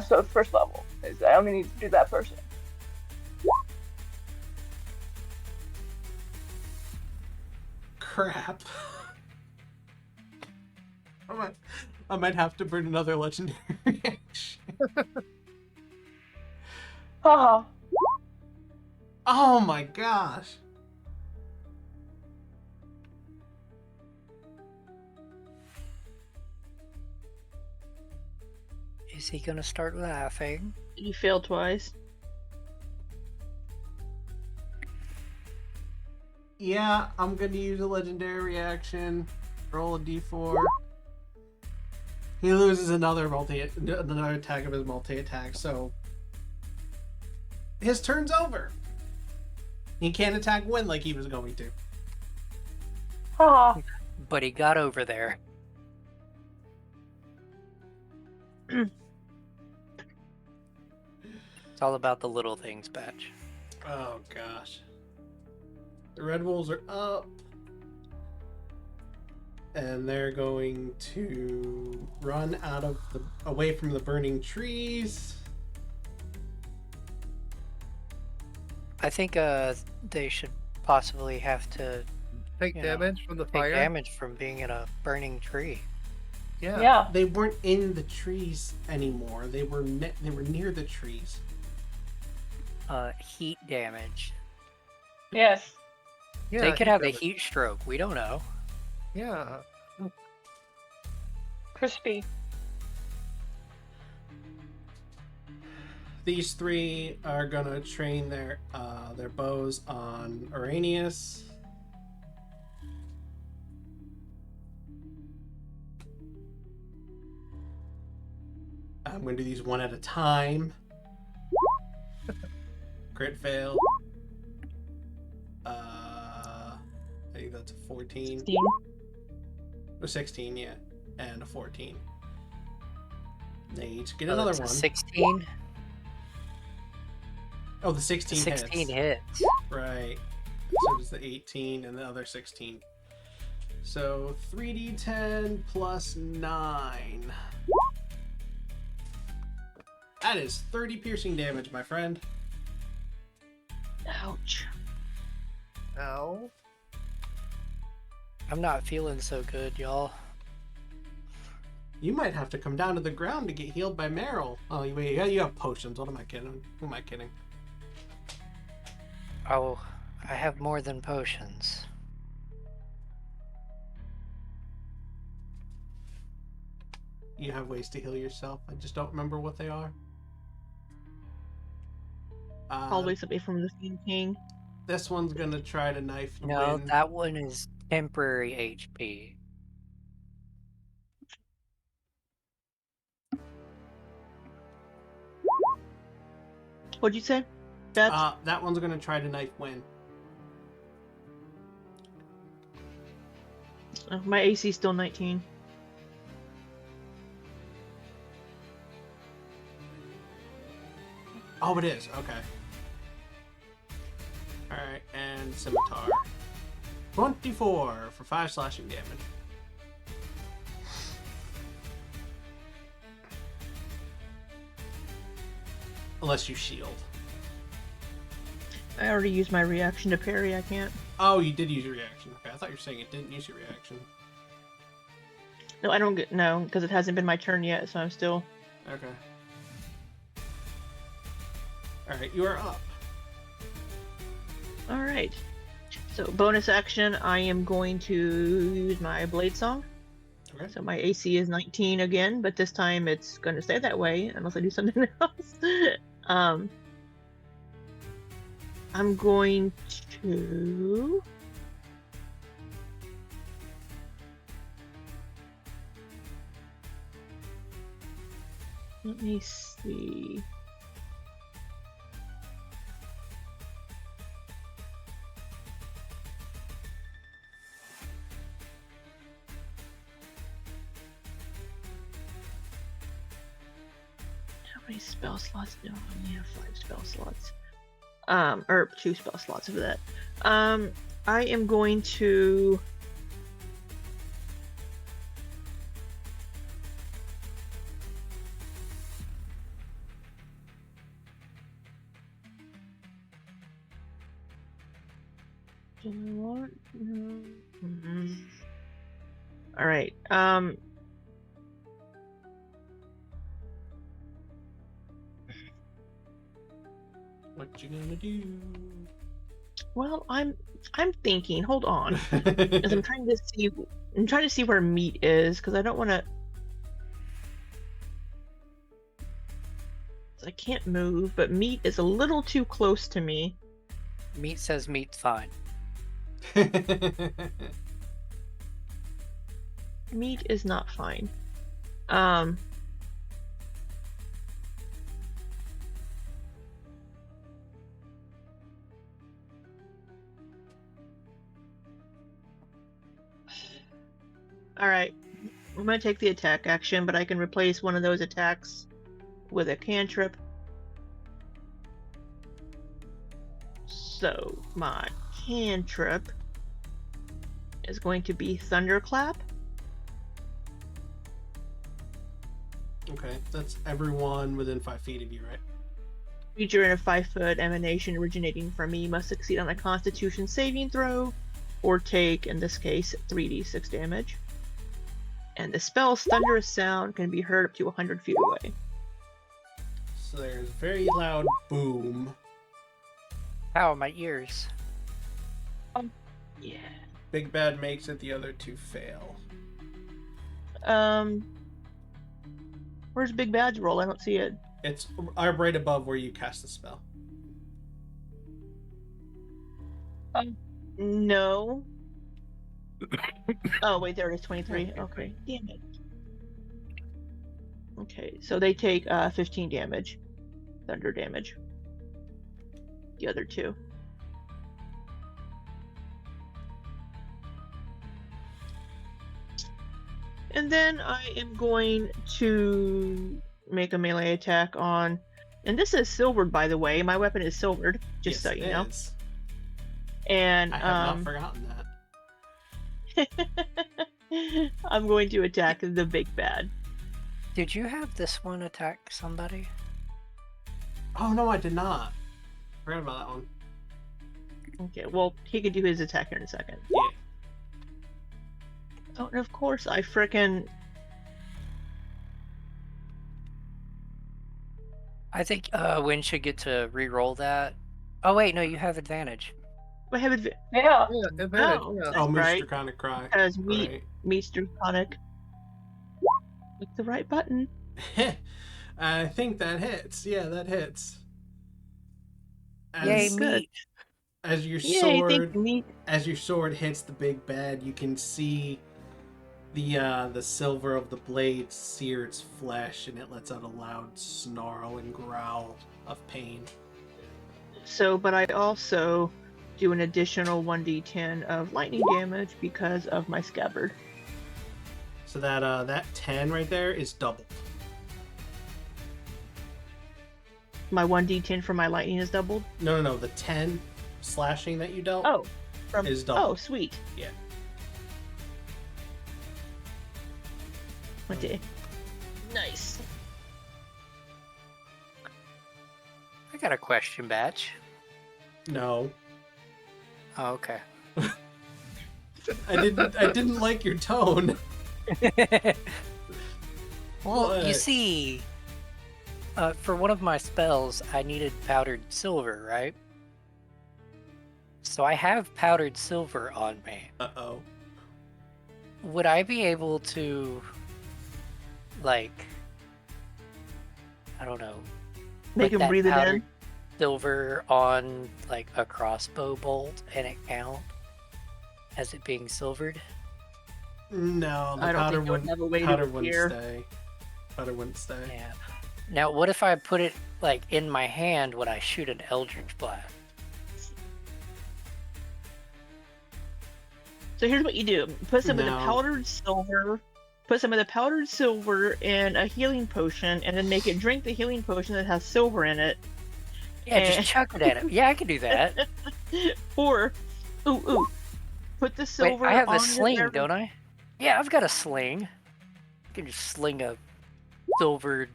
so first level is I only need to do that person. Crap. I might have to burn another legendary action. Haha. Oh my gosh. Is he gonna start laughing? You failed twice. Yeah, I'm gonna use a legendary reaction. Roll a d4. He loses another attack of his multi-attack, so his turn's over. He can't attack Wynne like he was going to. Haha. But he got over there. It's all about the little things, Batch. Oh gosh. The Red Wolves are up. And they're going to run away from the burning trees. I think they should possibly have to Take You know, damage from the take fire. damage from being in a burning tree. Yeah. Yeah. They weren't in the trees anymore. They were near the trees. Heat damage. Yes. Yeah, They could have a damage. heat stroke. We don't know. Yeah. Crispy. These 3 are gonna train their bows on Araneus. I'm gonna do these one at a time. Crit fail. I think that's a 14. 16. A 16, yeah. And a 14. They each get Oh, another that's a one. 16. Oh, the 16 16 hits. hits. Right. So does the 18 and the other 16. So 3d10 plus 9. That is 30 piercing damage, my friend. Ouch. Ow. I'm not feeling so good, y'all. You might have to come down to the ground to get healed by Meryl. Oh, wait, you have potions. What am I kidding? Who am I kidding? Oh, I have more than potions. You have ways to heal yourself. I just don't remember what they are. Probably something from the Fiend King. This one's gonna try to knife No, Wynne. that one is temporary HP. What'd you say? Bats? That one's gonna try to knife Wynne. My AC is still 19. Oh, it is. Okay. Alright, and Scimitar. 24 for 5 slashing damage. Unless you shield. I already used my reaction to parry, I can't. Oh, you did use your reaction. Okay, I thought you were saying it didn't use your reaction. No, I don't get no, because it hasn't been my turn yet, so I'm still. Okay. Alright, you are up. Alright. So bonus action, I am going to use my Blade Song. Okay. So my AC is 19 again, but this time it's gonna stay that way unless I do something else. I'm going to let me see. How many spell slots do I only have 5 spell slots? Or 2 spell slots for that. I am going to do I want? No. All right. What you gonna do? Well, I'm thinking. Hold on, because I'm trying to see where meat is, because I don't want to. I can't move, but meat is a little too close to me. Meat says meat's fine. Meat is not fine. Alright. I'm gonna take the attack action, but I can replace one of those attacks with a cantrip. So, my cantrip is going to be Thunderclap. Okay, that's everyone within 5 feet of you, right? Creature in a 5-foot emanation originating from me must succeed on a Constitution saving throw, or take, in this case, 3d6 damage. And the spell's thunderous sound can be heard up to 100 feet away. So there's very loud boom. Ow, my ears. Yeah. Big Bad makes it, the other 2 fail. Where's Big Bad's roll? I don't see it. It's right above where you cast the spell. No. Oh, wait, there it is, 23. Okay, damn it. Okay, so they take 15 damage. Thunder damage. The other 2. And then I am going to make a melee attack on... And this is silvered, by the way. My weapon is silvered, just Yes, so it you know. is. And I have not forgotten that. I'm going to attack the big bad. Did you have this one attack somebody? Oh no, I did not. Forgot about that one. Okay, well, he could do his attack here in a second. Yeah. Oh, and of course, I frickin' I think Wynne should get to re-roll that. Oh wait, no, you have advantage. I have Yeah. Yeah, advantage. Oh. Yeah. Oh, Moose right. Draconic Cry. because meat Right. meets Draconic. Click the right button. I think that hits. Yeah, that hits. Yay, As, good. meat! as your Yay, sword thank you, meat. as your sword hits the big bad, you can see the silver of the blade sear its flesh, and it lets out a loud snarl and growl of pain. So, but I also do an additional 1d10 of lightning damage because of my scabbard. So that 10 right there is doubled. My 1d10 for my lightning is doubled. No, the 10 slashing that you dealt Oh, from is doubled. oh, sweet. Yeah. Okay. Nice. I got a question, Batch. No. Oh, okay. I didn't like your tone. Well, you What? see, for one of my spells, I needed powdered silver, right? So I have powdered silver on me. Uh-oh. Would I be able to, like, I don't know, Make put him that breathe it powdered in. silver on, like, a crossbow bolt and it count as it being silvered? No, the I don't powder think I would wouldn't have a way to powder wouldn't appear. stay. Powder wouldn't stay. Yeah. Now, what if I put it, like, in my hand when I shoot an Eldritch Blast? So here's what you do: put some of the No. powdered silver. Put some of the powdered silver in a healing potion, and then make it drink the healing potion that has silver in it. Yeah, Eh. just chuck it at it. Yeah, I can do that. Or, ooh, put the Wait, silver I have on a your sling, arrow. don't I? Yeah, I've got a sling. I can just sling a silvered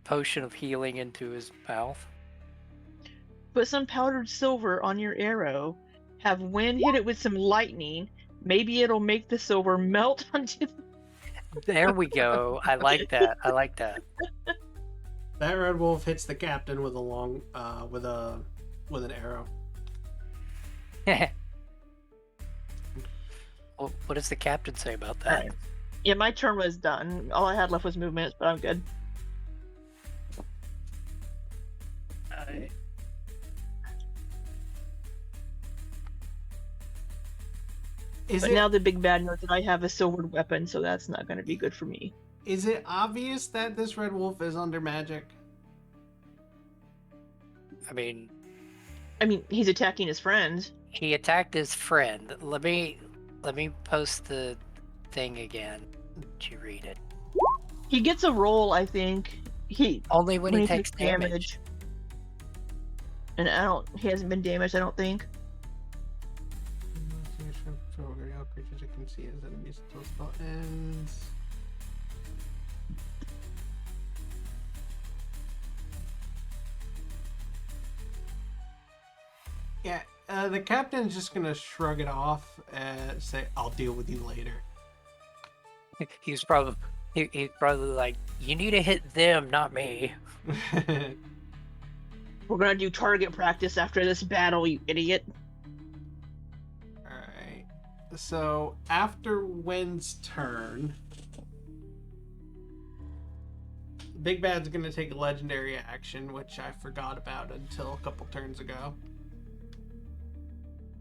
potion of healing into his mouth. Put some powdered silver on your arrow. Have Wynne hit it with some lightning. Maybe it'll make the silver melt onto. There we go. I like that. I like that. That red wolf hits the captain with a long with an arrow. Well, what does the captain say about that? Alright. Yeah, my turn was done. All I had left was movement, but I'm good. Is But it now the big bad knows that I have a silvered weapon, so that's not going to be good for me. is it obvious that this red wolf is under magic? I mean, I mean, he's attacking his friends. he attacked his friend. Let me post the thing again. Did you read it? He gets a roll, I think. Only when he takes damage. And he hasn't been damaged, I don't think. All creatures you can see as enemies until spell ends. Yeah, the captain's just gonna shrug it off and say, "I'll deal with you later." He's probably like, you need to hit them, not me. We're going to do target practice after this battle, you idiot. Alright. So, after Wynne's turn, Big Bad's gonna take a legendary action, which I forgot about until a couple turns ago.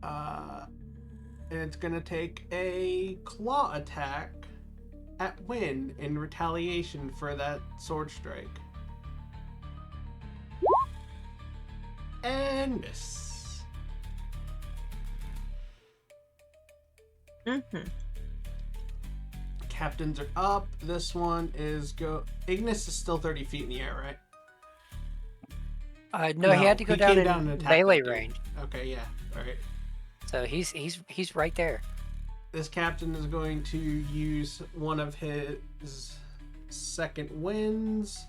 And it's gonna take a claw attack at Wynne in retaliation for that sword strike. And miss. Mm-hmm. Captains are up. This one is Ignis is still 30 feet in the air, right? No, he had to go came down and in attacked melee that dude. range. Okay, yeah. Alright. So he's right there. This captain is going to use one of his second winds.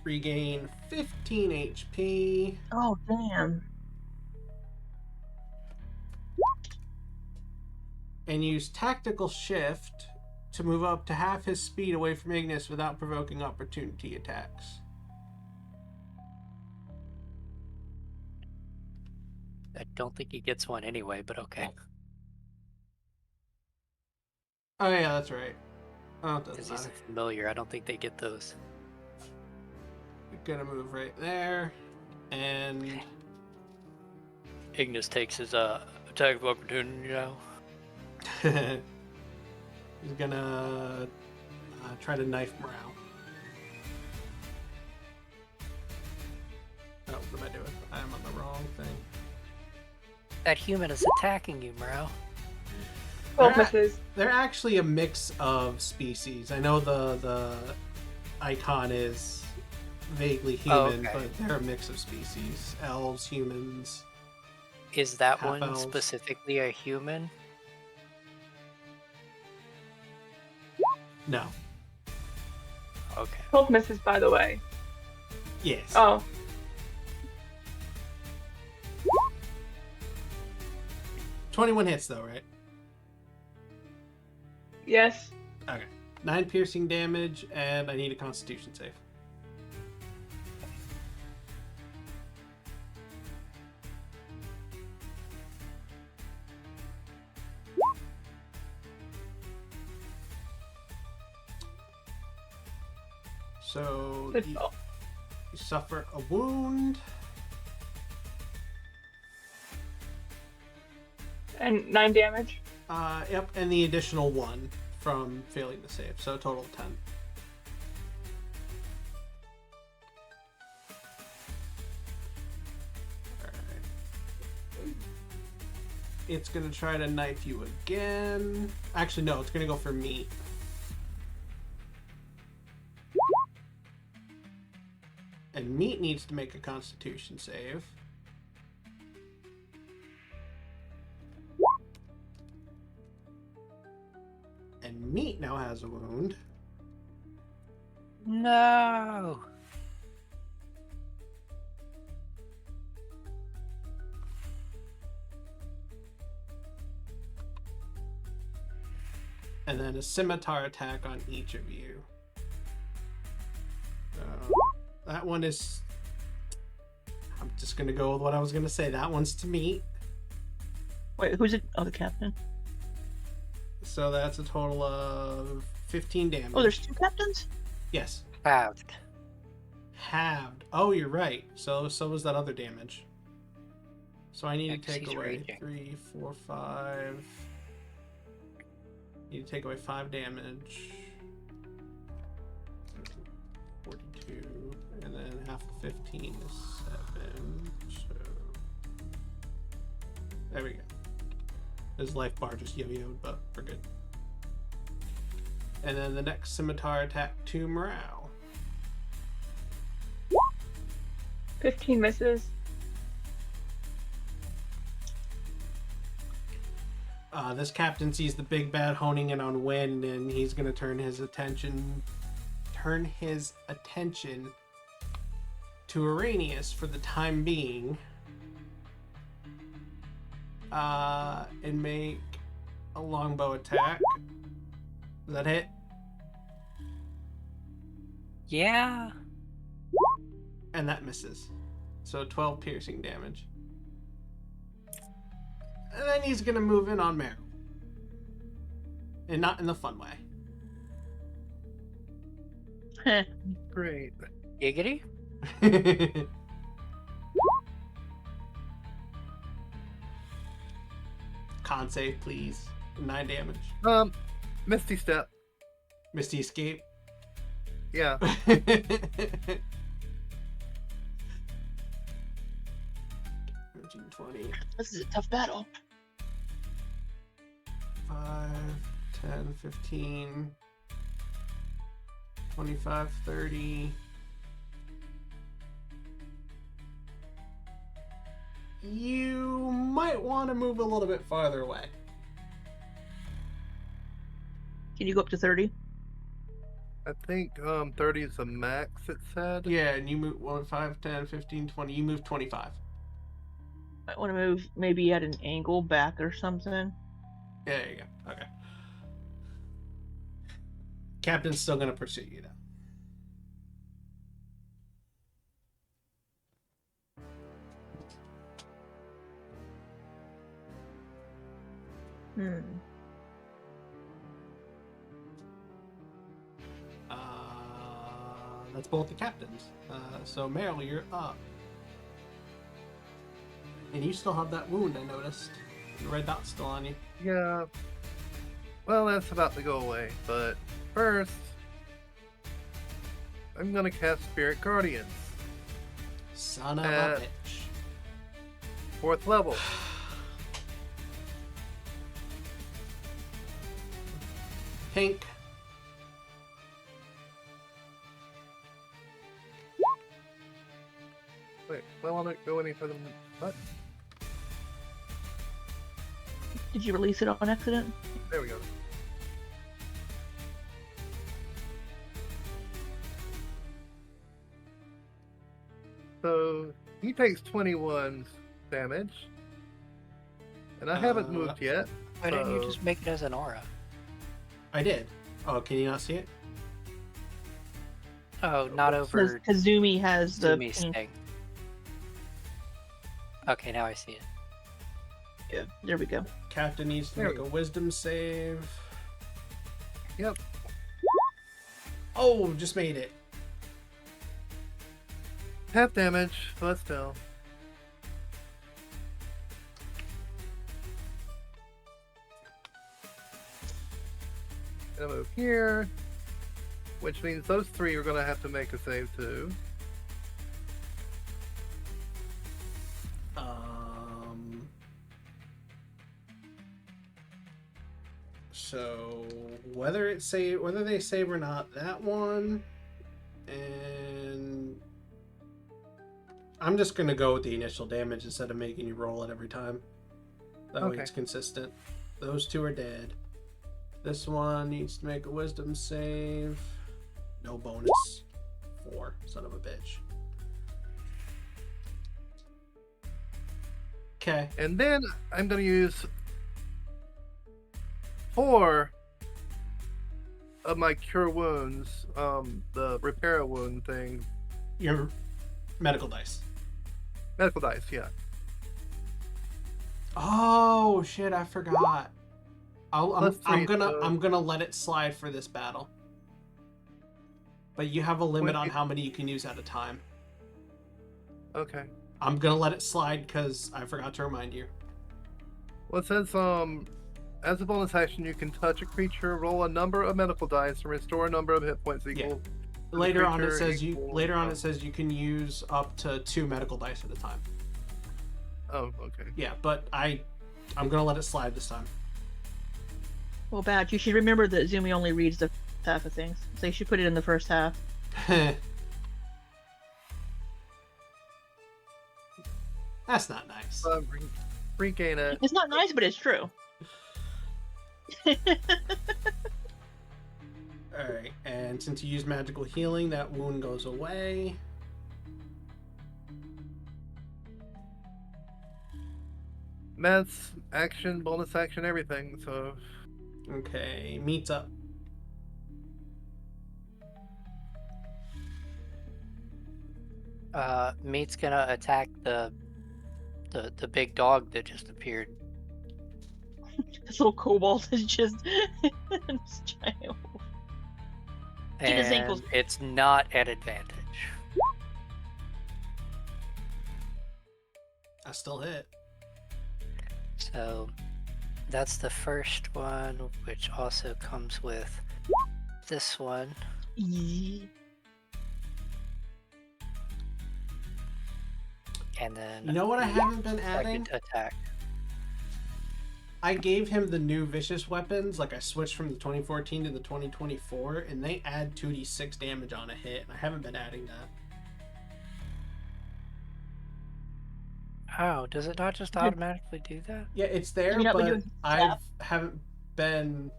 Regain 15 HP. Oh, damn. And use tactical shift to move up to half his speed away from Ignis without provoking opportunity attacks. I don't think he gets one anyway, but okay. Oh yeah, that's right. Oh, it Because doesn't he's matter. a familiar. I don't think they get those. Gonna move right there. And Ignis takes his attack of opportunity now. he's gonna try to knife Morale. Oh, what am I doing? I'm on the wrong thing. That human is attacking you, Meryl. 12 They're misses. They're actually a mix of species. I know the icon is vaguely human, okay. but they're a mix of species. Elves, humans. Is that Half one elves. specifically a human? No. Okay. 12 misses, by the way. Yes. Oh, 21 hits though, right? yes. Okay. 9 piercing damage, and I need a Constitution save. So Good. you suffer a wound. And 9 damage. Yep, and the additional 1 from failing the save, so a total of 10. Alright. It's gonna try to knife you again. Actually, no, it's gonna go for meat. And meat needs to make a Constitution save. And meat now has a wound. No. And then a scimitar attack on each of you. That one is... I'm just going to go with what I was going to say. That one's to meat. Wait, who's it? Oh, the captain. So that's a total of 15 damage. Oh, there's 2 captains? Yes. Halved. Halved. Oh, you're right. So was that other damage. So I need to Yeah, 'cause take he's away raging. 3, 4, 5. Need to take away 5 damage. 42. And then half of 15 is 7. So there we go. His life bar just yo-yoed, but we're good. And then the next scimitar attack to Morale. 15 misses. This captain sees the big bad honing in on Wynne, and he's gonna turn his attention to Araneus for the time being. And make a longbow attack. Does that hit? Yeah. And that misses. So 12 piercing damage. And then he's gonna move in on Meryl. And not in the fun way. Heh. Great. Giggity. Con save, please. 9 damage. Misty Step. Misty escape. Yeah. 20. This is a tough battle. 5, 10, 15, 25, 30. You might want to move a little bit farther away. Can you go up to 30? I think 30 is the max, it said. Yeah, and you move 1, 5, 10, 15, 20. You move 25. Might want to move maybe at an angle back or something. Yeah, there you go. Okay. Captain's still going to pursue you now. That's both the captains. So Meryl, you're up. And you still have that wound, I noticed. The red dot's still on you. Yeah. Well, that's about to go away, but first, I'm gonna cast Spirit Guardians. Son of a bitch. 4th level. Pink. Wait, do I want to go any further than what? Did you release it on accident? There we go. So he takes 21 damage, and I haven't moved yet. Why didn't you so- just make it as an aura? I did. Oh, can you not see it? Oh, not over Because Zoomy has the Zoomy's pink. thing. Okay, now I see it. Yeah, there we go. Captain needs to There make we a wisdom save. Yep. Oh, just made it. Half damage, but still. Gonna move here, which means those 3 are gonna have to make a save too. So whether they save or not, that one, and I'm just gonna go with the initial damage instead of making you roll it every time. That way Okay. it's consistent. Those 2 are dead. This one needs to make a wisdom save. No bonus. 4. Son of a bitch. Okay. And then I'm gonna use 4 of my cure wounds, the repair a wound thing. Your medical dice. Medical dice, yeah. Oh shit! I forgot. I'm +3, gonna let it slide for this battle. But you have a limit on Wait. how many you can use at a time. Okay. I'm gonna let it slide because I forgot to remind you. Well, it says, as a bonus action, you can touch a creature, roll a number of medical dice, and restore a number of hit points equal. to the Later on, it creature says equal- you can use up to 2 medical dice at a time. Oh, okay. Yeah, but I'm gonna let it slide this time. Well, bad. You should remember that Zoomy only reads the first half of things, so you should put it in the first half. That's not nice. Regain it. It's not nice, but it's true. Alright, and since you use magical healing, that wound goes away. That's action, bonus action, everything, so. Okay, meets up. Meat's gonna attack the big dog that just appeared. This little kobold is just it's giant. Get his ankles. And it's not at advantage. I still hit. So that's the first one, which also comes with this one. And then You know what I haven't been adding? second attack. I gave him the new vicious weapons, like I switched from the 2014 to the 2024, and they add 2d6 damage on a hit, and I haven't been adding that. Oh, does it not just automatically do that? Yeah, it's there, you not been but doing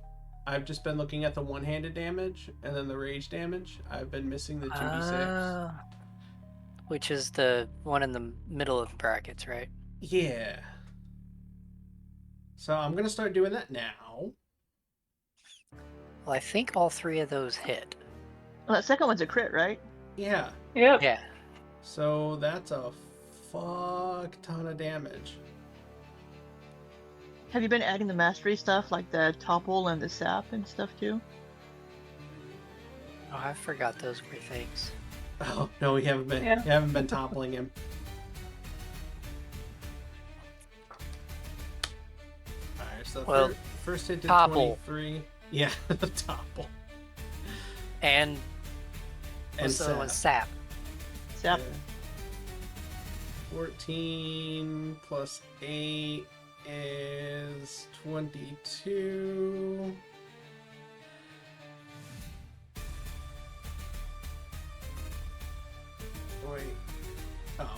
I've just been looking at the one-handed damage and then the rage damage. I've been missing the 2d6. Ah, which is the one in the middle of the brackets, right? Yeah. So I'm gonna start doing that now. Well, I think all 3 of those hit. Well, that second one's a crit, right? Yeah. Yep. Yeah. So that's a fuck ton of damage. Have you been adding the mastery stuff like the topple and the sap and stuff too? Oh, I forgot those were things. Oh no, we haven't been. Yeah. You haven't been toppling him. All right. So Well, first hit to topple. 23. Yeah, the topple. And And what's the other one? sap. Sap. Yeah. 14 plus 8 is 22. Wait. Oh.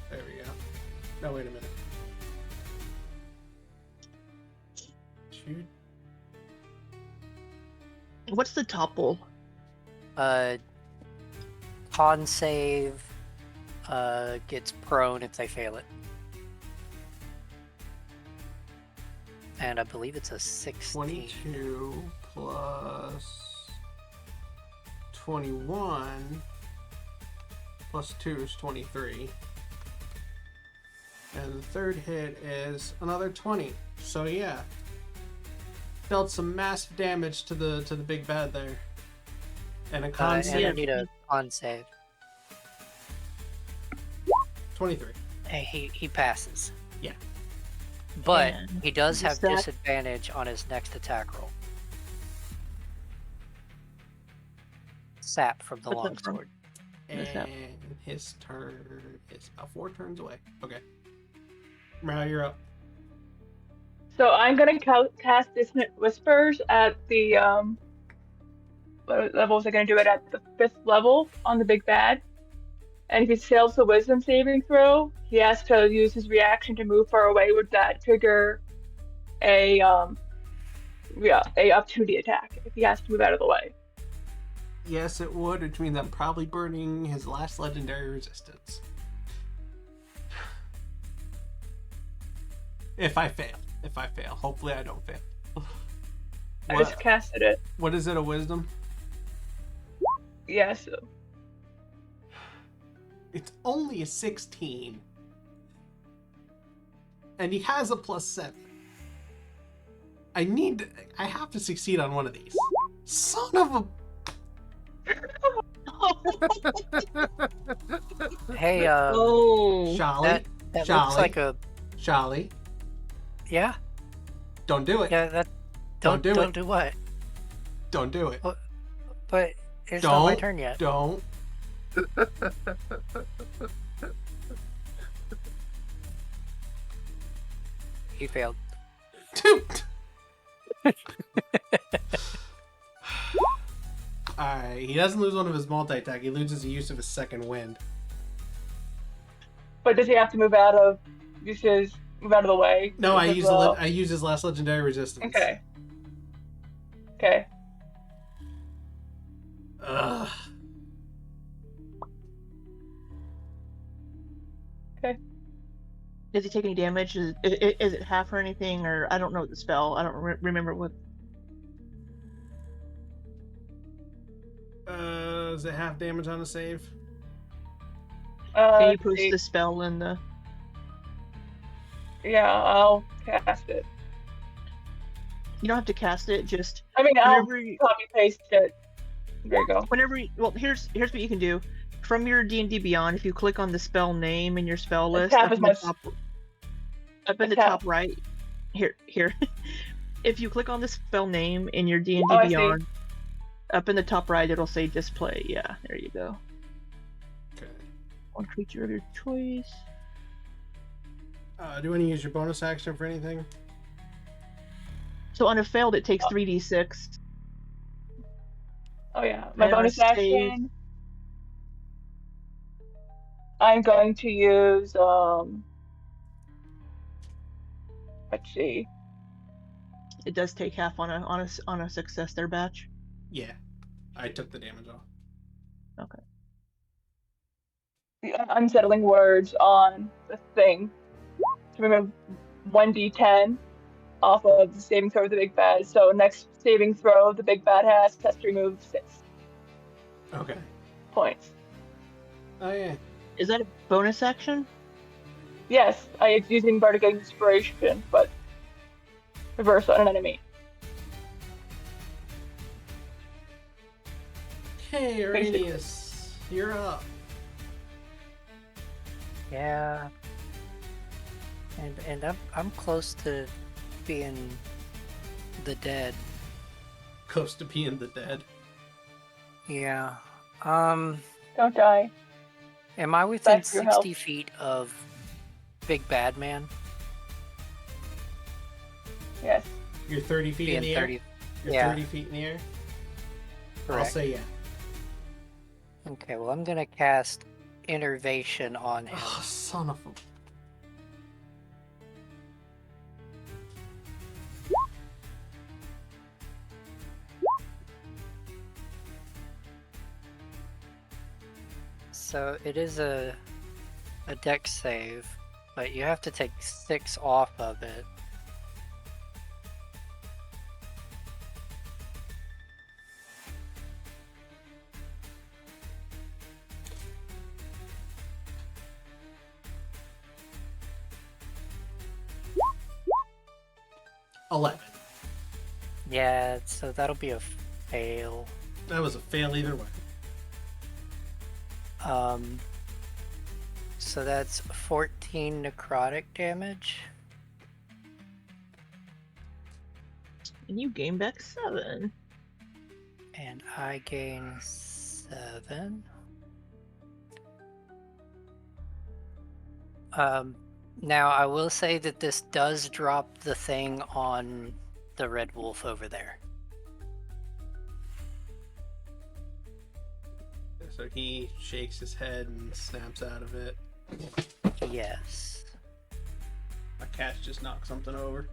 There we go. No, wait a minute. Shoot. What's the topple? Con save gets prone if they fail it. And I believe it's a 16. 22 plus 21 plus 2 is 23. And the third hit is another 20. So yeah. Dealt some massive damage to the big bad there. And a con And I save need a con save. 23. Hey, he passes. Yeah. But And he does is have that- disadvantage on his next attack roll. Sap from the What's that from? longsword. What's that? And his turn is about 4 turns away. Okay. Meryl, you're up. So I'm gonna cast Dissonant Whispers at the what level was I gonna do it at? The 5th level on the big bad. And if he fails the Wisdom saving throw, he has to use his reaction to move far away. Would that trigger a opportunity attack if he has to move out of the way? Yes, it would, which means I'm probably burning his last legendary resistance. If I fail. Hopefully I don't fail. I just casted it. What is it, a wisdom? Yes. It's only a 16. And he has a +7. I have to succeed on one of these. Son of a... Hey, Oh. Sholly. that Sholly. looks like a Sholly. yeah, Don't do it. yeah. That Don't do don't it. do what? Don't do it. But it's not my Don't. turn yet. Don't. He failed. Alright, he doesn't lose one of his multi-attack. He loses the use of his second wind. But does he have to move out of the way? No, I as use well? I use his last legendary resistance. Okay. Okay. Ugh. Does he take any damage? Is it half or anything? Or I don't know the spell. I don't remember what. Is it half damage on a save? Can you let's post see. the spell in the? Yeah, I'll cast it. You don't have to cast it. Just I mean, I'll whenever you, copy paste it. There you go. well, here's what you can do. From your D&D Beyond, if you click on the spell name in your spell list, half up as in the much. top, up in the It's half. top right, here. If you click on the spell name in your D&D Oh, I see. Beyond, up in the top right, it'll say display. Yeah, there you go. Okay. One creature of your choice. Do you want to use your bonus action for anything? So on a failed, it takes 3d6. Oh yeah, my And on a bonus save- action. I'm going to use let's see. It does take half on a success there, Batch. Yeah, I took the damage off. Okay. The unsettling words on the thing to remove 1d10 off of the saving throw of the big bad. So next saving throw the big bad has to remove 6 Okay. points. Oh yeah. Is that a bonus action? Yes, it's using Bardic Inspiration, but reverse on an enemy. Hey, Basically. Araneus, you're up. Yeah. And I'm close to being the dead. Close to being the dead. Yeah. Don't die. Am I within Back to your 60 health. feet of Big Bad Man? Yes. You're 30 feet in Being the 30. air? You're Yeah. 30 feet in the air? I'll Correct. say yeah. Okay, well, I'm gonna cast Innervation on him. Oh, son of a... So it is a dex save, but you have to take 6 off of it. $11. Yeah, so that'll be a fail. That was a fail either way. So that's 14 necrotic damage. And you gain back 7. And I gain 7. Now I will say that this does drop the thing on the red wolf over there. So he shakes his head and snaps out of it. Yes. My cat just knocked something over.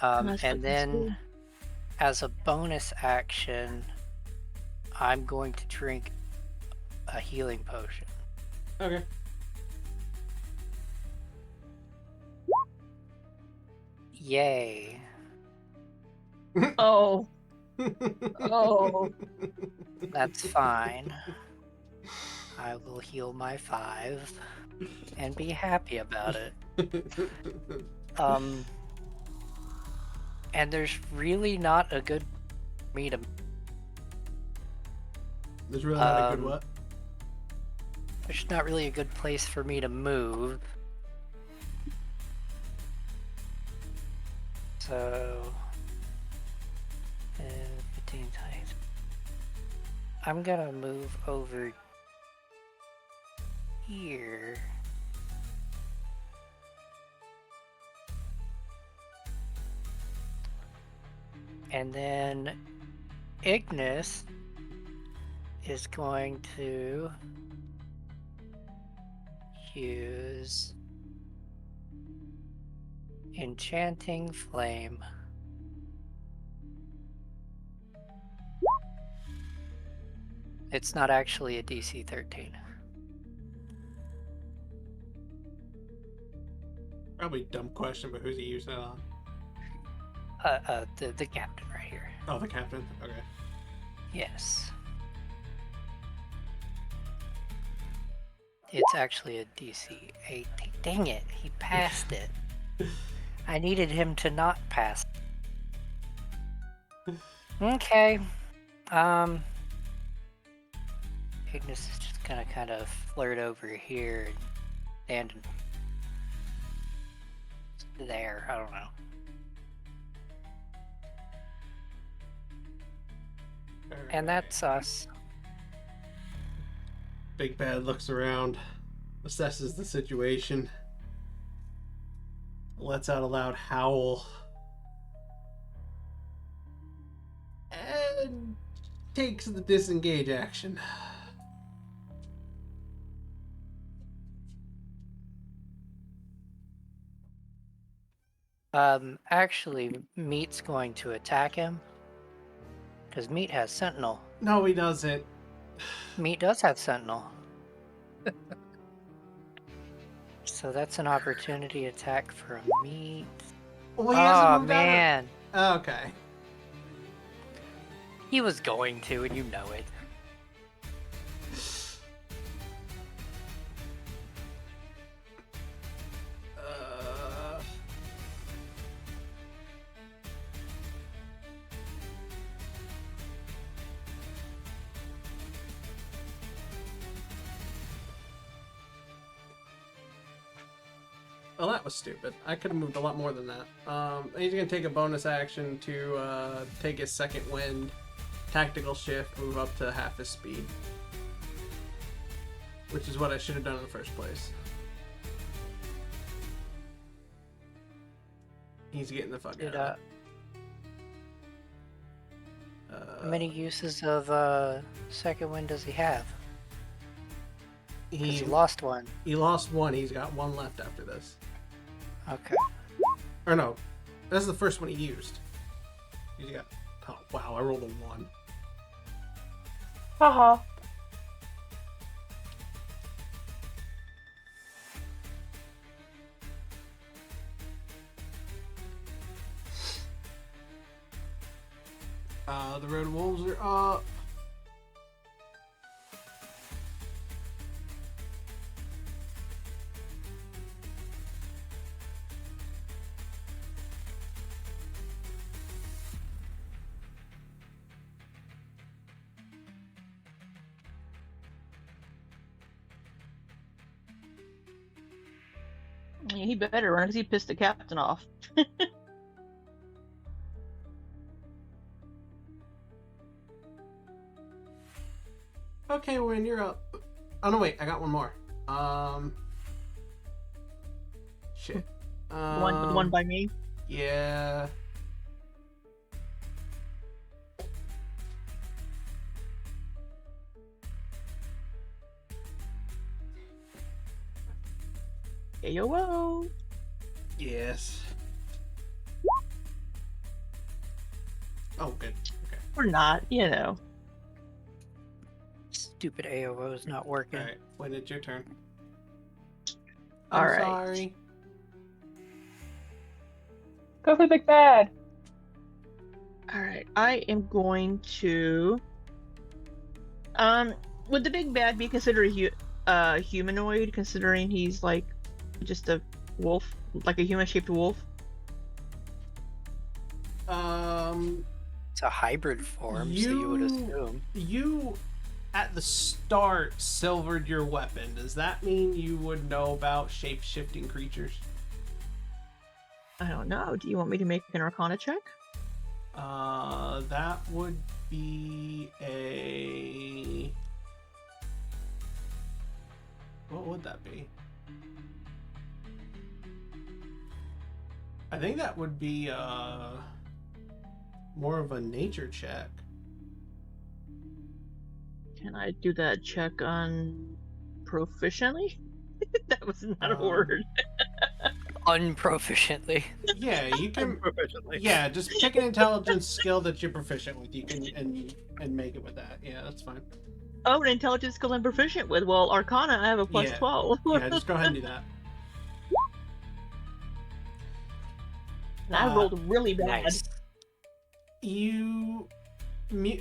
And then as a bonus action, I'm going to drink a healing potion. Okay. Yay. Oh. Oh. That's fine. I will heal my 5 and be happy about it. And there's really not a good me to. There's really not a good what? There's not really a good place for me to move. So 15 times. I'm gonna move over here. And then Ignis is going to use Enchanting Flame. It's not actually a DC 13. Probably a dumb question, but who's he using it on? The captain right here. Oh, the captain? Okay. Yes. It's actually a DC 18. Dang it, he passed it. I needed him to not pass. Okay. Ignis is just gonna kind of flirt over here and there. I don't know. And that's us. Big Bad looks around, assesses the situation, lets out a loud howl, and takes the disengage action. Actually, Meat's going to attack him. Because Meat has Sentinel. No, he doesn't. Meat does have Sentinel. So that's an opportunity attack for Meat. Well, he hasn't Oh, moved out of- man. Okay. He was going to, and you know it. Well, that was stupid. I could have moved a lot more than that. He's gonna take a bonus action to take his second wind, tactical shift, move up to half his speed, which is what I should have done in the first place. He's getting the fuck Did, out. How many uses of second wind does he have? Because he lost one. He lost one. He's got one left after this. Okay. Or no, that's the first one he used. He's got. Oh wow! I rolled a 1. Haha. The red wolves are up. Yeah, he better run because he pissed the captain off. Okay, Wynne, you're up. Oh no, wait, I got one more. Shit. The one by me. Yeah. AOO. Yes. Oh, good. Okay. Or not, you know. Stupid AOO is not working. All right, Wynne, it's your turn. All I'm right. sorry. Go for the big bad. Alright, I am going to... would the big bad be considered a humanoid, considering he's, like, just a wolf? Like a human-shaped wolf? It's a hybrid form, so you would assume. You, at the start, silvered your weapon. Does that mean you would know about shape-shifting creatures? I don't know. Do you want me to make an Arcana check? That would be a... What would that be? I think that would be, more of a nature check. Can I do that check on proficiently? That was not a word. Unproficiently. Yeah, you can... Proficiently. Yeah, just pick an intelligence skill that you're proficient with. You can and make it with that. Yeah, that's fine. Oh, an intelligence skill I'm proficient with. Well, Arcana, I have a plus Yeah. 12. Yeah, just go ahead and do that. And I rolled really bad. Nice.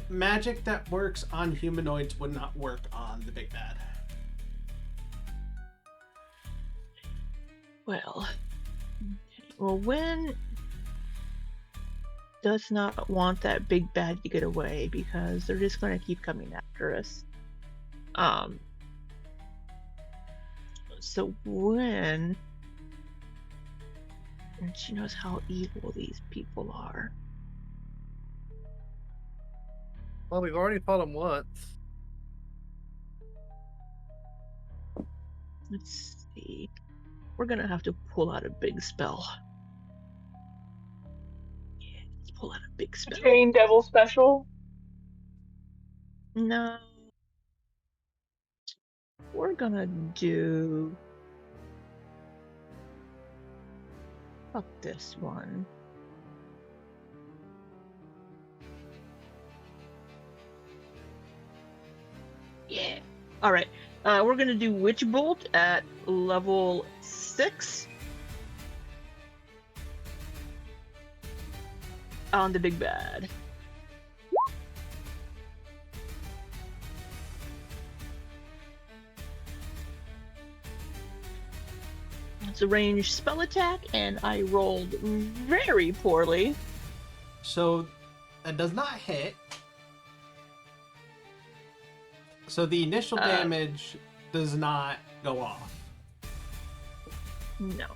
Magic that works on humanoids would not work on the big bad. Well, Wynne does not want that big bad to get away because they're just going to keep coming after us. So Wynne, and she knows how evil these people are. Well, we've already fought them once. Let's see. We're gonna have to pull out a big spell. Yeah, let's pull out a big spell. Chain Devil special. No. We're gonna do... Fuck this one. Yeah. All right. We're gonna do Witch Bolt at level 6 on the big bad. It's a ranged spell attack, and I rolled very poorly. So that does not hit. So the initial damage does not go off. No.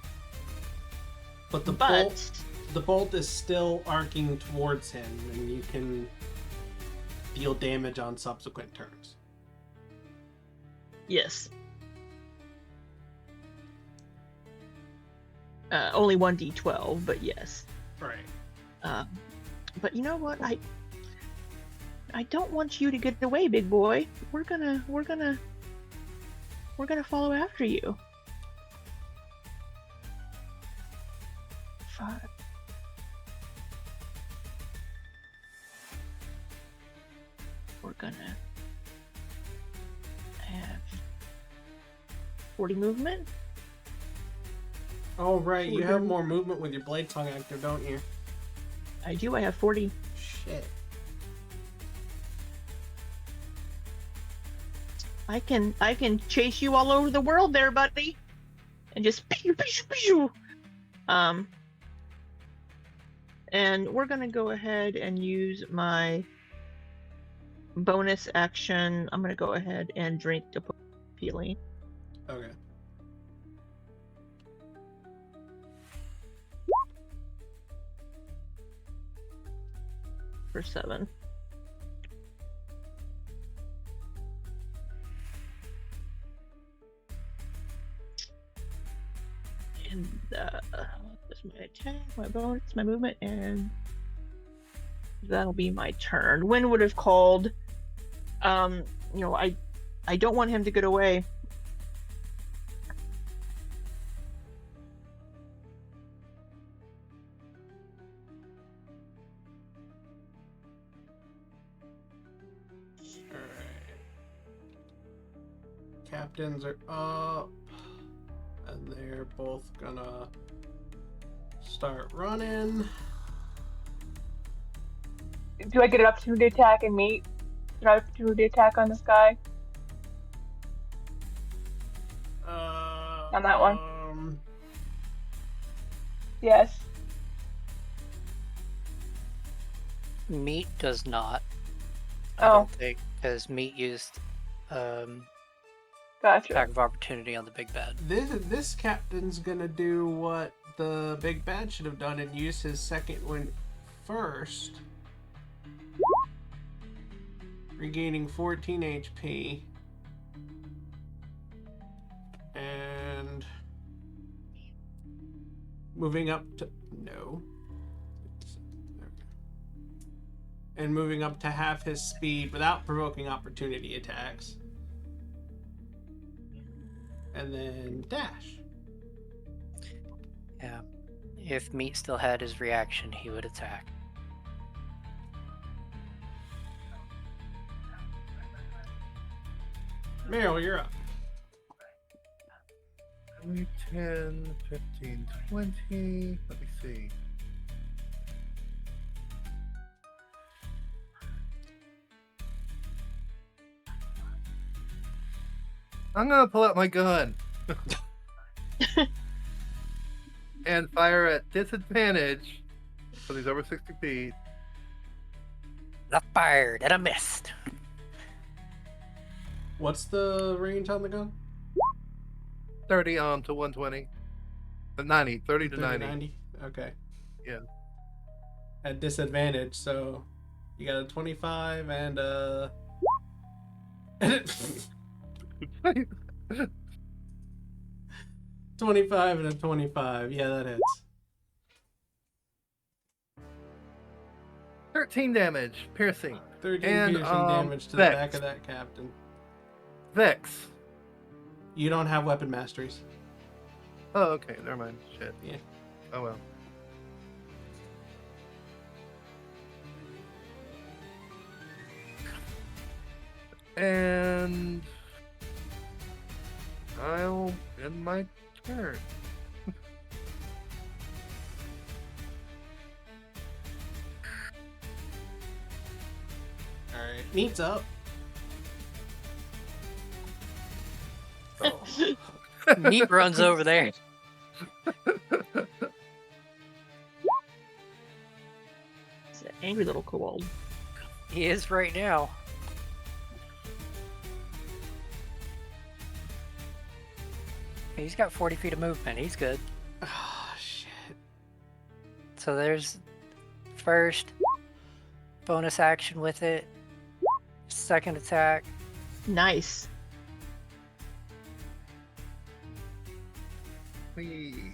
But the bolt is still arcing towards him, and you can deal damage on subsequent turns. Yes. Only 1d12, but yes. Right. But you know what? I don't want you to get away, big boy. We're gonna follow after you. 5. We're gonna have 40 movement. Oh, right. You have more movement with your blade tongue active, don't you? I do. I have 40. Shit. I can chase you all over the world there, buddy, and just pew pew pew. And we're gonna go ahead and use my bonus action. I'm gonna go ahead and drink the healing. Okay. For 7. And that's my attack, my bonus, my movement, and that'll be my turn. Wynne would have called. You know, I don't want him to get away. Captains are up, and they're both gonna start running. Do I get an opportunity attack and meet? An opportunity attack on this guy? On that one? Yes. Meat does not. I Oh. don't think, because Meat used Gotcha. attack of opportunity on the big bad. This captain's gonna do what the big bad should have done and use his second one first, regaining 14 HP, and moving up to and moving up to half his speed without provoking opportunity attacks. And then dash. Yeah. If Meat still had his reaction, he would attack. Meryl, you're up. 10, 15, 20. Let me see. I'm gonna pull out my gun and fire at disadvantage because he's over 60 feet. I fired and I missed. What's the range on the gun? 30 to 120. 90. 30 to 90. 90? Okay. Yeah. At disadvantage, so you got a 25 and a... 25 and a 25. Yeah, that hits. 13 damage, piercing. 13 And, piercing damage to Vex. the back of that captain. Vex. You don't have weapon masteries. Oh, okay. Never mind. Shit. Yeah. Oh well. And I'll end my turn. Alright, meat's up. Meat runs over there. It's an angry little kobold. He is right now. He's got 40 feet of movement. He's good. Oh, shit. So there's first bonus action with it. Second attack. Nice. Whee.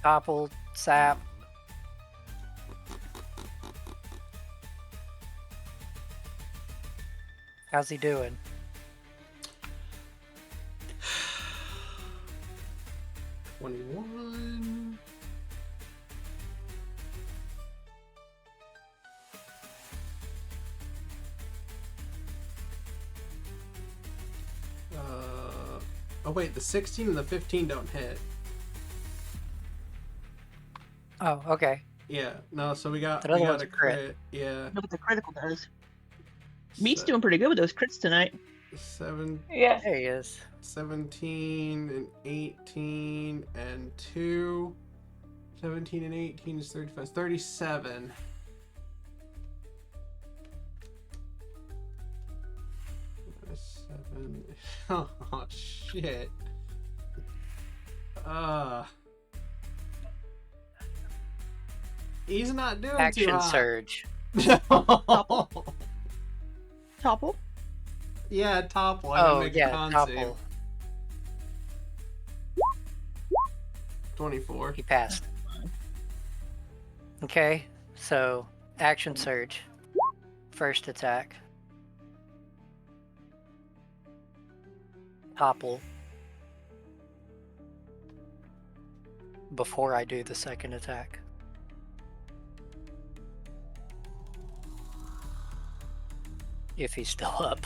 Topple, sap. How's he doing? $21. Oh wait, the 16 and the 15 don't hit. Oh, okay. Yeah, no, so we got That other one's a a crit. crit. Yeah. Know what the critical does. Meat's doing pretty good with those crits tonight. 7, Yes. There he is. 17 and 18 and 2. 17 and 18 is 35. 37. Seven. Oh shit. He's not doing too Action hot. surge. No. Topple. Yeah, topple. I Oh, make a yeah, con topple. save. 24. He passed. Okay, so action surge. First attack. Topple. Before I do the second attack. If he's still up.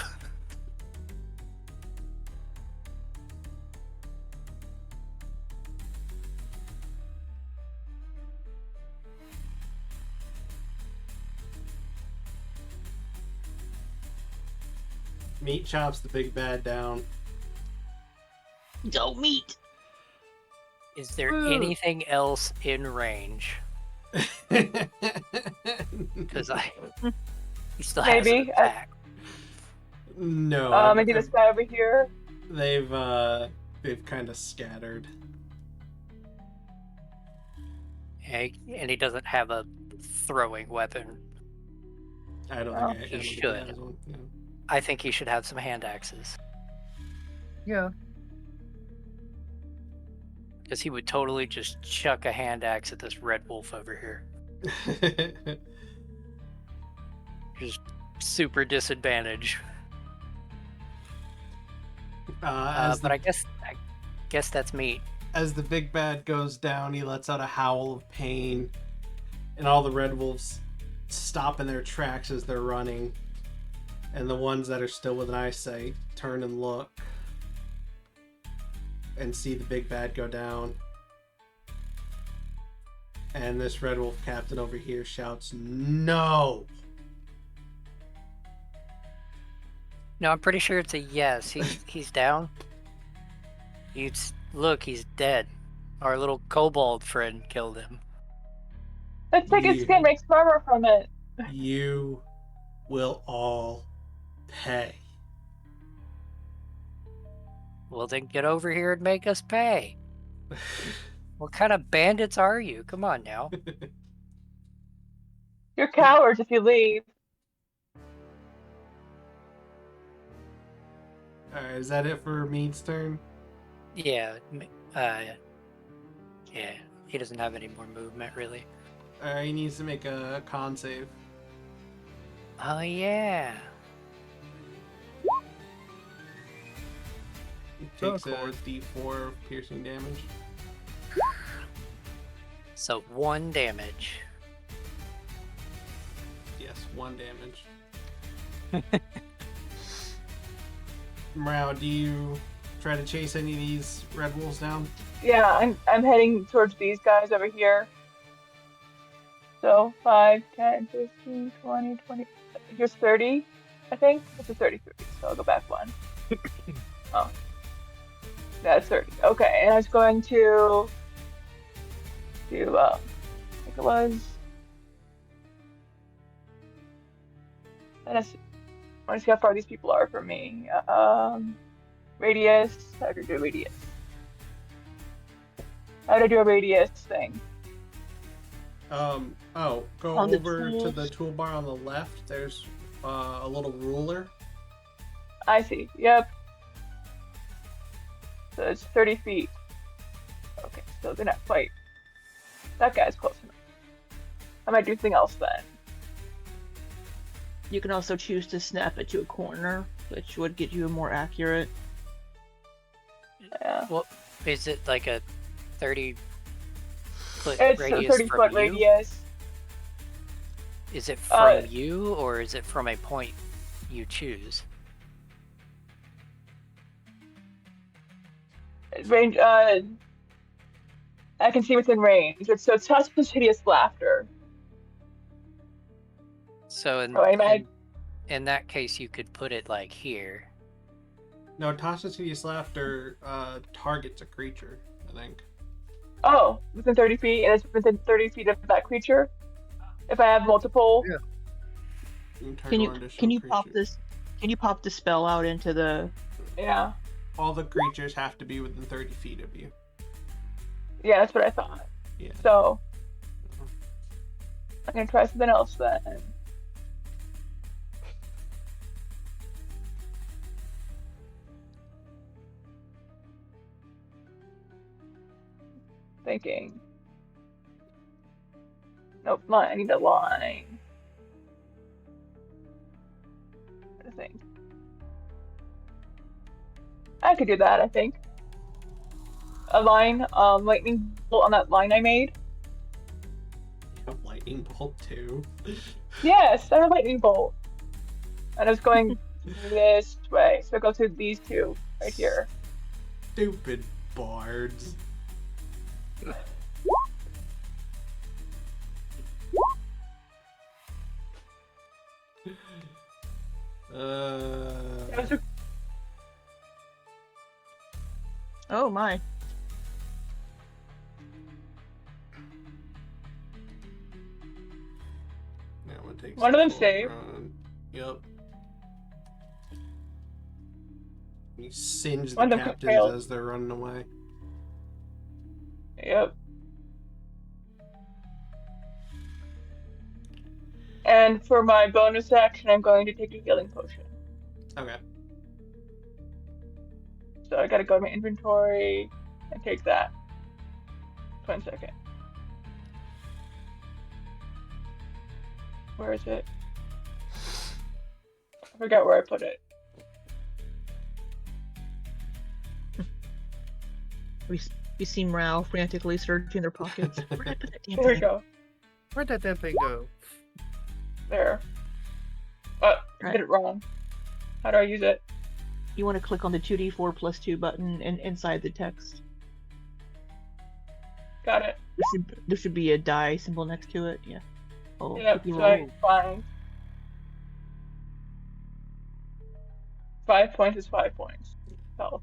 Meat chops the big bad down. Go meat. Is there Woo. anything else in range? Because he still has an Maybe. attack. No. Maybe this guy over here. They've kind of scattered. And he doesn't have a throwing weapon. I don't Oh. think He I don't think should. has one. No. I think he should have some hand axes. Yeah. Because he would totally just chuck a hand axe at this red wolf over here. Just super disadvantage. But I guess that's meat. As the big bad goes down, he lets out a howl of pain, and all the red wolves stop in their tracks as they're running, and the ones that are still within eyesight turn and look and see the big bad go down. And this red wolf captain over here shouts, "No!" No, I'm pretty sure it's a yes. He's down. Look, he's dead. Our little kobold friend killed him. Let's take his Yeah. skin, make armor from it. You will all pay. Well, then get over here and make us pay. What kind of bandits are you? Come on now. You're cowards if you leave. Alright, is that it for Mead's turn? Yeah. Yeah. He doesn't have any more movement, really. Alright, he needs to make a con save. Oh, yeah. It Oh, takes of a course. D4 of piercing damage. So 1 damage. Yes, 1 damage. Meryl, do you try to chase any of these red wolves down? Yeah, I'm heading towards these guys over here. So 5, 10, 15, 20, 20. Here's 30, I think. This is 33, so I'll go back 1. Oh, that's 30. Okay, and I was going to do, I think it was. I want to see how far these people are from me. Radius. How do I do a radius? How do I do a radius thing? Go On the over to the tools. toolbar on the left. There's a little ruler. I see. Yep. So it's 30 feet. Okay, so they're not quite. That guy's close enough. I might do something else then. You can also choose to snap it to a corner, which would get you a more accurate. Yeah. Well, is it like a 30-foot It's a radius 30 from foot you? radius. Is it from you, or is it from a point you choose? Range. I can see within range. So it's Tusk's hideous laughter. So Oh, in that case, you could put it like here. No, Tasha's Hideous Laughter targets a creature, I think. Oh, within 30 feet, and it's within 30 feet of that creature. If I have multiple. Yeah. Can you pop this? Can you pop the spell out into the? Yeah. All the creatures have to be within 30 feet of you. Yeah, that's what I thought. Yeah. So I'm gonna try something else then. Thinking. Nope, I need a line. I think. I could do that, I think. A line, lightning bolt on that line I made. A lightning bolt too. Yes, I have a lightning bolt. And I was going this way, so I go through these two right here. Stupid bards. Oh my! That one takes One of them a full saved. run. Yep. You singe the One of them captains failed. as they're running away. Yep. And for my bonus action, I'm going to take a healing potion. Okay. So I gotta go to my inventory and take that. 1 second. Where is it? I forgot where I put it. You see Meryl frantically searching their pockets. Where did I put that damn There we thing? go. Where'd that damn thing go? There. I Right. did it wrong. How do I use it? You want to click on the 2d4 plus 2 button and inside the text. Got it. There should be a die symbol next to it. Yeah. Oh, Yep, if you so roll. I find 5 points is 5 points. Health.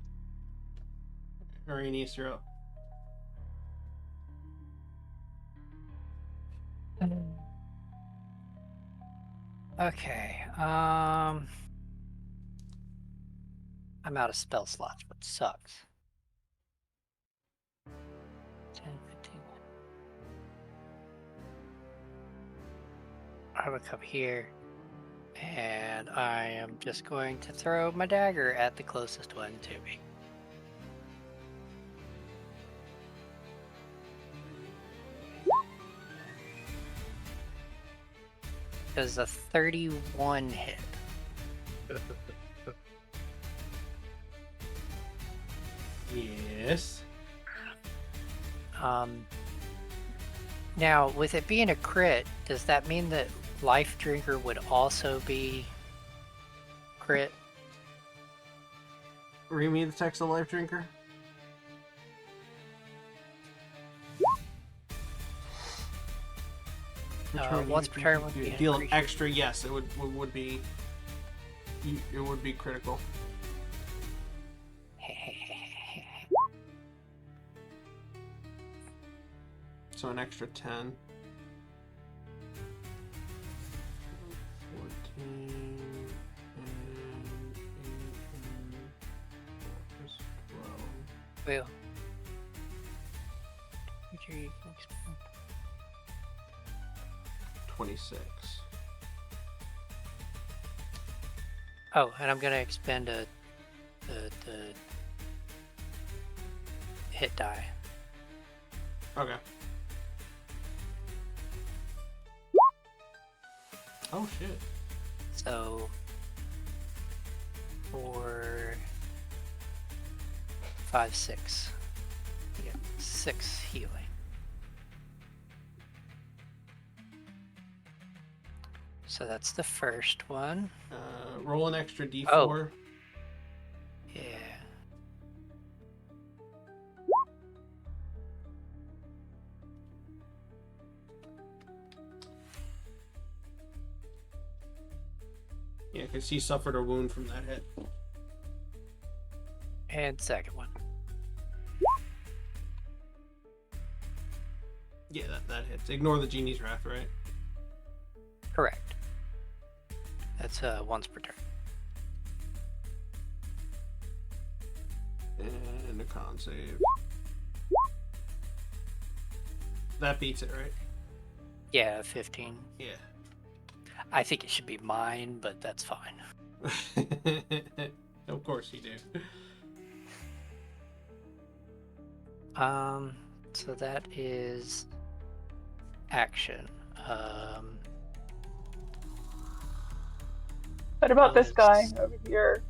Araneus, you're up. Okay. I'm out of spell slots, which sucks. 10, 15. I look up here, and I am just going to throw my dagger at the closest one to me. Does a 31 hit? Yes. Now, with it being a crit, does that mean that Life Drinker would also be crit? Read me the text of Life Drinker. Once per turn would be deal an creature. extra. Yes, it would be. It would be critical. So an extra 10. 14 and 8 and 4 is 12. Well. 26. Oh, and I'm gonna expend the hit die. Okay. Oh shit. So for 5, 6. Yeah, 6 healing. So that's the first one. Roll an extra d4. Oh. Yeah. Yeah, because he suffered a wound from that hit. And second one. Yeah, that hits. Ignore the genie's wrath, right? Correct. That's once per turn. And a con save. That beats it, right? Yeah, 15. Yeah. I think it should be mine, but that's fine. Of course you do. So that is action. What about this guy over here?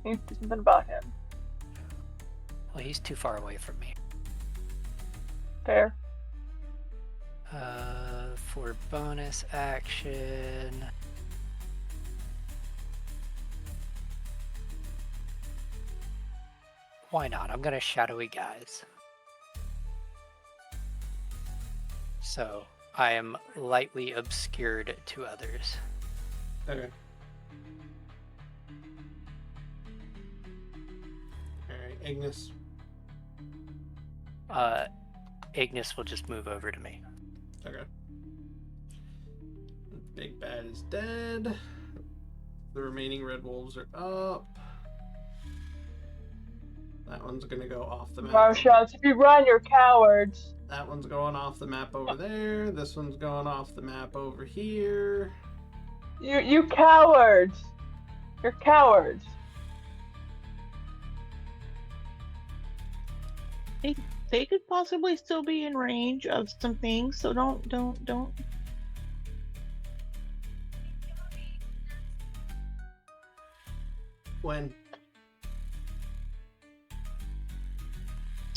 Needs to do something about him. Well, he's too far away from me. Fair. For bonus action. Why not? I'm gonna shadowy guys. So I am lightly obscured to others. Okay. Alright, Ignis. Ignis will just move over to me. Okay. The big bad is dead. The remaining red wolves are up. That one's gonna go off the map. Marshalls, if you run, you're cowards. That one's going off the map over there. This one's going off the map over here. You cowards. You're cowards. They could possibly still be in range of some things, so don't. When?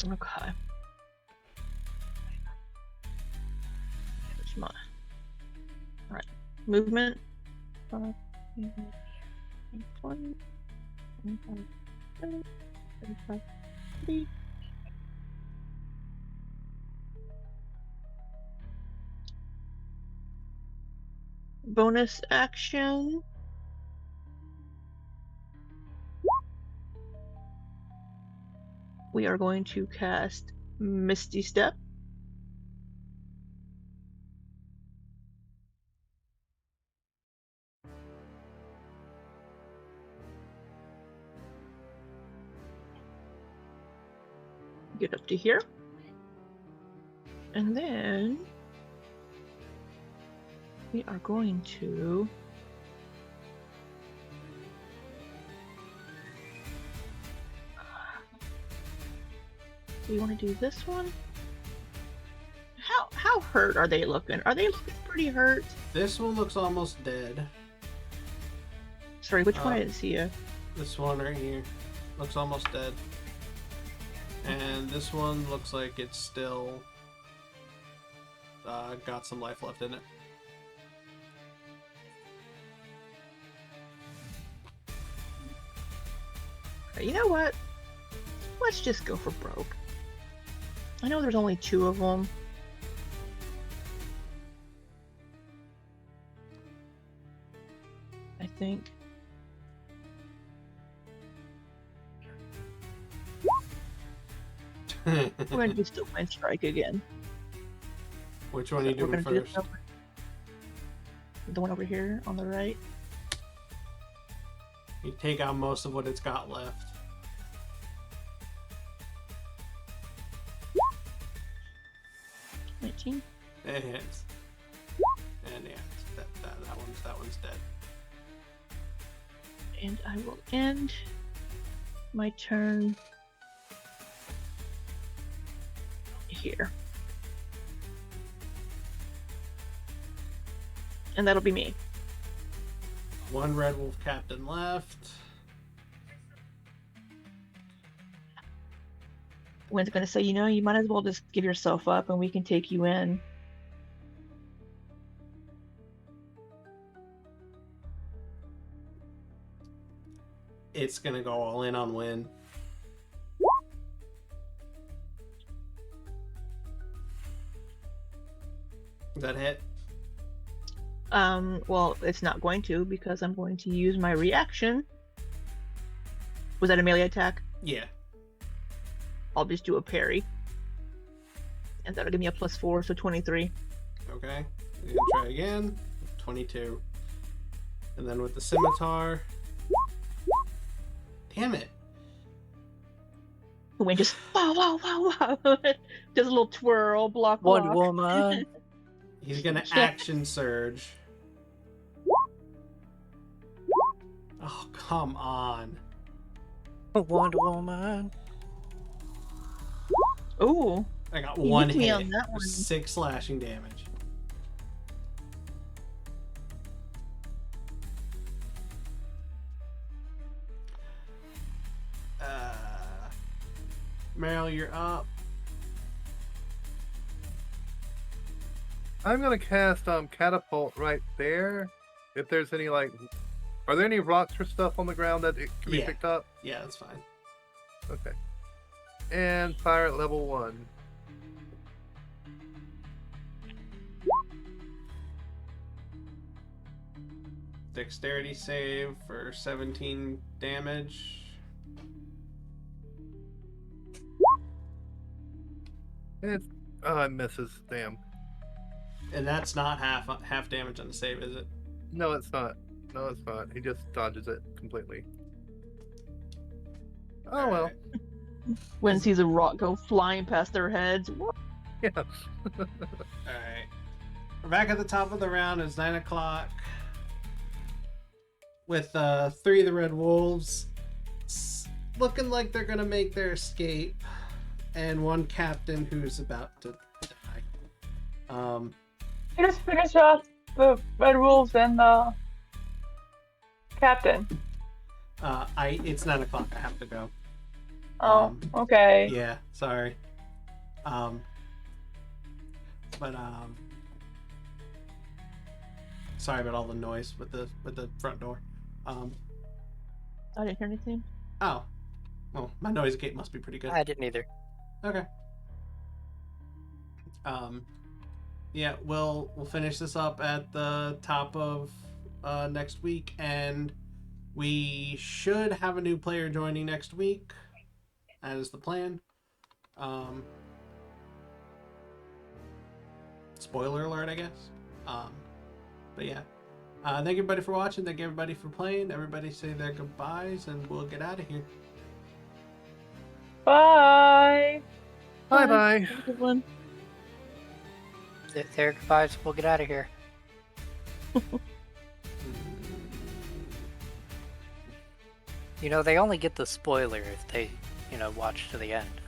Okay. Where's my... Alright. Movement. 5, 20, 25, 30, 35, 40. Bonus action. We are going to cast Misty Step. Get up to here. And then we are going to do you want to do this one? How hurt are they looking? Are they looking pretty hurt? This one looks almost dead. Sorry, which one? I didn't see you. This one right here looks almost dead. And this one looks like it's still got some life left in it. You know what? Let's just go for broke. I know there's only 2 of them. I think. We're gonna do still wind strike again. Which one are you We're doing gonna do first? the one over here on the right. You take out most of what it's got left. It hits. And yeah, that one's dead. And I will end my turn here. And that'll be me. One Red Wolf captain left. Wynne's gonna say, you know, you might as well just give yourself up and we can take you in. It's gonna go all in on Wynne. Does that hit? Well, it's not going to because I'm going to use my reaction. Was that a melee attack? Yeah. I'll just do a parry. And that'll give me a +4, so 23. Okay. You're gonna try again. 22. And then with the scimitar. Damn it. Wynne just wow, wow, wow, wow. Does a little twirl, block. Wonder Woman. He's gonna Yeah. action surge. Oh, come on. Wonder Woman. Ooh. I got You one hit me hit on that for one. 6 slashing damage. Meryl, you're up. I'm gonna cast catapult right there. If there's any are there any rocks or stuff on the ground that it can be Yeah. picked up? Yeah, that's fine. Okay. And fire at level 1. Dexterity save for 17 damage. It misses. Damn. And that's not half damage on the save, is it? No, it's not. No, it's not. He just dodges it completely. Oh well. Alright. Wynne sees a rock go flying past their heads. Yeah. Alright. We're back at the top of the round. It's 9 o'clock. With 3 of the Red Wolves looking like they're gonna make their escape. And 1 captain who's about to die. You just finish off the Red Wolves and the captain. It's 9 o'clock. I have to go. Oh, okay. Yeah, sorry. Sorry about all the noise with the front door. I didn't hear anything. Oh, well, my noise gate must be pretty good. I didn't either. Okay. Yeah, we'll finish this up at the top of next week, and we should have a new player joining next week. That is the plan. Spoiler alert, I guess. But yeah. Thank everybody for watching. Thank everybody for playing. Everybody say their goodbyes, and we'll get out of here. Bye. Bye bye. Have a good one. There, goodbyes. We'll get out of here. You know, they only get the spoiler if they, watch to the end.